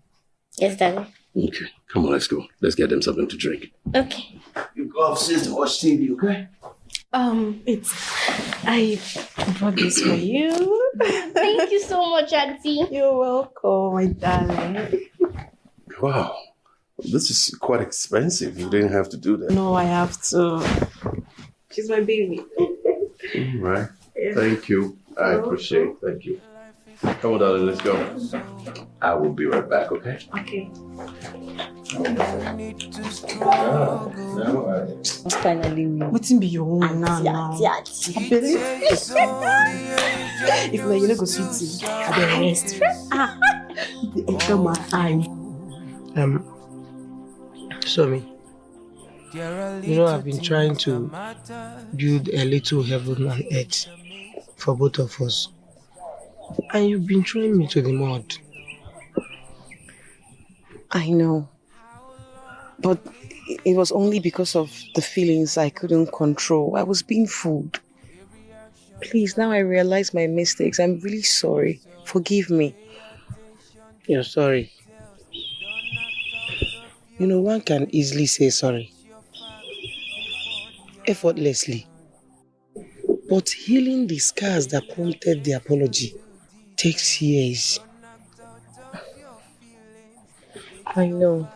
Yes, Daddy. Okay. Come on, let's go. Let's get them something to drink. Okay. You go upstairs to watch TV, okay? I brought this for you. Thank you so much, Auntie. You're welcome, my darling. Wow. This is quite expensive. You didn't have to do that. No, I have to. She's my baby. All right. Yeah. Thank you. I appreciate it. Thank you. Come on, darling. Let's go. I will be right back, okay? Okay. Finally, we. What's in be your own now? I believe. If like you don't go sweetie, I be rest. The enter my eye. Sorry. You know, I've been trying to build a little heaven on earth for both of us. And you've been throwing me to the mud. I know. But it was only because of the feelings I couldn't control. I was being fooled. Please, now I realize my mistakes. I'm really sorry. Forgive me. You're sorry. You know, one can easily say sorry. Effortlessly. But healing the scars that prompted the apology takes years. I know.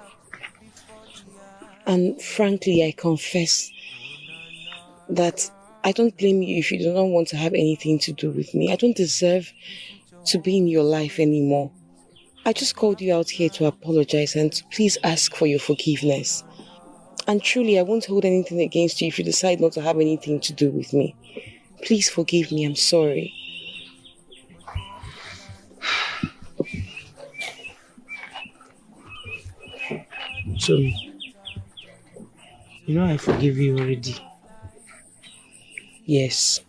And frankly, I confess that I don't blame you if you do not want to have anything to do with me. I don't deserve to be in your life anymore. I just called you out here to apologize and to please ask for your forgiveness. And truly, I won't hold anything against you if you decide not to have anything to do with me. Please forgive me, I'm sorry. So, you know I forgive you already. Yes.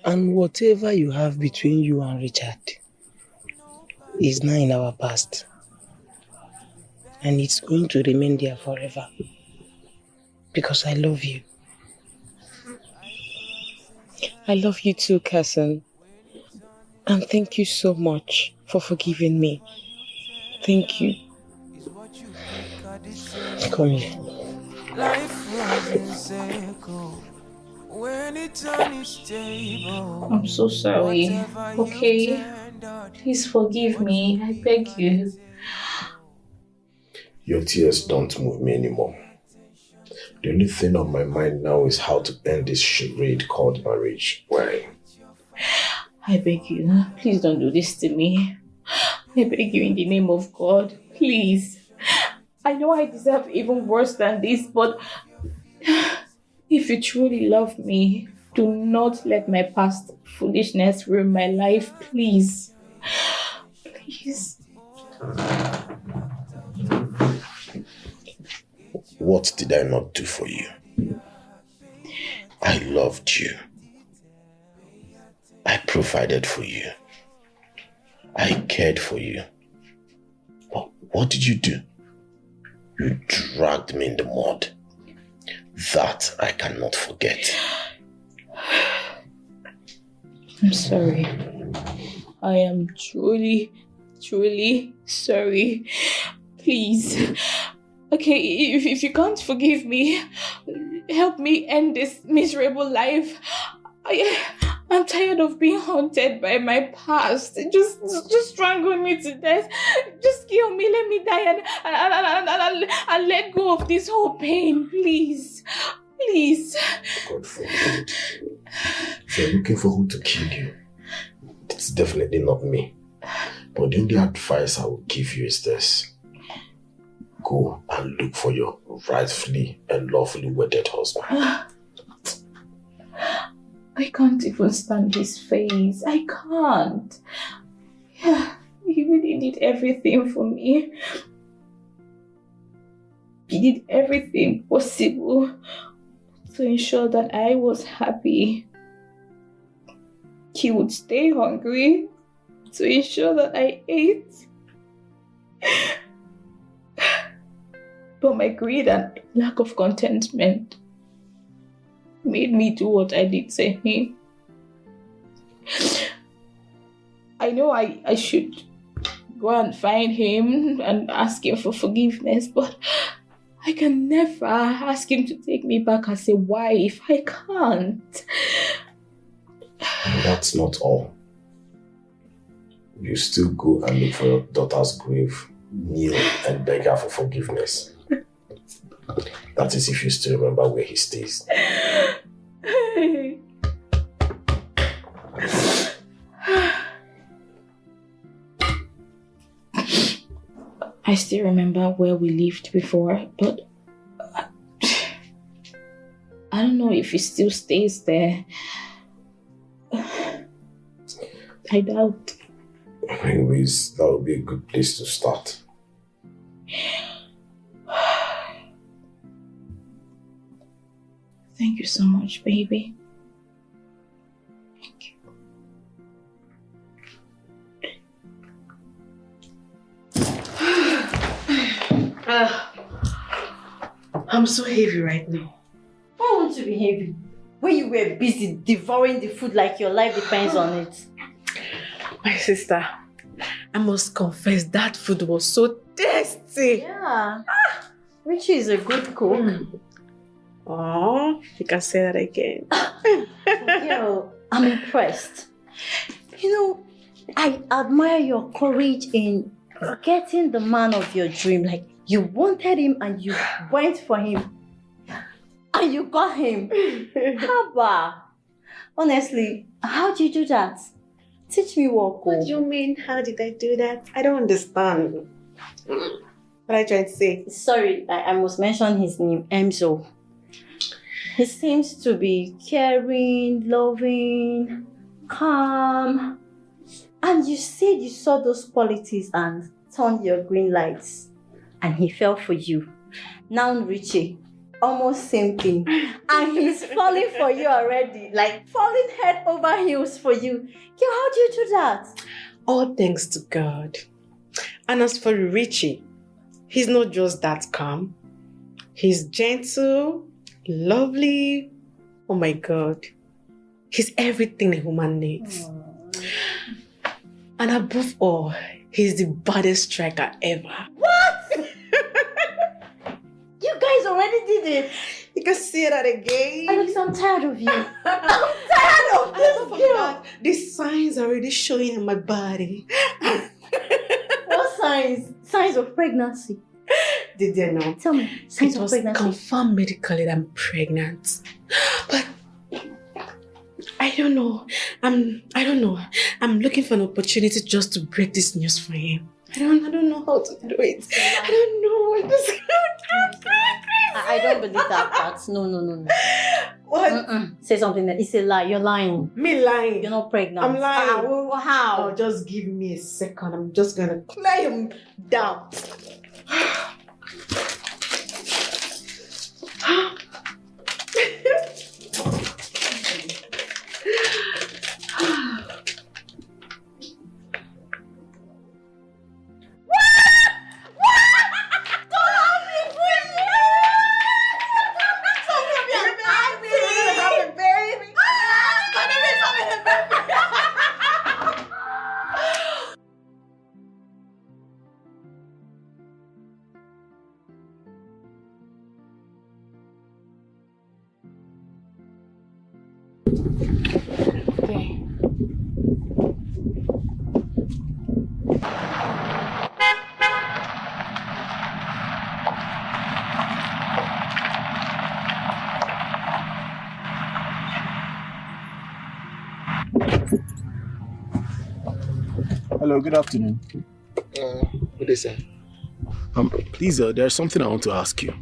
And whatever you have between you and Richard is now in our past. And it's going to remain there forever. Because I love you. I love you too, cousin. And thank you so much for forgiving me. Thank you. Come here. Life runs in circle. When it's on its table. I'm so sorry. Okay? Please forgive me. I beg you. Your tears don't move me anymore. The only thing on my mind now is how to end this charade called marriage. Why? I beg you. Please don't do this to me. I beg you in the name of God. Please. I know I deserve even worse than this, but if you truly love me, do not let my past foolishness ruin my life, please. Please. What did I not do for you? I loved you. I provided for you. I cared for you. But what did you do? You dragged me in the mud. That I cannot forget. I'm sorry. I am truly, truly sorry. Please. Okay, if you can't forgive me, help me end this miserable life. I'm tired of being haunted by my past. Just strangle me to death. Just kill me, let me die, and let go of this whole pain, please. Please. God forbid. If you're looking for who to kill you, it's definitely not me. But the only advice I will give you is this. Go and look for your rightfully and lawfully wedded husband. I can't even stand his face. I can't. He really did everything for me. He did everything possible to ensure that I was happy. He would stay hungry to ensure that I ate. But my greed and lack of contentment made me do what I did to him. I know I should go and find him and ask him for forgiveness, but I can never ask him to take me back as a wife. I can't. And that's not all. You still go and look for your daughter's grave, kneel and beg her for forgiveness. That is if you still remember where he stays. I still remember where we lived before, but I don't know if he still stays there. I doubt. Anyways, that would be a good place to start. Thank you so much, baby. Thank you. I'm so heavy right now. Why won't you be heavy? when you were busy devouring the food like your life depends on it. My sister, I must confess that food was so tasty. Yeah. Richie is a good cook. Oh, you can say that again. Girl, I'm impressed. You know, I admire your courage in getting the man of your dream. Like, you wanted him and you went for him. And you got him. Haba. Honestly, how did you do that? Teach me, Woko. What do you mean? How did I do that? I don't understand. What are you trying to say? Sorry, I must mention his name, Emzo. He seems to be caring, loving, calm. And you said you saw those qualities and turned your green lights. And he fell for you. Now Richie, almost same thing. And he's falling for you already. Like falling head over heels for you. Girl, how do you do that? All thanks to God. And as for Richie, he's not just that calm. He's gentle, lovely. Oh my God. He's everything a woman needs. And above all, he's the baddest striker ever. What? You guys already did it. You can say that again. Alex, I'm tired of you. I'm tired of this girl. The signs are already showing in my body. What signs? Signs of pregnancy. Did you know? Tell me, signs it of was pregnancy. confirmed medically that I'm pregnant. But I don't know. I don't know. I'm looking for an opportunity just to break this news for him. I don't know how to do it. I don't know what this is. I don't believe that part. No. What? Say something that it's a lie. You're lying. Me lying? You're not pregnant. I'm lying. How? Oh, just give me a second. I'm just gonna clear him down. Hello, good afternoon. What is that? Please, there's something I want to ask you.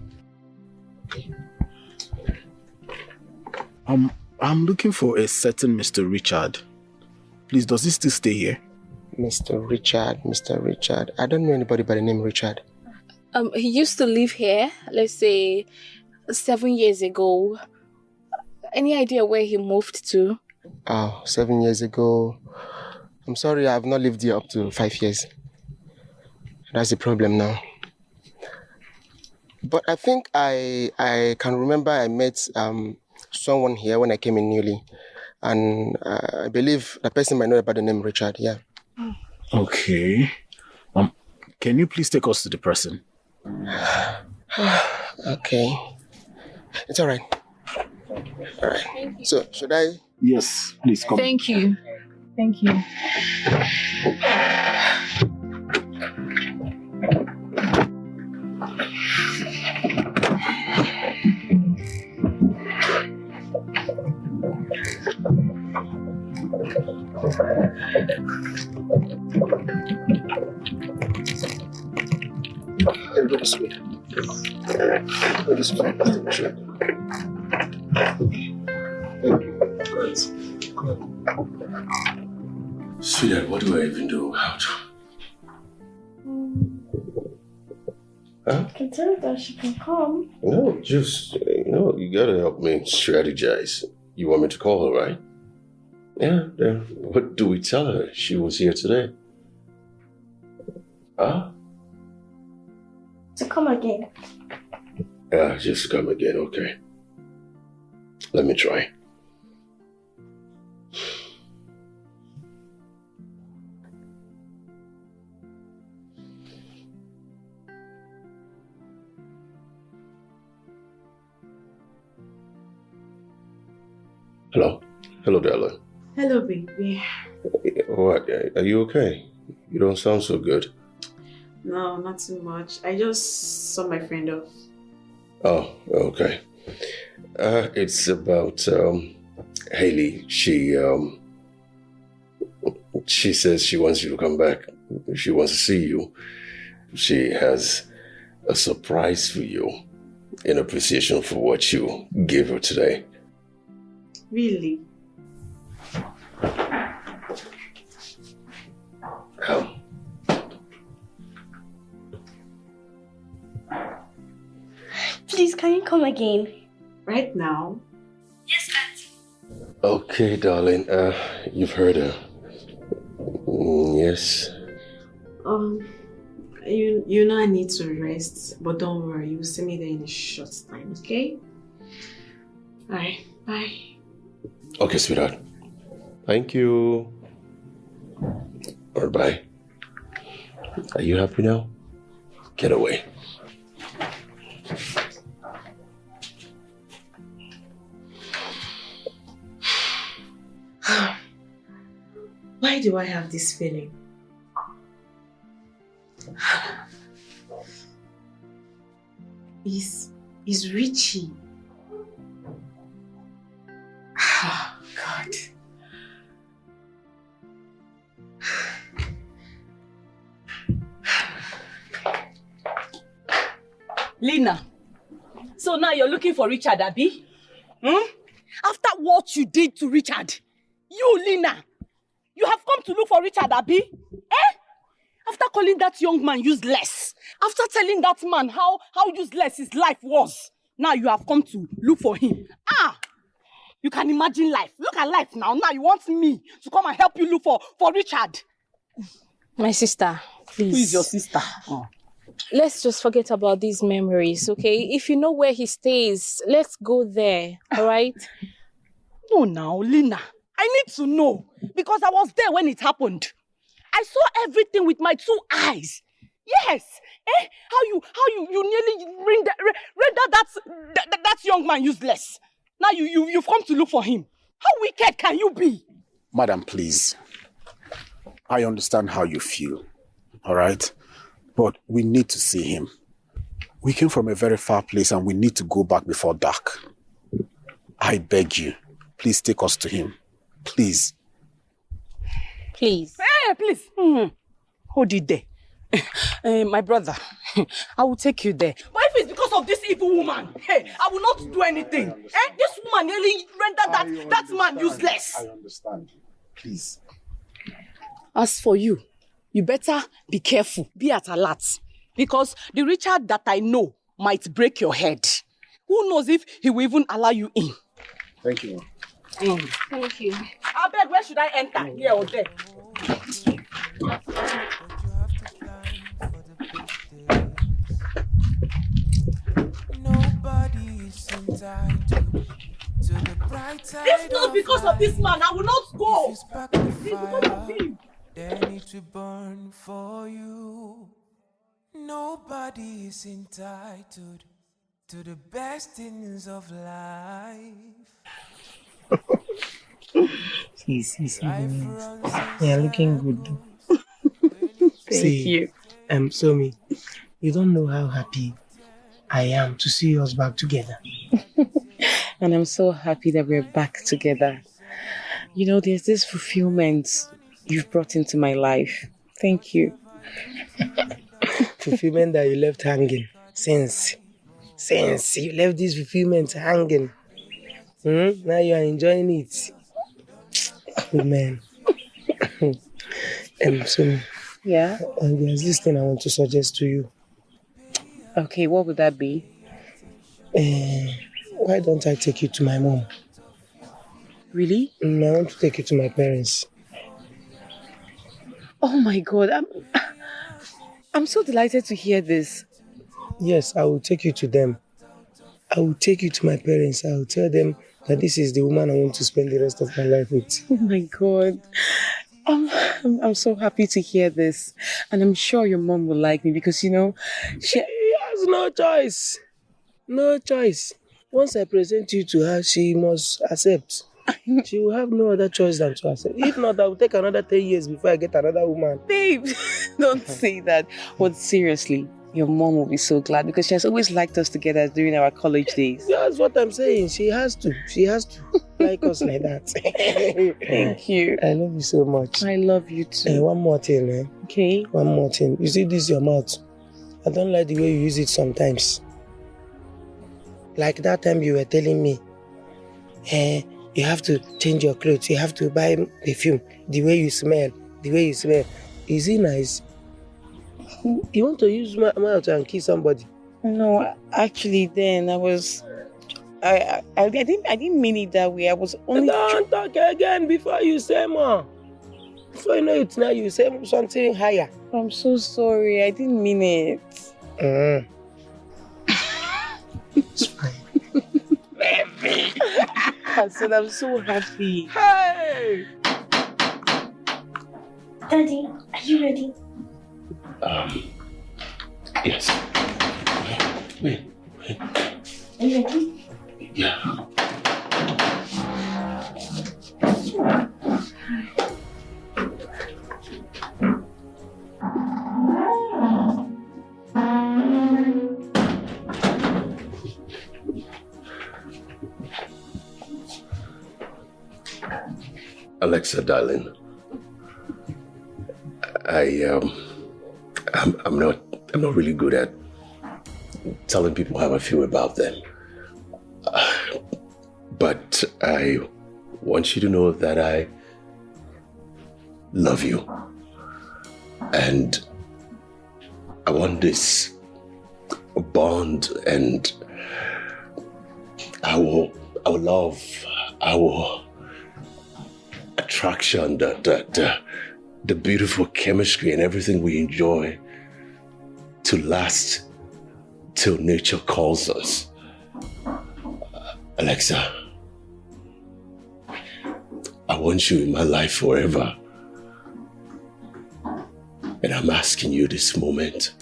I'm looking for a certain Mr. Richard. Please, does he still stay here? Mr. Richard. I don't know anybody by the name Richard. He used to live here, let's say 7 years ago. Any idea where he moved to? Oh, 7 years ago. I'm sorry, I have not lived here up to 5 years. That's the problem now. But I think I can remember I met someone here when I came in newly. And I believe the person might know about the name Richard, yeah. Okay. Can you please take us to the person? Okay. It's all right. All right. So, should I? Yes, please come. Thank you. Thank you. Here, go this way. Go this way. Sure. Thank you. Great. Sweetheart, what do I even do? How to? Huh? I can tell her that she can come. No, just, you gotta help me strategize. You want me to call her, right? Yeah, then what do we tell her? She was here today. Huh? To come again. Yeah, just come again, okay. Let me try. Hello? Hello, darling. Hello, baby. What? Are you okay? You don't sound so good. No, not too much. I just saw my friend off. Oh, okay. It's about Haley. She says she wants you to come back. She wants to see you. She has a surprise for you in appreciation for what you gave her today. Really? Come. Please, can you come again? Right now? Yes, Auntie. Okay, darling. You've heard her. Yes. You know I need to rest, but don't worry, you'll see me there in a short time, okay? Alright, bye. Okay, sweetheart. Thank you. Or bye. Are you happy now? Get away. Why do I have this feeling? Is Richie? Oh, God. Lena, so now you're looking for Richard, Abby? After what you did to Richard, you, Lena, you have come to look for Richard, Abby? After calling that young man useless, after telling that man how useless his life was, now you have come to look for him. You can imagine life. Look at life now. Now you want me to come and help you look for Richard. My sister, please. Who is your sister? Let's just forget about these memories, okay? If you know where he stays, let's go there, all right? No, now, Lena. I need to know because I was there when it happened. I saw everything with my 2 eyes. Yes. How you nearly rendered that young man useless. Now you've come to look for him. How wicked can you be? Madam, please. I understand how you feel, all right? But we need to see him. We came from a very far place and we need to go back before dark. I beg you, please take us to him. Please. Please. Please. Hold it there. My brother, I will take you there. But if it's because of this evil woman, I will not do anything. This woman nearly rendered that man useless. I understand. Please. As for you, you better be careful, be at alert. Because the Richard that I know might break your head. Who knows if he will even allow you in? Thank you. Thank you. I beg, where should I enter? Here or there? Nobody's entitled to the bright side. If not because of this man, I will not go. If you spark the fire, then it will burn for you. Nobody is entitled to the best things of life. See. You're looking good. Thank you. Somi, you don't know how happy I am to see us back together. And I'm so happy that we're back together. You know, there's this fulfillment you've brought into my life. Thank you. Fulfillment that you left hanging. Since you left this fulfillment hanging. Now you are enjoying it. Good man. Somi. Yeah? There's this thing I want to suggest to you. Okay, what would that be? Why don't I take you to my mom? Really? I want to take you to my parents. Oh my God, I'm so delighted to hear this. Yes, I will take you to them. I will take you to my parents. I will tell them that this is the woman I want to spend the rest of my life with. Oh my God. I'm so happy to hear this. And I'm sure your mom will like me because, you know, she has no choice. No choice. Once I present you to her, she must accept. She will have no other choice than to accept. If not, I will take another 10 years before I get another woman. Babe, don't say that. But seriously, your mom will be so glad because she has always liked us together during our college days. That's what I'm saying. She has to. She has to like us like that. Thank you. I love you so much. I love you too. One more thing, eh? Okay. One more thing. You see this your mouth. I don't like the way you use it sometimes. Like that time you were telling me, you have to change your clothes, you have to buy perfume, the way you smell. Is it nice? You want to use my mouth and kiss somebody? No, actually then I didn't mean it that way. I was only... Don't talk again before you say more. Before you know it now, you say something higher. I'm so sorry. I didn't mean it. It's fine. Baby. I said I'm so happy. Hey! Daddy, are you ready? Yes. Wait. Are you ready? Yeah. Alexa, darling, I'm not really good at telling people how I feel about them. But I want you to know that I love you. And I want this bond and our love, our attraction, the beautiful chemistry and everything we enjoy to last till nature calls us. Alexa, I want you in my life forever. And I'm asking you this moment,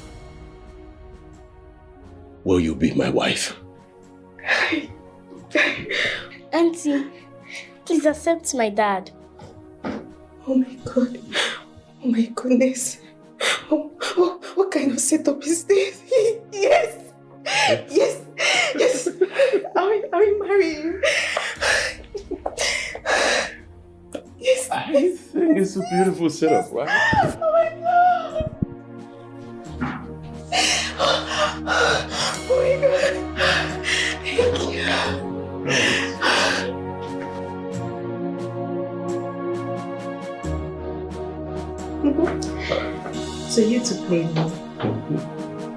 will you be my wife? Auntie, please accept my dad. Oh my God. Oh my goodness. What kind of setup is this? Yes. Yes. Are we married? Yes. I think it's a beautiful setup, right? Oh my God. Oh my God. Thank you. So you two played me.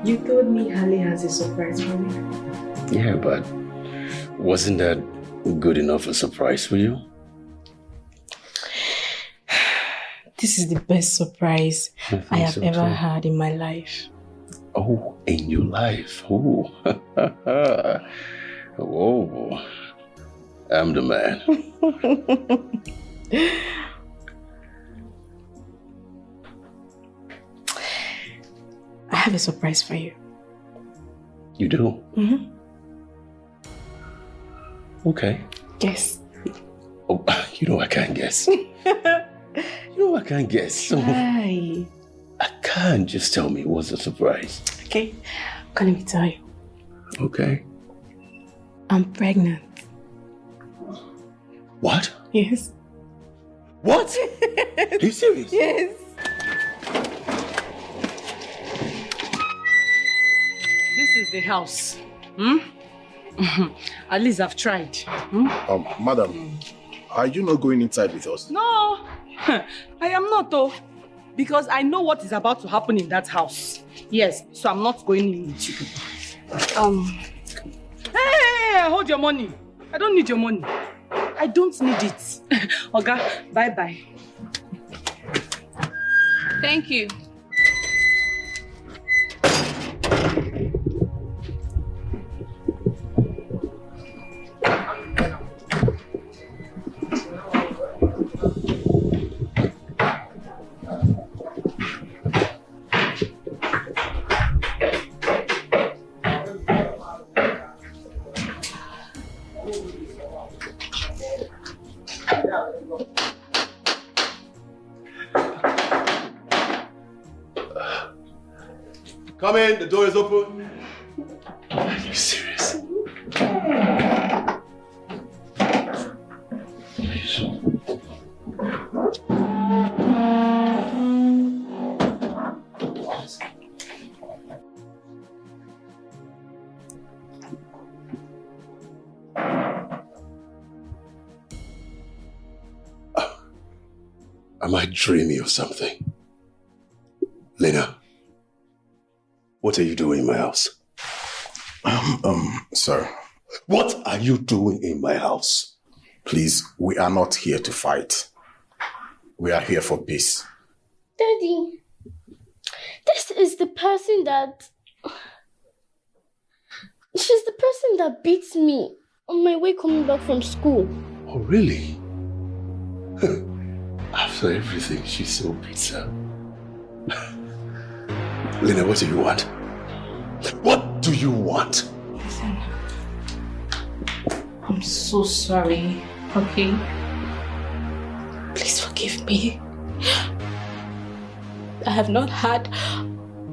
You told me Harley has a surprise for me. Yeah, but wasn't that good enough a surprise for you? This is the best surprise I have ever had in my life. Oh, in your life. Oh. Whoa. I'm the man. I have a surprise for you. You do? Mm-hmm. Okay. Guess. Oh, you know I can't guess. I can't guess. So Why? I can't. Just tell me what's the surprise. Okay. Can let me tell you. Okay. I'm pregnant. What? Yes. What? Are you serious? Yes. This is the house. At least I've tried. Madam, are you not going inside with us? No, I am not though. Because I know what is about to happen in that house. Yes, so I'm not going in with you. Hey, hold your money. I don't need your money. I don't need it. Oga, bye-bye. Thank you. Come in, the door is open. Are you serious? Am I dreaming of something? Lena, what are you doing in my house? Sir. What are you doing in my house? Please, we are not here to fight. We are here for peace. Daddy, this is the person that... She's the person that beats me on my way coming back from school. Oh, really? After everything, she still beats her. Lena, what do you want? What do you want? Listen, I'm so sorry, okay? Please forgive me. I have not had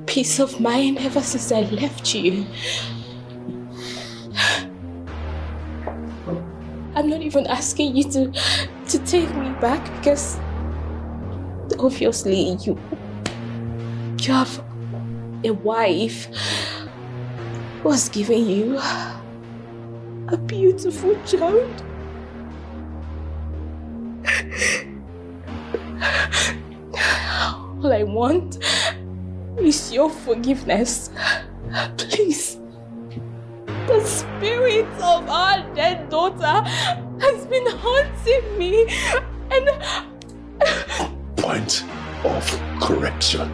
peace of mind ever since I left you. I'm not even asking you to take me back because obviously you have a wife who has given you a beautiful child. All I want is your forgiveness. Please. The spirit of our dead daughter has been haunting me and... Point of correction.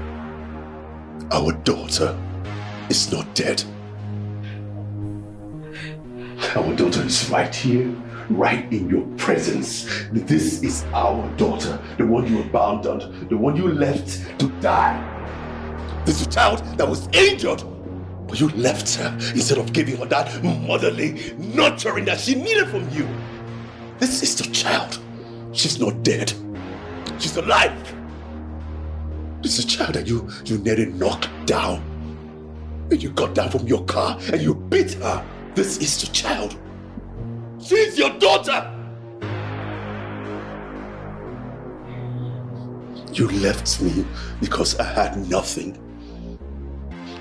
Our daughter is not dead. Our daughter is right here, right in your presence. This is our daughter, the one you abandoned, the one you left to die. This is a child that was injured, but you left her instead of giving her that motherly nurturing that she needed from you. This is the child. She's not dead. She's alive. This is a child that you nearly knocked down. And you got down from your car and you beat her. This is the child. She's your daughter. You left me because I had nothing.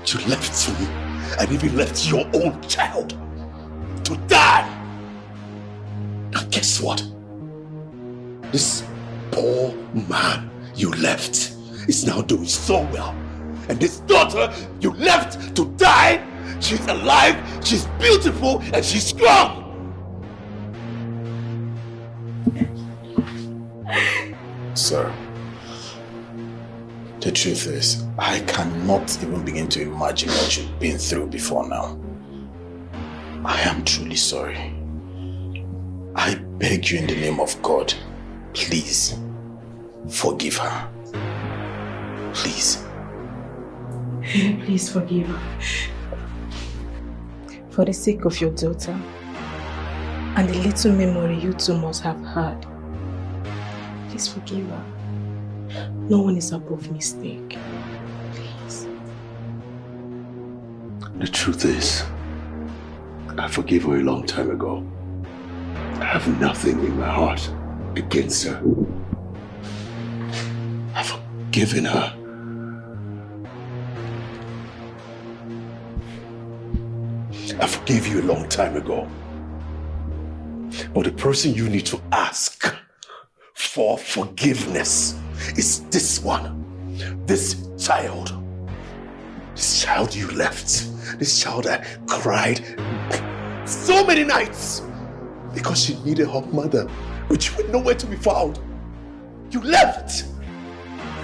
You left me and even left your own child to die. And guess what? This poor man you left is now doing so well. And this daughter you left to die, she's alive, she's beautiful, and she's strong. Sir, the truth is, I cannot even begin to imagine what you've been through before now. I am truly sorry. I beg you in the name of God, please forgive her. Please. Please forgive her. For the sake of your daughter and the little memory you two must have had, please forgive her. No one is above mistake. Please. The truth is, I forgave her a long time ago. I have nothing in my heart against her. I've forgiven her. I forgave you a long time ago. But the person you need to ask for forgiveness is this one. This child. This child you left. This child that cried so many nights because she needed her mother, but you were nowhere to be found. You left.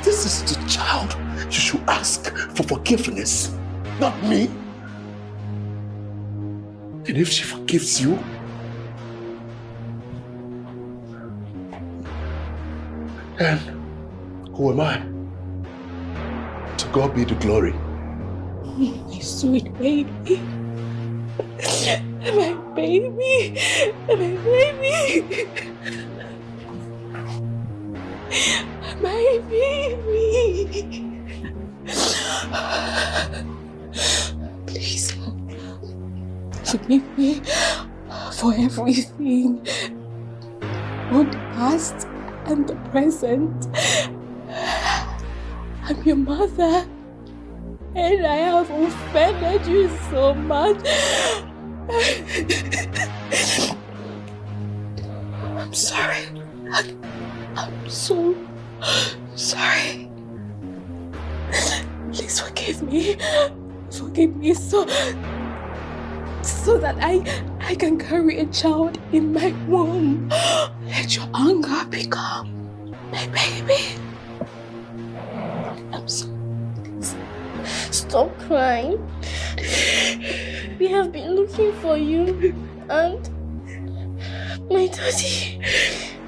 This is the child you should ask for forgiveness, not me. And if she forgives you, then who am I? To God be the glory. My sweet baby. My baby. My baby. My baby. forgive me for everything. Both the past and the present. I'm your mother. And I have offended you so much. I'm sorry. I'm so sorry. Please forgive me. Forgive me so that I can carry a child in my womb. Let your anger become my baby. I'm sorry. Stop crying. We have been looking for you, and my daddy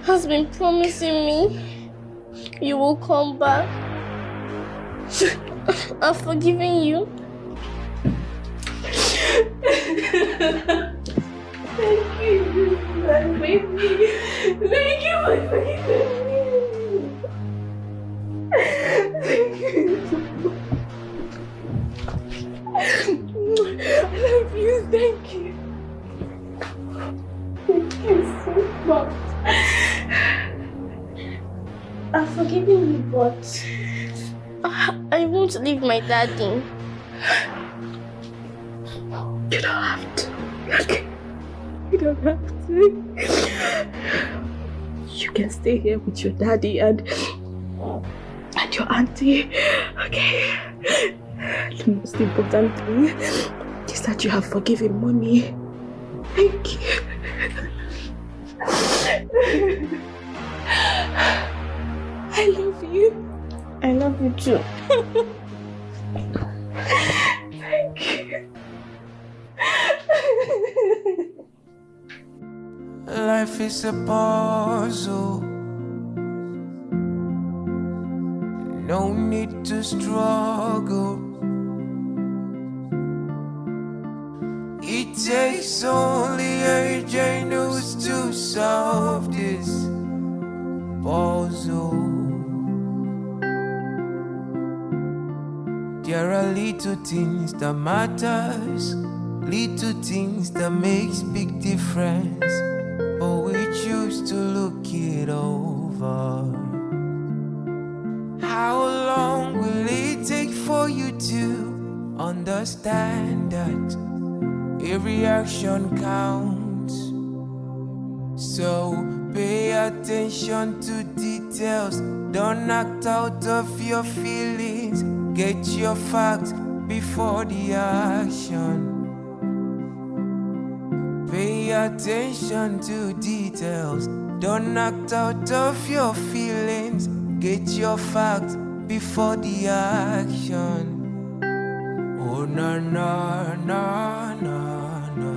has been promising me you will come back. I've forgiven you. Thank you, my baby. Thank you for forgiving me. Thank you. I love you. Thank you. Thank you so much. I've forgiven you, but I won't leave my daddy. You don't have to. Okay. You don't have to. You can stay here with your daddy and your auntie. Okay. The most important thing is that you have forgiven Mommy. Thank you. I love you. I love you too. Thank you. Life is a puzzle. No need to struggle. It takes only a genius to solve this puzzle. There are little things that matters, little things that makes big difference, but we choose to look it over. How long will it take for you to understand that every action counts? So pay attention to details, don't act out of your feelings. Get your facts before the action. Pay attention to details, don't act out of your feelings. Get your facts before the action. Oh na na na na na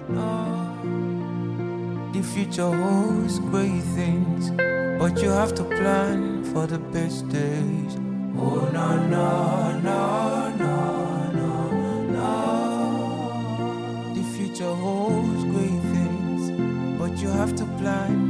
na. The future holds great things, but you have to plan for the best days. Oh na na na na na na. The future holds great things, but you have to plan